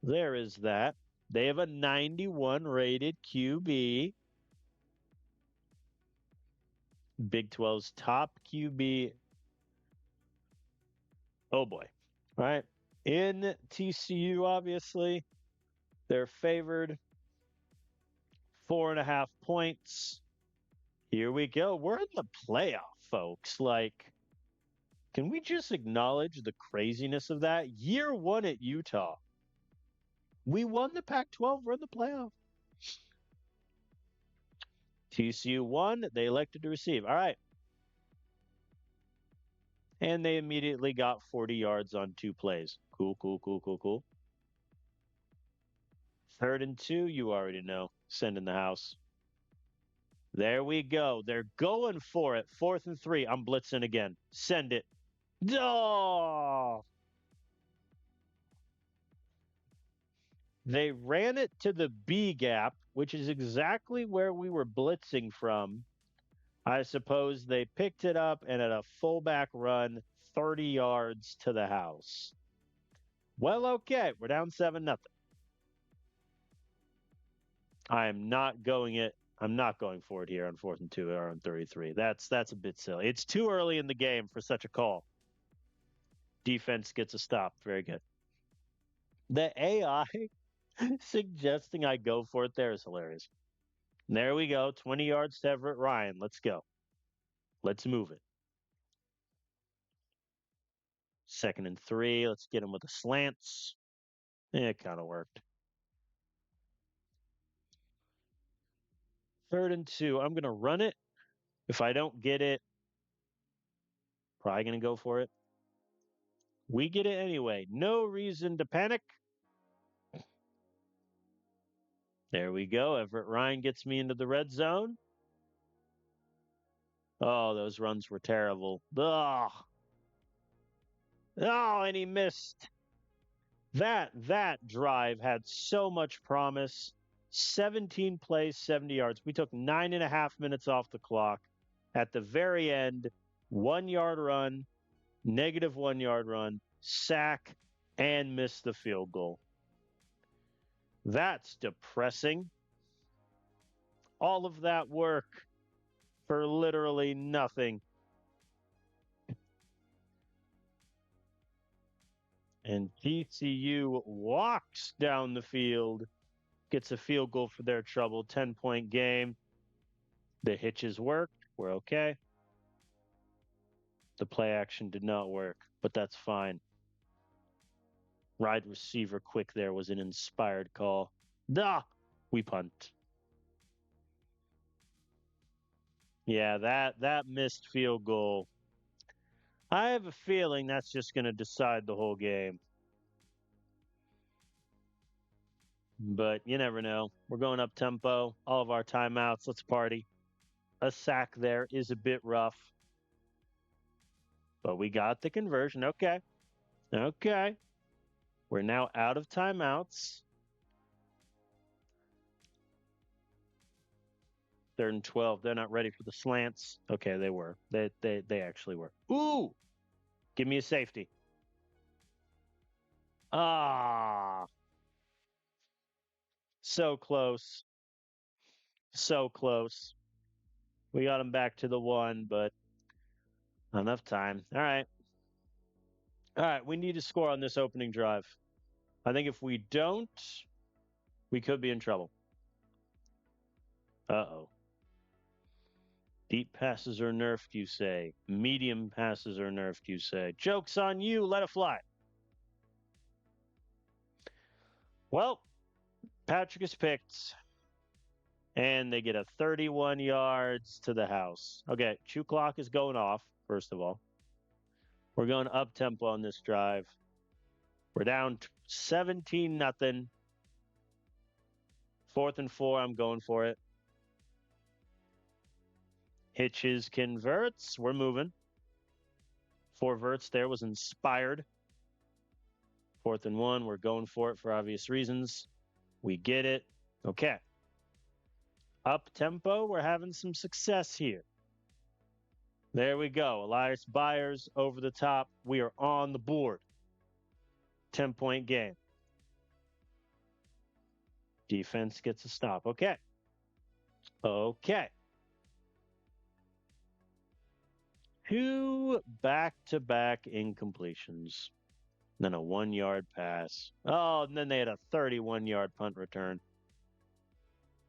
there is that. They have a 91 rated QB. Big 12's top QB. Oh boy. All right. In TCU, obviously, they're favored 4.5 points. Here we go. We're in the playoff, folks. Like, can we just acknowledge the craziness of that? Year one at Utah. We won the Pac 12. We're in the playoff. TCU won. They elected to receive. All right. And they immediately got 40 yards on 2 plays. Cool, cool, cool, cool, cool. 3rd and 2, you already know. Send in the house. There we go. They're going for it. 4th and 3. I'm blitzing again. Send it. Oh! They ran it to the B gap, which is exactly where we were blitzing from. I suppose they picked it up and at a fullback run, 30 yards to the house. Well, okay. We're down 7-0. I'm not going for it here on 4th and 2 or on 33. That's a bit silly. It's too early in the game for such a call. Defense gets a stop. Very good. The AI suggesting I go for it there is hilarious. And there we go. 20 yards to Everett Ryan. Let's go. Let's move it. 2nd and 3. Let's get him with the slants. It kind of worked. 3rd and 2. I'm going to run it. If I don't get it, probably going to go for it. We get it anyway. No reason to panic. There we go. Everett Ryan gets me into the red zone. Oh, those runs were terrible. Ugh. Oh, and he missed. That drive had so much promise. 17 plays, 70 yards. We took 9.5 minutes off the clock. At the very end, 1 yard run, -1 yard run, sack, and missed the field goal. That's depressing. All of that work for literally nothing. And TCU walks down the field, gets a field goal for their trouble, 10-point game. The hitches worked. We're okay. The play action did not work, but that's fine. Wide receiver quick there was an inspired call. We punt. Yeah, that missed field goal. I have a feeling that's just going to decide the whole game. But you never know. We're going up tempo. All of our timeouts. Let's party. A sack there is a bit rough. But we got the conversion. Okay. Okay. We're now out of timeouts. 3rd and 12. They're not ready for the slants. Okay, they were. They actually were. Ooh! Give me a safety. Ah. So close. So close. We got him back to the 1, but enough time. All right. All right, we need to score on this opening drive. I think if we don't, we could be in trouble. Uh-oh. Deep passes are nerfed, you say. Medium passes are nerfed, you say. Joke's on you. Let it fly. Well, Patrick is picked, and they get a 31 yards to the house. Okay, chew clock is going off, first of all. We're going up tempo on this drive. We're down 17 nothing. 4th and 4, I'm going for it. Hitches converts. We're moving. 4 verts there was inspired. 4th and 1, we're going for it for obvious reasons. We get it. Okay. Up tempo, we're having some success here. There we go. Elias Byers over the top. We are on the board. 10-point game. Defense gets a stop. Okay. Okay. 2 back-to-back incompletions. Then a 1-yard pass. Oh, and then they had a 31-yard punt return.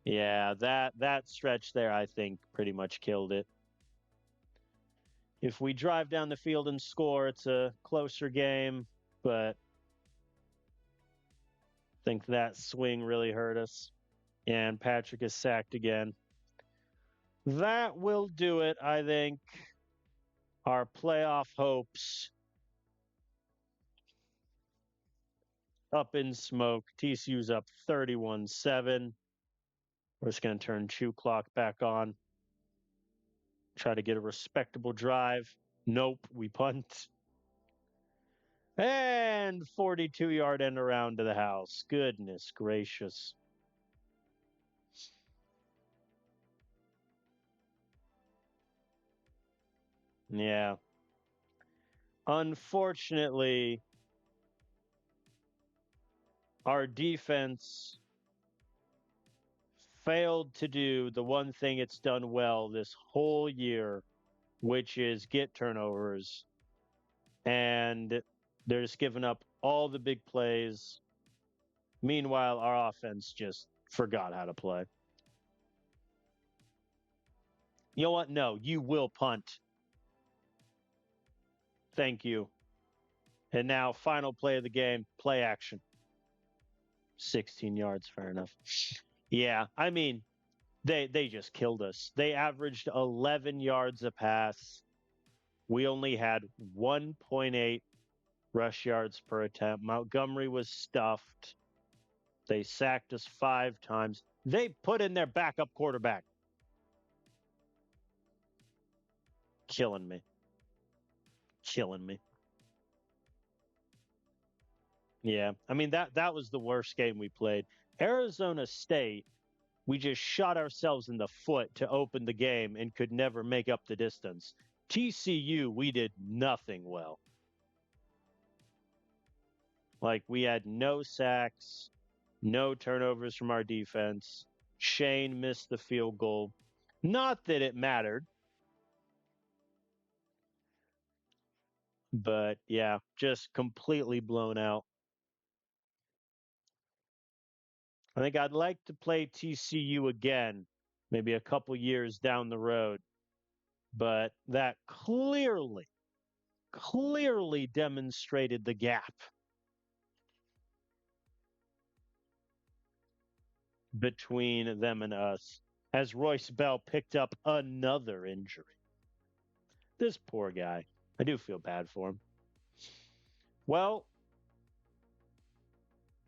Yeah, that stretch there, I think, pretty much killed it. If we drive down the field and score, it's a closer game, but I think that swing really hurt us. And Patrick is sacked again. That will do it, I think. Our playoff hopes up in smoke. TCU's up 31-7. We're just going to turn chew clock back on. Try to get a respectable drive. Nope, we punt. And 42-yard end around to the house. Goodness gracious. Yeah. Unfortunately, our defense failed to do the one thing it's done well this whole year, which is get turnovers. And they're just giving up all the big plays. Meanwhile, our offense just forgot how to play. You know what? No, you will punt. Thank you. And now, final play of the game, play action. 16 yards, fair enough. Yeah, I mean, they just killed us. They averaged 11 yards a pass. We only had 1.8 rush yards per attempt. Montgomery was stuffed. They sacked us 5 times. They put in their backup quarterback. Killing me. Killing me. Yeah. I mean that was the worst game we played. Arizona State, we just shot ourselves in the foot to open the game and could never make up the distance. TCU, we did nothing well. Like we had no sacks, no turnovers from our defense. Shane missed the field goal. Not that it mattered, but yeah, just completely blown out. I think I'd like to play TCU again, maybe a couple years down the road, but that clearly demonstrated the gap between them and us as Royce Bell picked up another injury. This poor guy. I do feel bad for him. Well,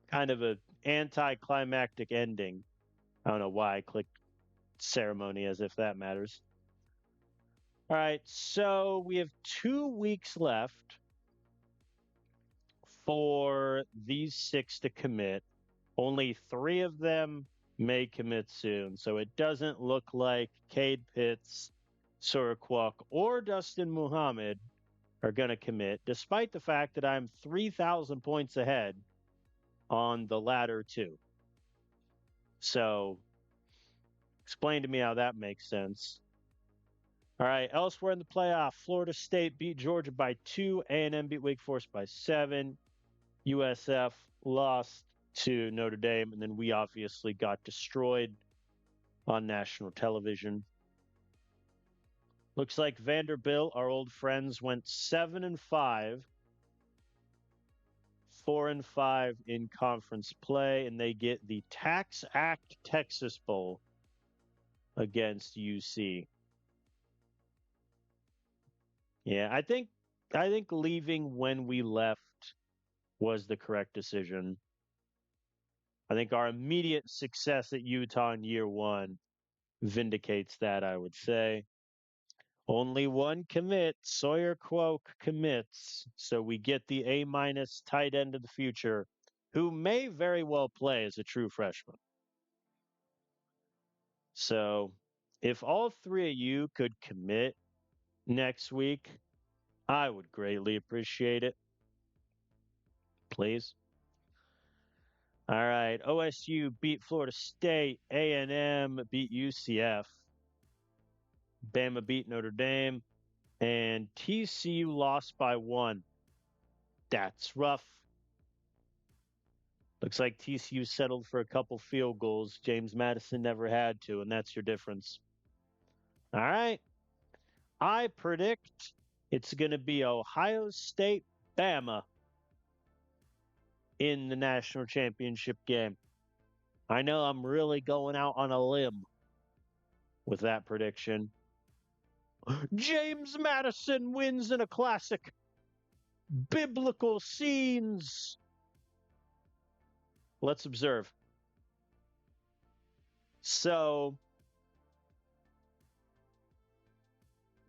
kind of a anticlimactic ending. I don't know why I clicked ceremony as if that matters. All right, so we have 2 weeks left for these 6 to commit. Only 3 of them may commit soon, so it doesn't look like Cade Pitts, Suraquak, or Dustin Muhammad are going to commit, despite the fact that I'm 3,000 points ahead on the latter 2. So explain to me how that makes sense. All right, elsewhere in the playoff, Florida State beat Georgia by 2, A&M beat Wake Forest by 7. USF lost to Notre Dame, and then we obviously got destroyed on national television. Looks like Vanderbilt, our old friends, went 7-5, 4-5 in conference play, and they get the Tax Act Texas Bowl against UC. Yeah, I think leaving when we left was the correct decision. I think our immediate success at Utah in year one vindicates that, I would say. Only one commit, Sawyer Quoke commits, so we get the A- tight end of the future, who may very well play as a true freshman. So if all three of you could commit next week, I would greatly appreciate it. Please. All right. OSU beat Florida State. A&M beat UCF. Bama beat Notre Dame. And TCU lost by 1. That's rough. Looks like TCU settled for a couple field goals. James Madison never had to, and that's your difference. All right. I predict it's going to be Ohio State Bama in the national championship game. I know I'm really going out on a limb with that prediction. James Madison wins in a classic. Biblical scenes. Let's observe. So,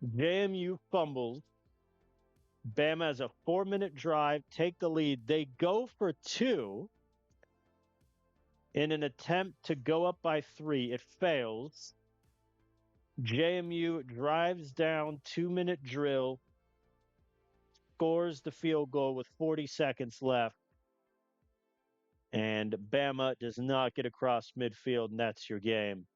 JMU fumbles. Bama has a 4-minute drive, take the lead. They go for 2 in an attempt to go up by 3. It fails. JMU drives down, 2-minute drill, scores the field goal with 40 seconds left. And Bama does not get across midfield, and that's your game.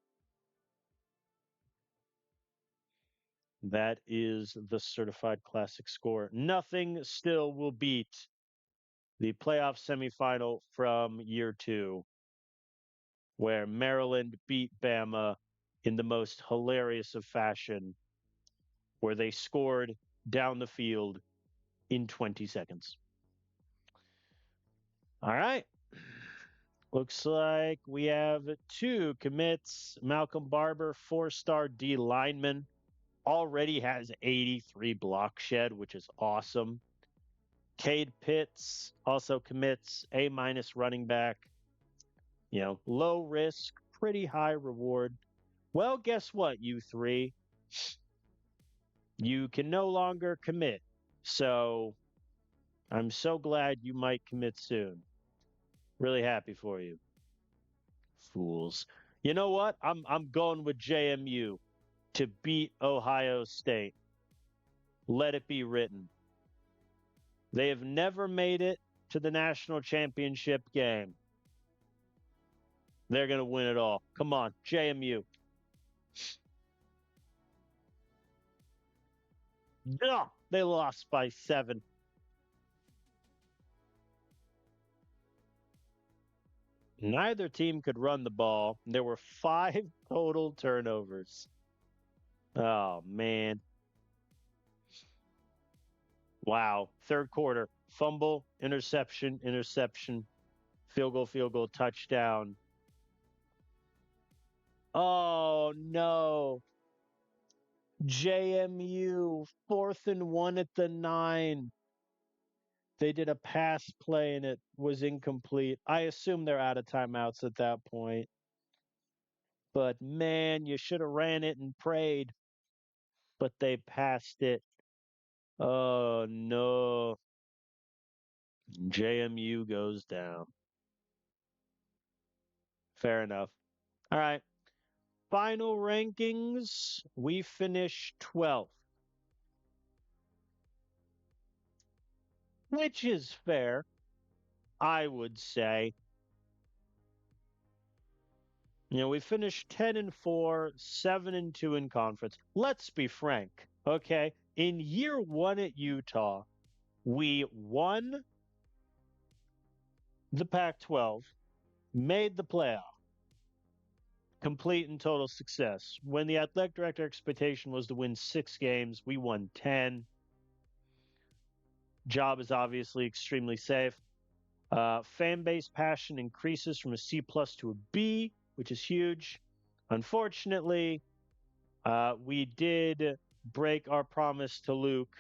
That is the certified classic score. Nothing still will beat the playoff semifinal from year 2, where Maryland beat Bama in the most hilarious of fashion, where they scored down the field in 20 seconds. All right. Looks like we have 2 commits. Malcolm Barber, 4-star D lineman, already has 83 block shed, which is awesome. Cade Pitts also commits, A- running back. Low risk, pretty high reward. Well, guess what, you 3? You can no longer commit. So I'm so glad you might commit soon. Really happy for you. Fools. You know what? I'm going with JMU to beat Ohio State. Let it be written. They have never made it to the national championship game. They're going to win it all. Come on, JMU. Ugh, they lost by 7. Neither team could run the ball. There were 5 total turnovers. Oh, man. Wow. Third quarter, fumble, interception, field goal, touchdown. Oh, no. JMU, 4th and 1 at the 9. They did a pass play and it was incomplete. I assume they're out of timeouts at that point. But man, you should have ran it and prayed. But they passed it. Oh, no. JMU goes down. Fair enough. All right. Final rankings. We finished 12th, which is fair, I would say. We finished 10-4, 7-2 in conference. Let's be frank, okay? In year 1 at Utah, we won the Pac-12, made the playoff, complete and total success. When the athletic director expectation was to win 6 games, we won 10. Job is obviously extremely safe. Fan base passion increases from a C plus to a B, which is huge. Unfortunately, we did break our promise to Luke.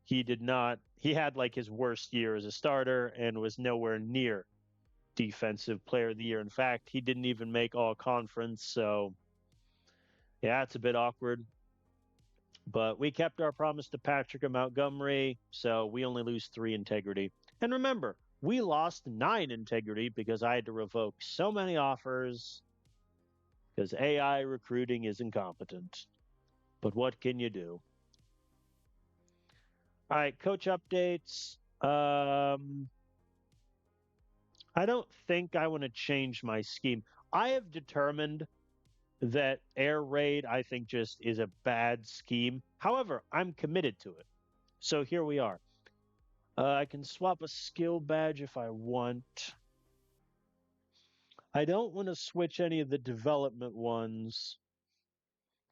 He did not. He had like his worst year as a starter and was nowhere near defensive player of the year. In fact, he didn't even make all conference. So, yeah, it's a bit awkward. But we kept our promise to Patrick and Montgomery. So we only lose 3 integrity. And remember, we lost 9 integrity because I had to revoke so many offers because AI recruiting is incompetent. But what can you do? All right, coach updates. I don't think I want to change my scheme. I have determined that air raid, I think, just is a bad scheme. However, I'm committed to it. So here we are. I can swap a skill badge if I want. I don't want to switch any of the development ones.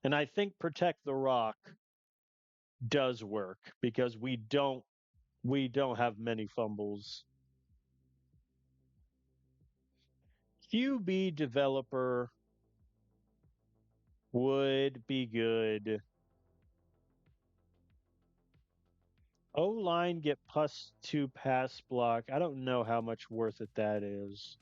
And I think Protect the Rock does work because we don't have many fumbles. QB developer would be good. O-line get +2 pass block. I don't know how much worth it that is.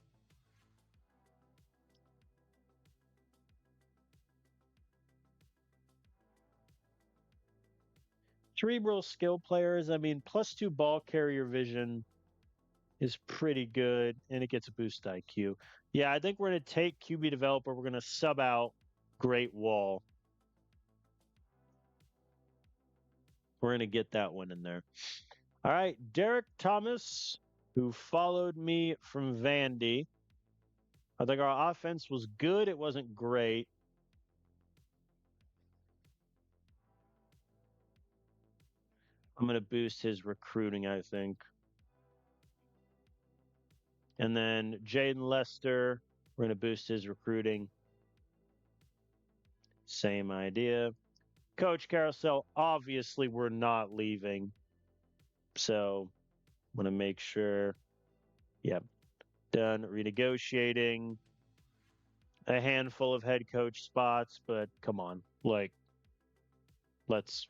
Cerebral skill players, I mean, +2 ball carrier vision is pretty good, and it gets a boost IQ. Yeah, I think we're going to take QB developer. We're going to sub out Great Wall. We're going to get that one in there. All right, Derek Thomas, who followed me from Vandy. I think our offense was good. It wasn't great. I'm going to boost his recruiting, I think. And then Jaden Lester, we're going to boost his recruiting. Same idea. Coach Carousel, obviously, we're not leaving. So I'm going to make sure. Yep. Done renegotiating a handful of head coach spots, but come on. Like, let's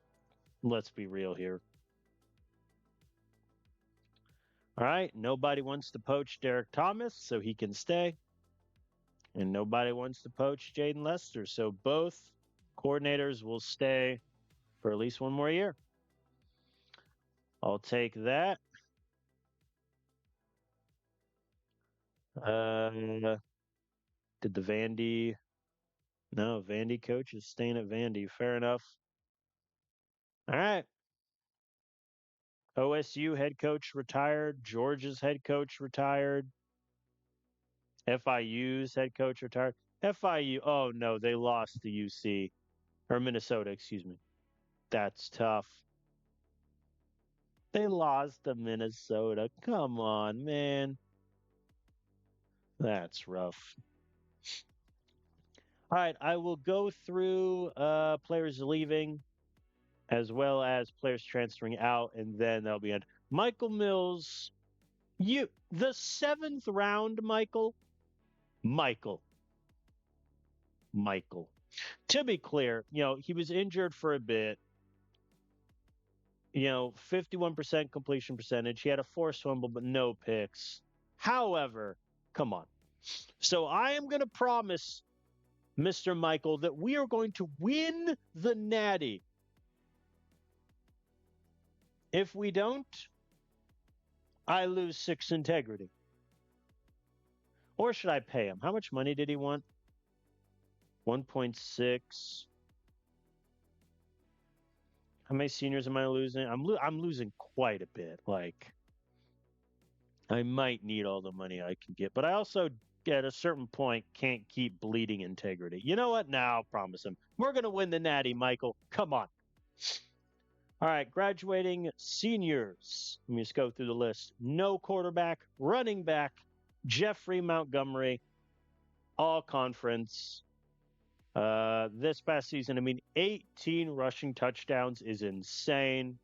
be real here. All right. Nobody wants to poach Derek Thomas, so he can stay. And nobody wants to poach Jaden Lester. So both coordinators will stay for at least one more year. I'll take that. Did the Vandy? No, Vandy coach is staying at Vandy. Fair enough. All right. OSU head coach retired. Georgia's head coach retired. FIU's head coach retired. FIU, oh no, they lost to UC or Minnesota, excuse me. That's tough. They lost to Minnesota. Come on, man. That's rough. All right, I will go through players leaving as well as players transferring out, and then that'll be it. Michael Mills, the 7th round, Michael. To be clear, he was injured for a bit. 51% completion percentage. He had a forced fumble, but no picks. However, come on. So I am going to promise Mr. Michael that we are going to win the Natty. If we don't, I lose 6 integrity. Or should I pay him? How much money did he want? 1.6. How many seniors am I losing? I'm losing quite a bit. Like, I might need all the money I can get, but I also, at a certain point, can't keep bleeding integrity. You know what? Now I'll promise him. We're going to win the Natty, Michael. Come on. All right, graduating seniors. Let me just go through the list. No quarterback, running back, Jeffrey Montgomery, all conference. This past season, I mean, 18 rushing touchdowns is insane.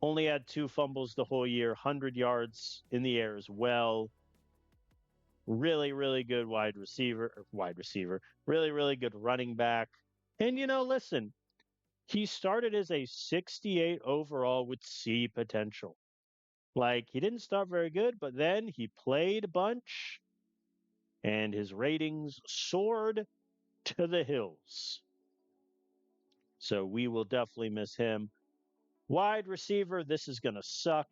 Only had 2 fumbles the whole year, 100 yards in the air as well. Really, really good wide receiver, really, really good running back. And, listen, he started as a 68 overall with C potential. Like, he didn't start very good, but then he played a bunch and his ratings soared to the hills. So we will definitely miss him. Wide receiver, this is going to suck.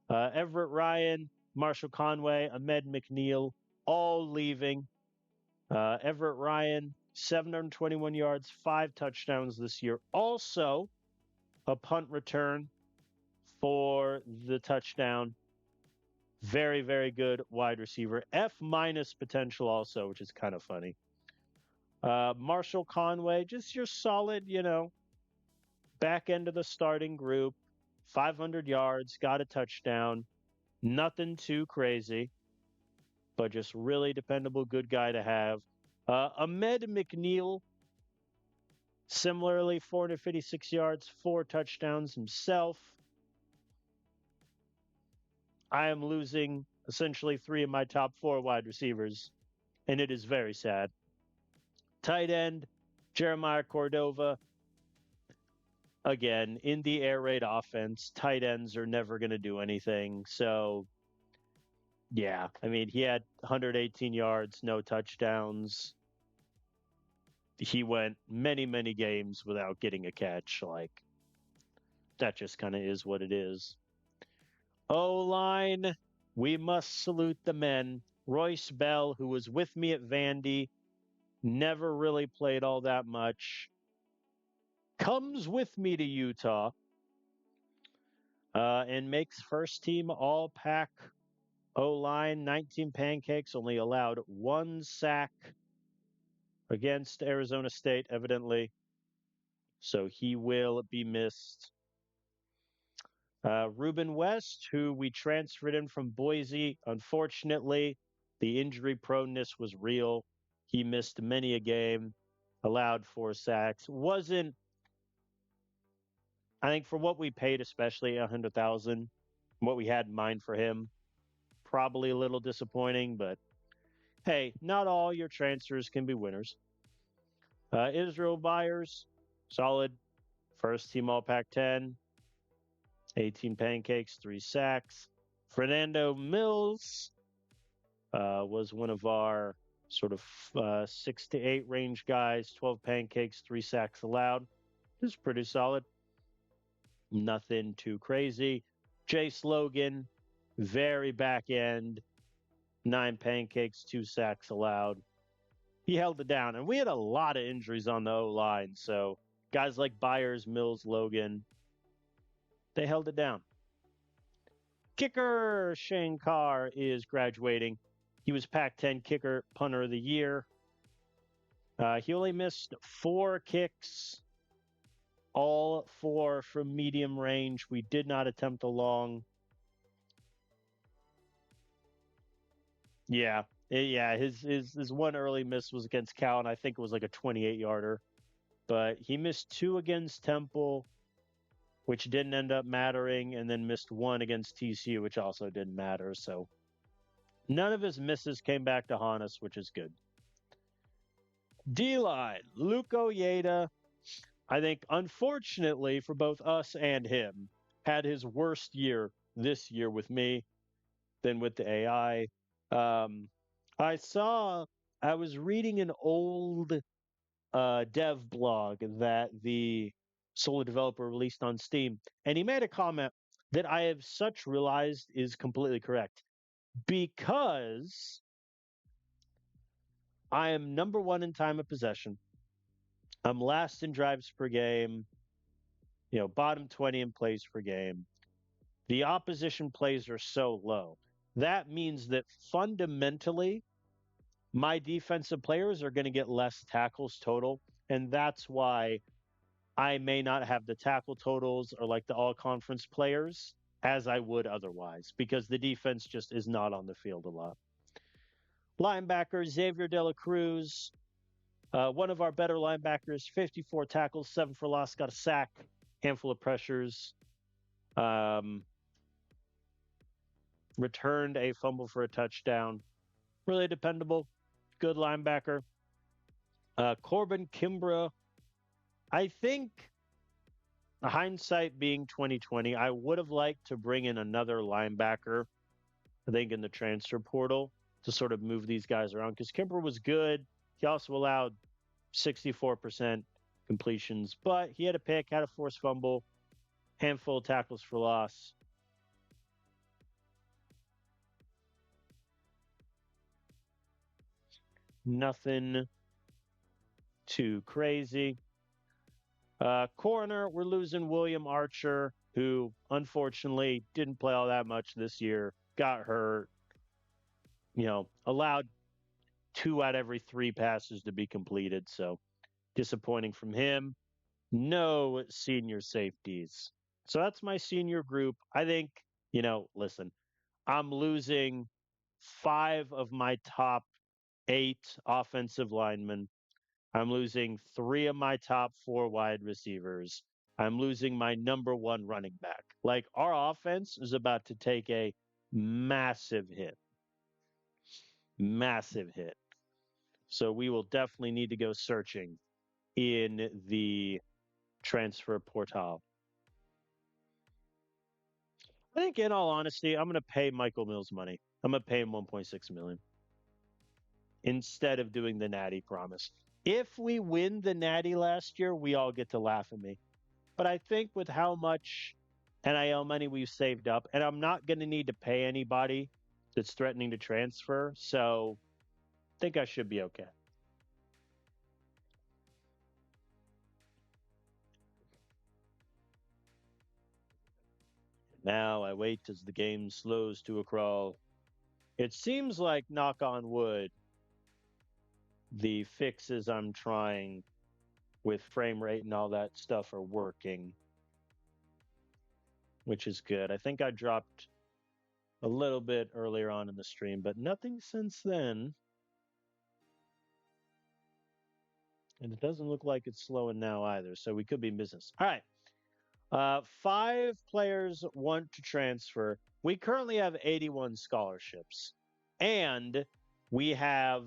Everett Ryan, Marshall Conway, Ahmed McNeil, all leaving. Everett Ryan, 721 yards, 5 touchdowns this year. Also, a punt return for the touchdown. Very, very good wide receiver. F- potential also, which is kind of funny. Marshall Conway, just your solid, back end of the starting group. 500 yards, got a touchdown. Nothing too crazy, but just really dependable, good guy to have. Ahmed McNeil, similarly, 456 yards, 4 touchdowns himself. I am losing essentially 3 of my top 4 wide receivers, and it is very sad. Tight end, Jeremiah Cordova. Again, in the air raid offense, tight ends are never going to do anything. So, yeah, I mean, he had 118 yards, no touchdowns. He went many, many games without getting a catch. Like, that just kind of is what it is. O-line, we must salute the men. Royce Bell, who was with me at Vandy, never really played all that much, comes with me to Utah and makes first team all pack O-line, 19 pancakes, only allowed 1 sack against Arizona State, evidently. So he will be missed. Ruben West, who we transferred in from Boise, unfortunately, the injury proneness was real. He missed many a game, allowed 4 sacks. Wasn't, I think, for what we paid, especially 100,000, what we had in mind for him, probably a little disappointing. But hey, not all your transfers can be winners. Israel Byers, solid, first team All Pac-10. 18 pancakes, 3 sacks. Fernando Mills was one of our sort of 6 to 8 range guys, 12 pancakes, 3 sacks allowed. This is pretty solid. Nothing too crazy. Jace Logan, very back end, 9 pancakes, 2 sacks allowed. He held it down. And we had a lot of injuries on the O-line. So guys like Byers, Mills, Logan, they held it down. Kicker Shane Carr is graduating. He was Pac-10 kicker punter of the year. He only missed 4 kicks, all 4 from medium range. We did not attempt a long. Yeah, his one early miss was against Cal, and I think it was like a 28-yarder. But he missed 2 against Temple, which didn't end up mattering, and then missed 1 against TCU, which also didn't matter. So none of his misses came back to haunt us, which is good. D-line, Luke Oyeda, I think, unfortunately for both us and him, had his worst year this year with me than with the AI. I was reading an old dev blog that the solo developer released on Steam, and he made a comment that I have such realized is completely correct. Because I am number 1 in time of possession, I'm last in drives per game, bottom 20 in plays per game. The opposition plays are so low. That means that fundamentally, my defensive players are going to get less tackles total. And that's why I may not have the tackle totals or like the all conference players as I would otherwise, because the defense just is not on the field a lot. Linebacker Xavier De La Cruz, one of our better linebackers, 54 tackles, 7 for loss, got a sack, handful of pressures, um, returned a fumble for a touchdown. Really dependable, good linebacker. Corbin Kimbrough, I think, hindsight being 2020, I would have liked to bring in another linebacker, I think, in the transfer portal to sort of move these guys around because Kimbrough was good. He also allowed 64% completions, but he had a pick, had a forced fumble, handful of tackles for loss. Nothing too crazy. Corner, we're losing William Archer, who unfortunately didn't play all that much this year, got hurt, allowed 2 out of every 3 passes to be completed. So disappointing from him. No senior safeties. So that's my senior group. I think, listen, I'm losing 5 of my top 8 offensive linemen. I'm losing 3 of my top 4 wide receivers. I'm losing my number 1 running back. Like, our offense is about to take a massive hit. Massive hit. So we will definitely need to go searching in the transfer portal. I think, in all honesty, I'm going to pay Michael Mills money. I'm going to pay him 1.6 million instead of doing the Natty promise. If we win the Natty last year, we all get to laugh at me. But I think with how much NIL money we've saved up, and I'm not going to need to pay anybody that's threatening to transfer, so I think I should be okay. Now I wait as the game slows to a crawl. It seems like, knock on wood, the fixes I'm trying with frame rate and all that stuff are working, which is good. I think I dropped a little bit earlier on in the stream, but nothing since then. And it doesn't look like it's slowing now either, so we could be in business. All right. 5 players want to transfer. We currently have 81 scholarships, and we have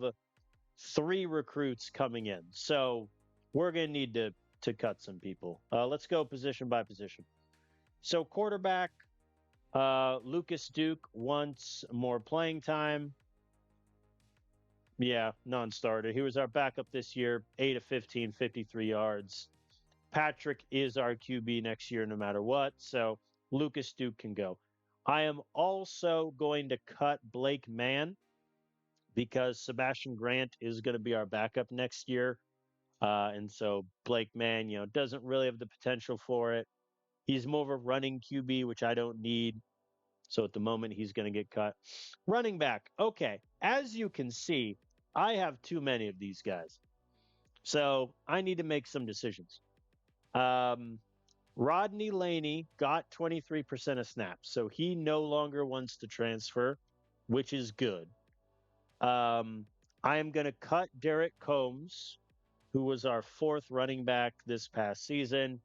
3 recruits coming in. So we're going to need to cut some people. Let's go position by position. So quarterback, Lucas Duke wants more playing time. Yeah, non-starter. He was our backup this year, 8 of 15, 53 yards. Patrick is our QB next year no matter what, so Lucas Duke can go. I am also going to cut Blake Mann because Sebastian Grant is going to be our backup next year. And so Blake Mann, doesn't really have the potential for it. He's more of a running QB, which I don't need. So at the moment, he's going to get cut. Running back. Okay. As you can see, I have too many of these guys. So I need to make some decisions. Rodney Laney got 23% of snaps. So he no longer wants to transfer, which is good. I am going to cut Derek Combs, who was our 4th running back this past season.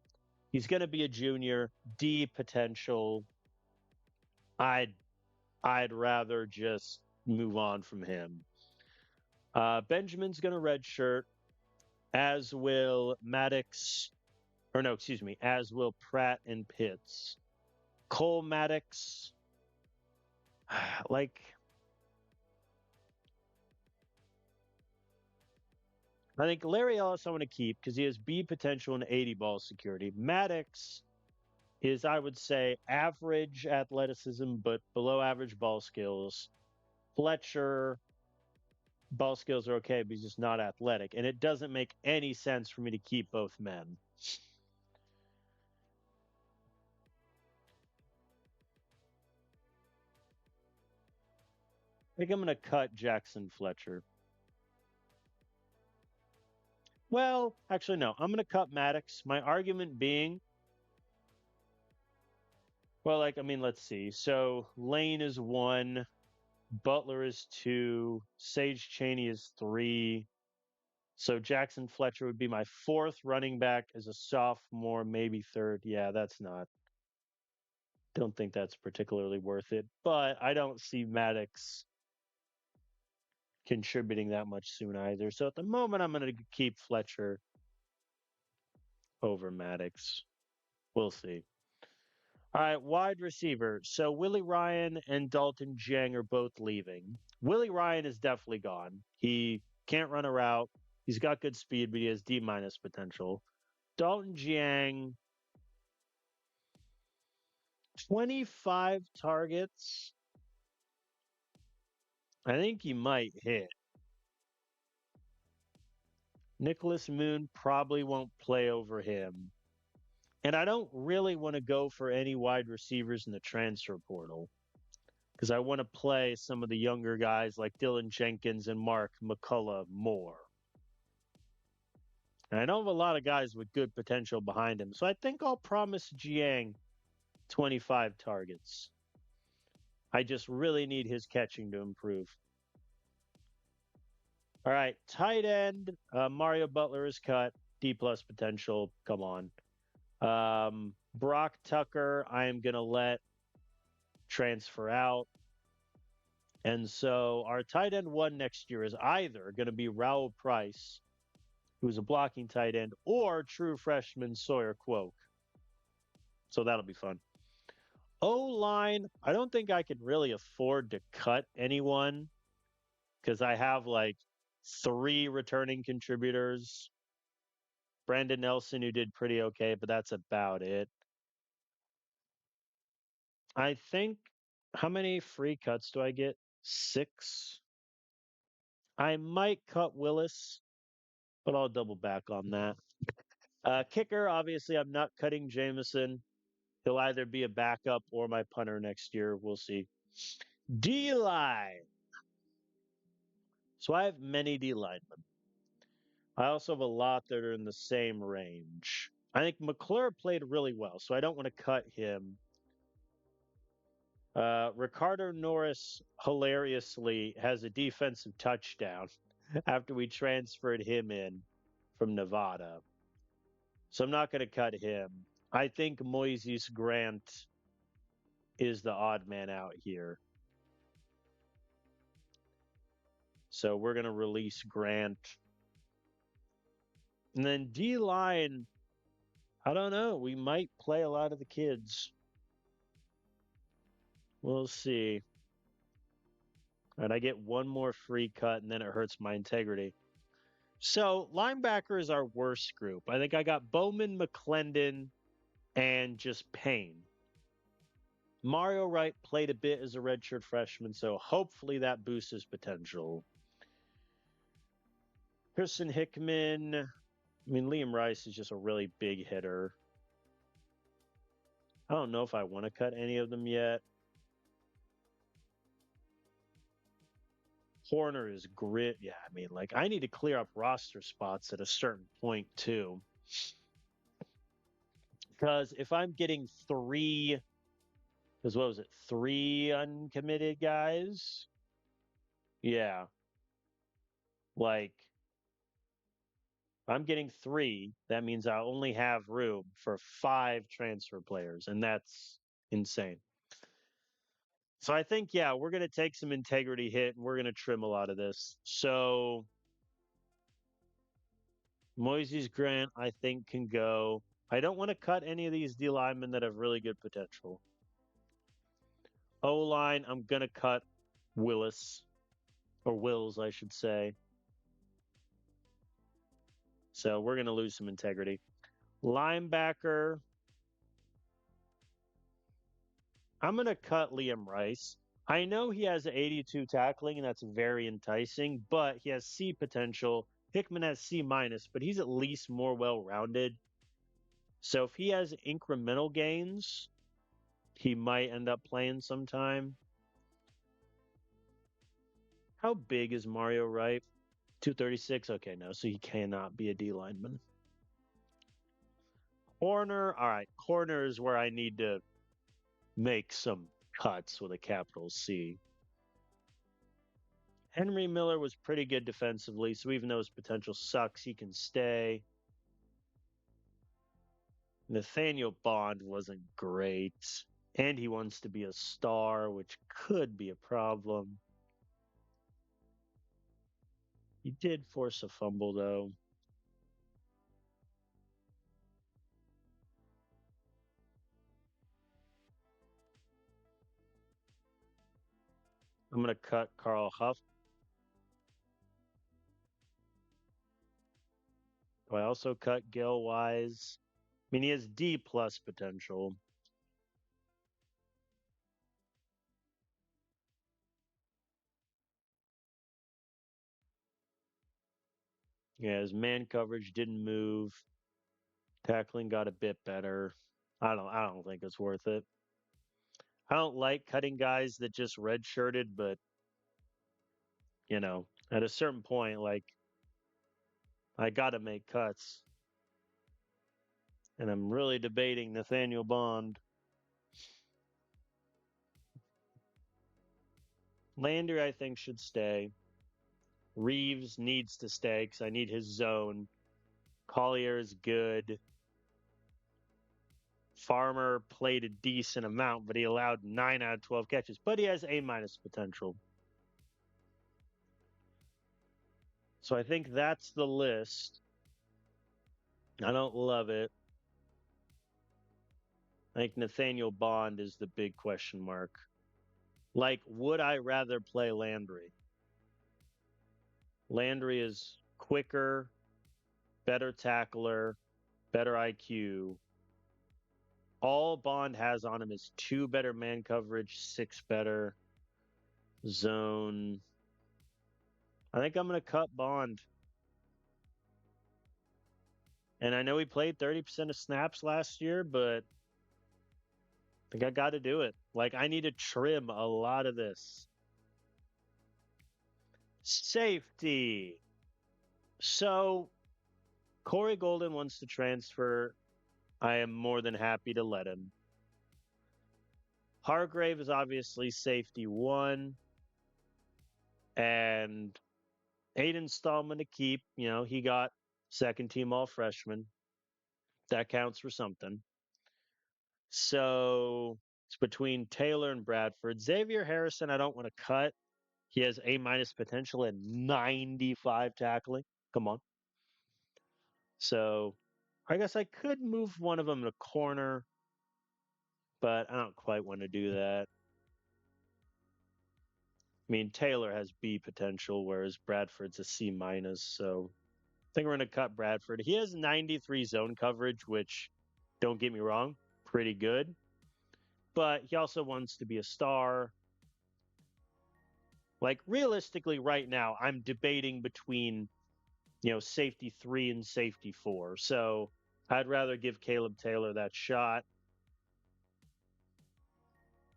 He's going to be a junior, D potential. I'd rather just move on from him. Benjamin's going to redshirt, as will Maddox, as will Pratt and Pitts. Cole Maddox, I think Larry Ellis I want to keep because he has B potential and 80 ball security. Maddox is, I would say, average athleticism, but below average ball skills. Fletcher, ball skills are okay, but he's just not athletic. And it doesn't make any sense for me to keep both men. I think I'm going to cut Jackson Fletcher. Well, actually, no. I'm going to cut Maddox. My argument being, well, let's see. So Lane is 1, Butler is 2. Sage Chaney is 3. So Jackson Fletcher would be my 4th running back as a sophomore, maybe 3rd. Yeah, that's not. Don't think that's particularly worth it. But I don't see Maddox contributing that much soon either. So at the moment, I'm going to keep Fletcher over Maddox. We'll see. All right, wide receiver. So Willie Ryan and Dalton Jiang are both leaving. Willie Ryan is definitely gone. He can't run a route. He's got good speed, but he has D minus potential. Dalton Jiang, 25 targets. I think he might hit. Nicholas Moon probably won't play over him. And I don't really want to go for any wide receivers in the transfer portal because I want to play some of the younger guys like Dylan Jenkins and Mark McCullough more. And I know of a lot of guys with good potential behind him. So I think I'll promise Jiang 25 targets. I just really need his catching to improve. All right, tight end. Mario Butler is cut. D plus potential. Come on. Brock Tucker, I am going to let transfer out. And so our tight end 1 next year is either going to be Raul Price, who's a blocking tight end, or true freshman Sawyer Quoke. So that'll be fun. O-line, I don't think I can really afford to cut anyone because I have like 3 returning contributors. Brandon Nelson, who did pretty okay, but that's about it. I think, how many free cuts do I get? 6. I might cut Willis, but I'll double back on that. Kicker, obviously, I'm not cutting Jameson. He'll either be a backup or my punter next year. We'll see. D line. So I have many D linemen. I also have a lot that are in the same range. I think McClure played really well, so I don't want to cut him. Ricardo Norris hilariously has a defensive touchdown after we transferred him in from Nevada. So I'm not going to cut him. I think Moises Grant is the odd man out here. So we're going to release Grant. And then D line, I don't know. We might play a lot of the kids. We'll see. And I get one more free cut, and then it hurts my integrity. So linebacker is our worst group. I think I got Bowman, McClendon, and just Payne. Mario Wright played a bit as a redshirt freshman, so hopefully that boosts his potential. Kirsten Hickman. I mean, Liam Rice is just a really big hitter. I don't know if I want to cut any of them yet. Horner is grit. Yeah, I mean, like, I need to clear up roster spots at a certain point, too. Because if I'm getting 3, because what was it, 3 uncommitted guys? Yeah. Like, if I'm getting 3, that means I only have room for 5 transfer players, and that's insane. So I think, yeah, we're going to take some integrity hit, and we're going to trim a lot of this. So Moises Grant, I think, can go. I don't want to cut any of these D linemen that have really good potential. O-line, I'm going to cut Willis, or Wills, I should say. So we're going to lose some integrity. Linebacker, I'm going to cut Liam Rice. I know he has 82 tackling, and that's very enticing, but he has C potential. Hickman has C minus, but he's at least more well-rounded. So if he has incremental gains, he might end up playing sometime. How big is Mario Wright? 236? Okay, no, so he cannot be a D lineman. Corner, all right, corner is where I need to make some cuts with a capital C. Henry Miller was pretty good defensively, so even though his potential sucks, he can stay. Nathaniel Bond wasn't great, and he wants to be a star, which could be a problem. He did force a fumble, though. I'm going to cut Carl Huff. Do I also cut Gil Wise? I mean, he has D plus potential. Yeah, his man coverage didn't move. Tackling got a bit better. I don't think it's worth it. I don't like cutting guys that just redshirted, but at a certain point, like I gotta make cuts. And I'm really debating Nathaniel Bond. Landry, I think, should stay. Reeves needs to stay because I need his zone. Collier is good. Farmer played a decent amount, but he allowed 9 out of 12 catches. But he has A minus potential. So I think that's the list. I don't love it. I think Nathaniel Bond is the big question mark. Like, would I rather play Landry? Landry is quicker, better tackler, better IQ. All Bond has on him is 2 better man coverage, 6 better zone. I think I'm going to cut Bond. And I know he played 30% of snaps last year, but I think I got to do it. Like, I need to trim a lot of this. Safety. So, Corey Golden wants to transfer. I am more than happy to let him. Hargrave is obviously safety 1. And Aiden Stallman to keep. He got second team all freshman. That counts for something. So it's between Taylor and Bradford. Xavier Harrison, I don't want to cut. He has A minus potential and 95 tackling. Come on. So I guess I could move one of them to corner, but I don't quite want to do that. I mean, Taylor has B potential, whereas Bradford's a C minus. So I think we're going to cut Bradford. He has 93 zone coverage, which, don't get me wrong, pretty good. But he also wants to be a star. Like, realistically, right now, I'm debating between, safety 3 and safety 4. So I'd rather give Caleb Taylor that shot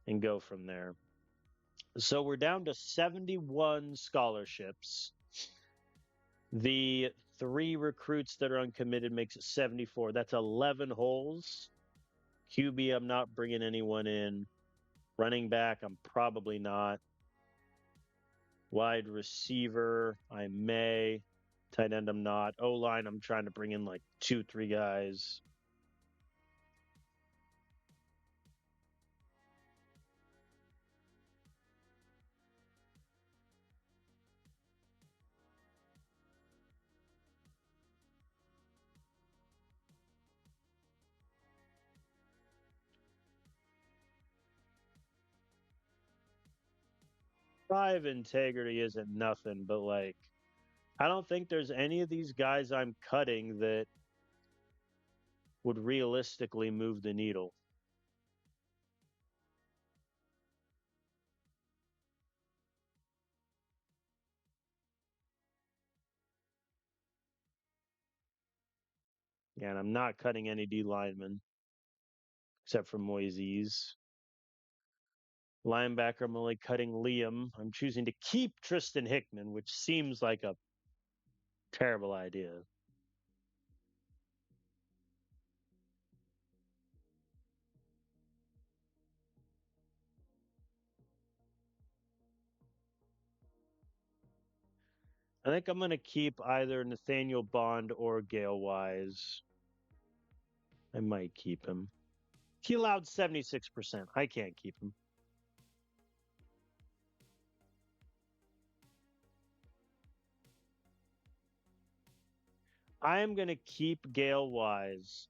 and go from there. So we're down to 71 scholarships. The 3 recruits that are uncommitted makes it 74. That's 11 holes. QB, I'm not bringing anyone in. Running back, I'm probably not. Wide receiver, I may. Tight end, I'm not. O-line, I'm trying to bring in like 2, 3 guys. Five integrity isn't nothing, but like, I don't think there's any of these guys I'm cutting that would realistically move the needle. Yeah, and I'm not cutting any D linemen except for Moises. Linebacker, I'm only cutting Liam. I'm choosing to keep Tristan Hickman, which seems like a terrible idea. I think I'm going to keep either Nathaniel Bond or Gale Wise. I might keep him. He allowed 76%. I can't keep him. I am going to keep Gale Wise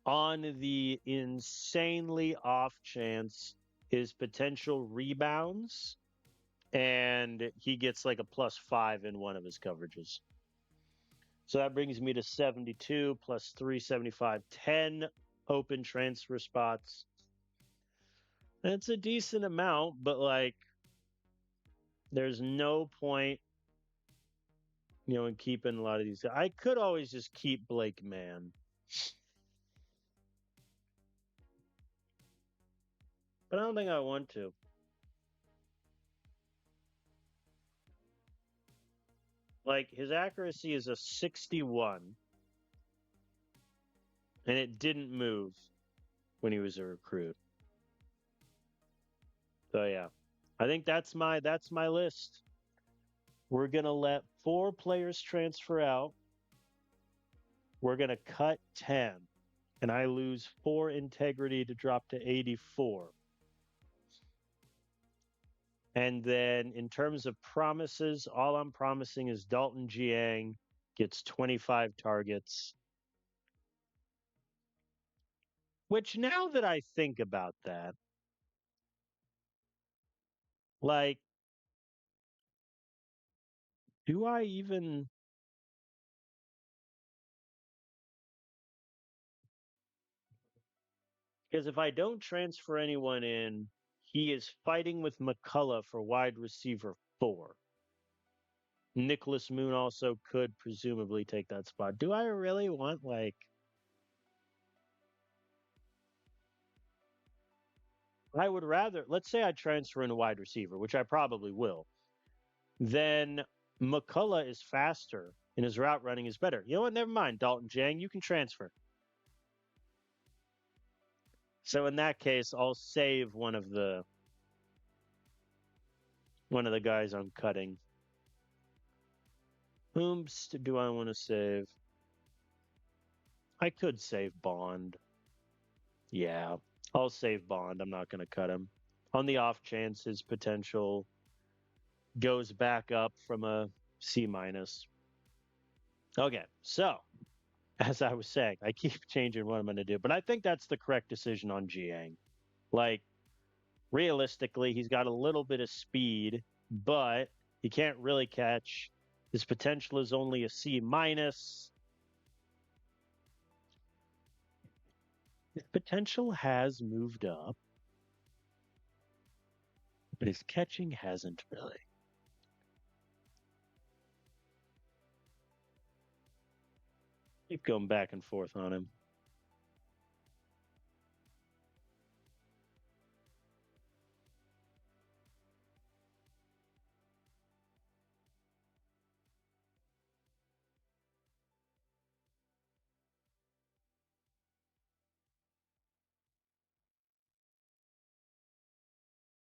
on the insanely off chance his potential rebounds and he gets like a +5 in one of his coverages. So that brings me to 72 plus 375, 10 open transfer spots. That's a decent amount, but like there's no point, in keeping a lot of these. I could always just keep Blake Mann. But I don't think I want to. Like his accuracy is a 61 and it didn't move when he was a recruit. So yeah. I think that's my list. We're going to let 4 players transfer out. We're going to cut 10 and I lose 4 integrity to drop to 84. And then in terms of promises, all I'm promising is Dalton Jiang gets 25 targets. Which now that I think about that, like, do I even. Because if I don't transfer anyone in, he is fighting with McCullough for wide receiver 4. Nicholas Moon also could presumably take that spot. Do I really want, like. I would rather, let's say I transfer in a wide receiver, which I probably will. Then McCullough is faster and his route running is better. You know what? Never mind, Dalton Jiang, you can transfer. So in that case, I'll save one of the guys I'm cutting. Whom do I want to save? I could save Bond. Yeah, I'll save Bond. I'm not going to cut him. On the off chance his potential goes back up from a C-. Okay, so as I was saying, I keep changing what I'm going to do, but I think that's the correct decision on Jiang. Like, realistically, he's got a little bit of speed, but he can't really catch. His potential is only a C-. His potential has moved up, but his catching hasn't really. Keep going back and forth on him.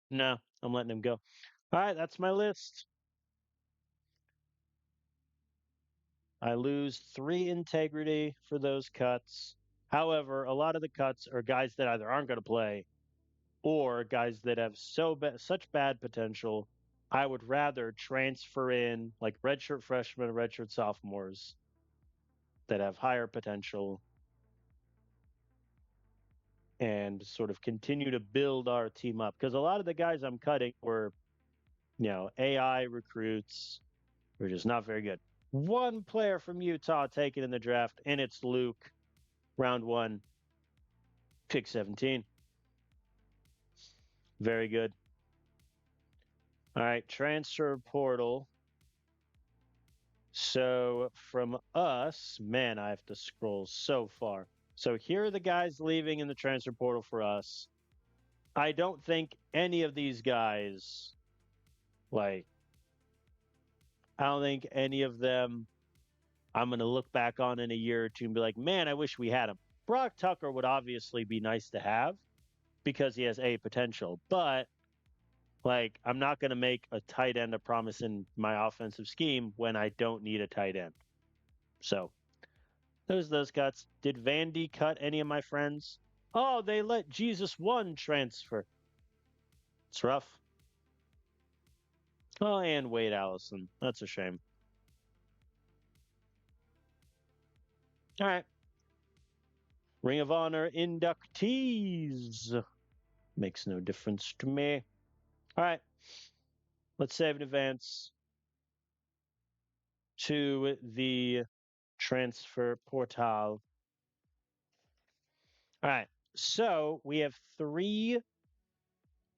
No, I'm letting him go. All right, that's my list. I lose 3 integrity for those cuts. However, a lot of the cuts are guys that either aren't going to play or guys that have such bad potential. I would rather transfer in like redshirt freshmen and redshirt sophomores that have higher potential and sort of continue to build our team up. Because a lot of the guys I'm cutting were, AI recruits who are just not very good. One player from Utah taken in the draft, and it's Luke, round 1, pick 17. Very good. All right, transfer portal. So from us, man, I have to scroll so far. So here are the guys leaving in the transfer portal for us. I don't think any of these guys, like, I don't think any of them I'm going to look back on in a year or two and be like, man, I wish we had him. Brock Tucker would obviously be nice to have because he has A, potential, but Like, I'm not going to make a tight end a promise in my offensive scheme when I don't need a tight end. So, those cuts. Did Vandy cut any of my friends? Oh, they let Jesus one transfer. It's rough. Oh, and Wade Allison. That's a shame. All right. Ring of Honor inductees. Makes no difference to me. All right. Let's save in advance to the transfer portal. All right. So we have 3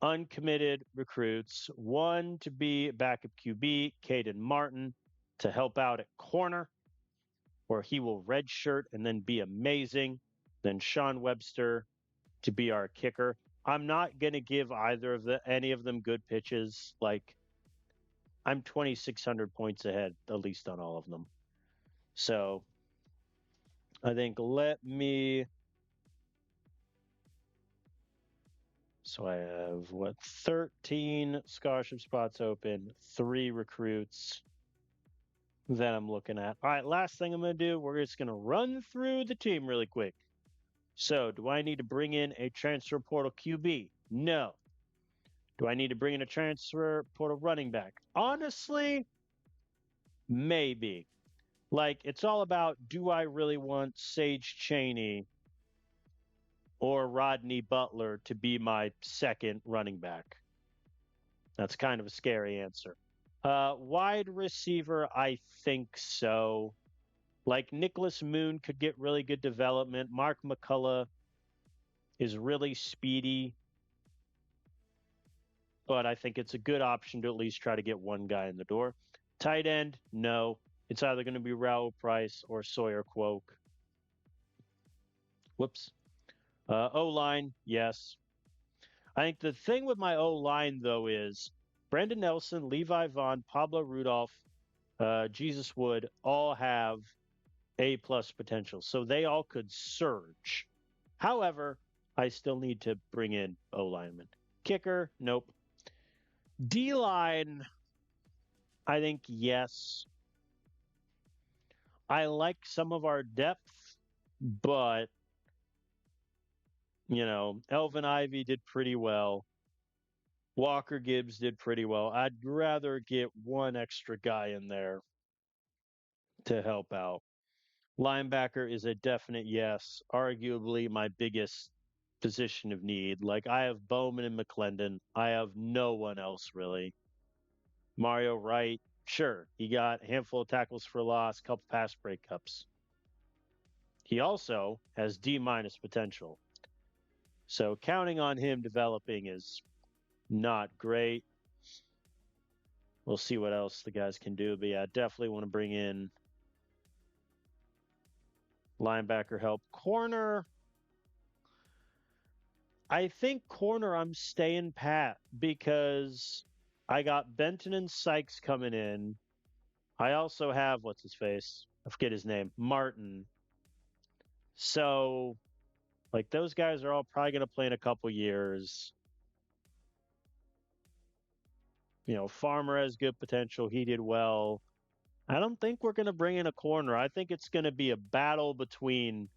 uncommitted recruits. One to be backup QB, Caden Martin, to help out at corner, where he will redshirt and then be amazing. Then Sean Webster to be our kicker. I'm not going to give any of them good pitches. Like, I'm 2,600 points ahead, at least on all of them. So I think so I have 13 scholarship spots open, 3 recruits that I'm looking at. All right, last thing I'm going to do, we're just going to run through the team really quick. So, do I need to bring in a transfer portal QB? No. Do I need to bring in a transfer portal running back? Honestly, maybe. Like, it's all about, do I really want Sage Chaney or Rodney Butler to be my second running back? That's kind of a scary answer. Wide receiver, I think so. Like, Nicholas Moon could get really good development. Mark McCullough is really speedy, but I think it's a good option to at least try to get one guy in the door. Tight end, no. It's either going to be Raul Price or Sawyer Quoke. Whoops. O-line, yes. I think the thing with my O-line, though, is Brandon Nelson, Levi Vaughn, Pablo Rudolph, Jesus Wood all have A-plus potential. So they all could surge. However, I still need to bring in O-lineman. Kicker, nope. D-line, I think yes. I like some of our depth, but, Elvin Ivy did pretty well. Walker Gibbs did pretty well. I'd rather get one extra guy in there to help out. Linebacker is a definite yes. Arguably my biggest position of need. Like, I have Bowman and McClendon. I have no one else really. Mario Wright, sure, he got a handful of tackles for loss, couple pass breakups. He also has D minus potential. So counting on him developing is not great. We'll see what else the guys can do. But yeah, definitely want to bring in linebacker help. Corner, I think corner I'm staying pat because I got Benton and Sykes coming in. I also have, what's his face? I forget his name. Martin. So, like, those guys are all probably going to play in a couple years. Farmer has good potential. He did well. I don't think we're going to bring in a corner. I think it's going to be a battle between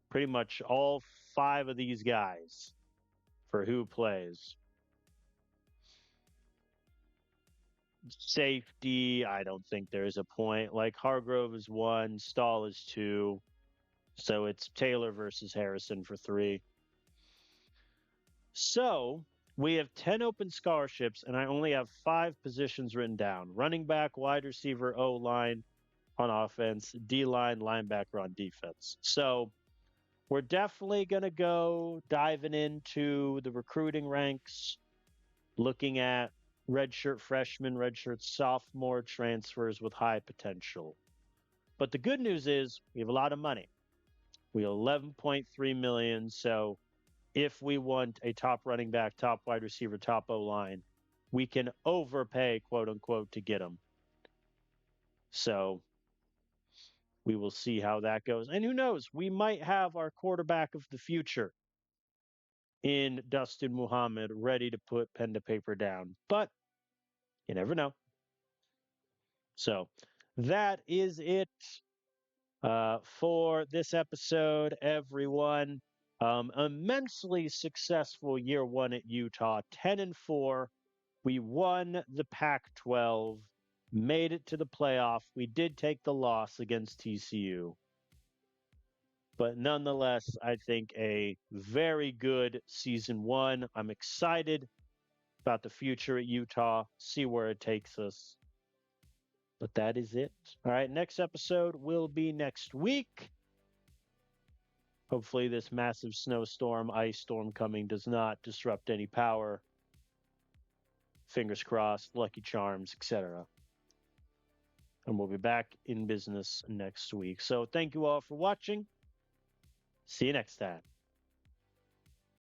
pretty much all 5 of these guys for who plays. Safety, I don't think there's a point. Like, Hargrove is 1, Stahl is 2. So it's Taylor versus Harrison for 3. So we have 10 open scholarships, and I only have 5 positions written down: running back, wide receiver, O-line on offense, D-line, linebacker on defense. So we're definitely going to go diving into the recruiting ranks, looking at redshirt freshman, redshirt sophomore transfers with high potential. But the good news is we have a lot of money. We have 11.3 million. So if we want a top running back, top wide receiver, top O-line, we can overpay, quote unquote, to get them. So we will see how that goes. And who knows, we might have our quarterback of the future. in Dustin Muhammad ready to put pen to paper down. But you never know. So that is it for this episode, everyone. Immensely successful year one at Utah, 10-4. We won the Pac-12, made it to the playoff. We did take the loss against TCU, but nonetheless, I think a very good season one. I'm excited about the future at Utah, see where it takes us. But that is it. All right, next episode will be next week. Hopefully, this massive snowstorm, ice storm coming does not disrupt any power. Fingers crossed, Lucky Charms, etc. And we'll be back in business next week. So, thank you all for watching. See you next time.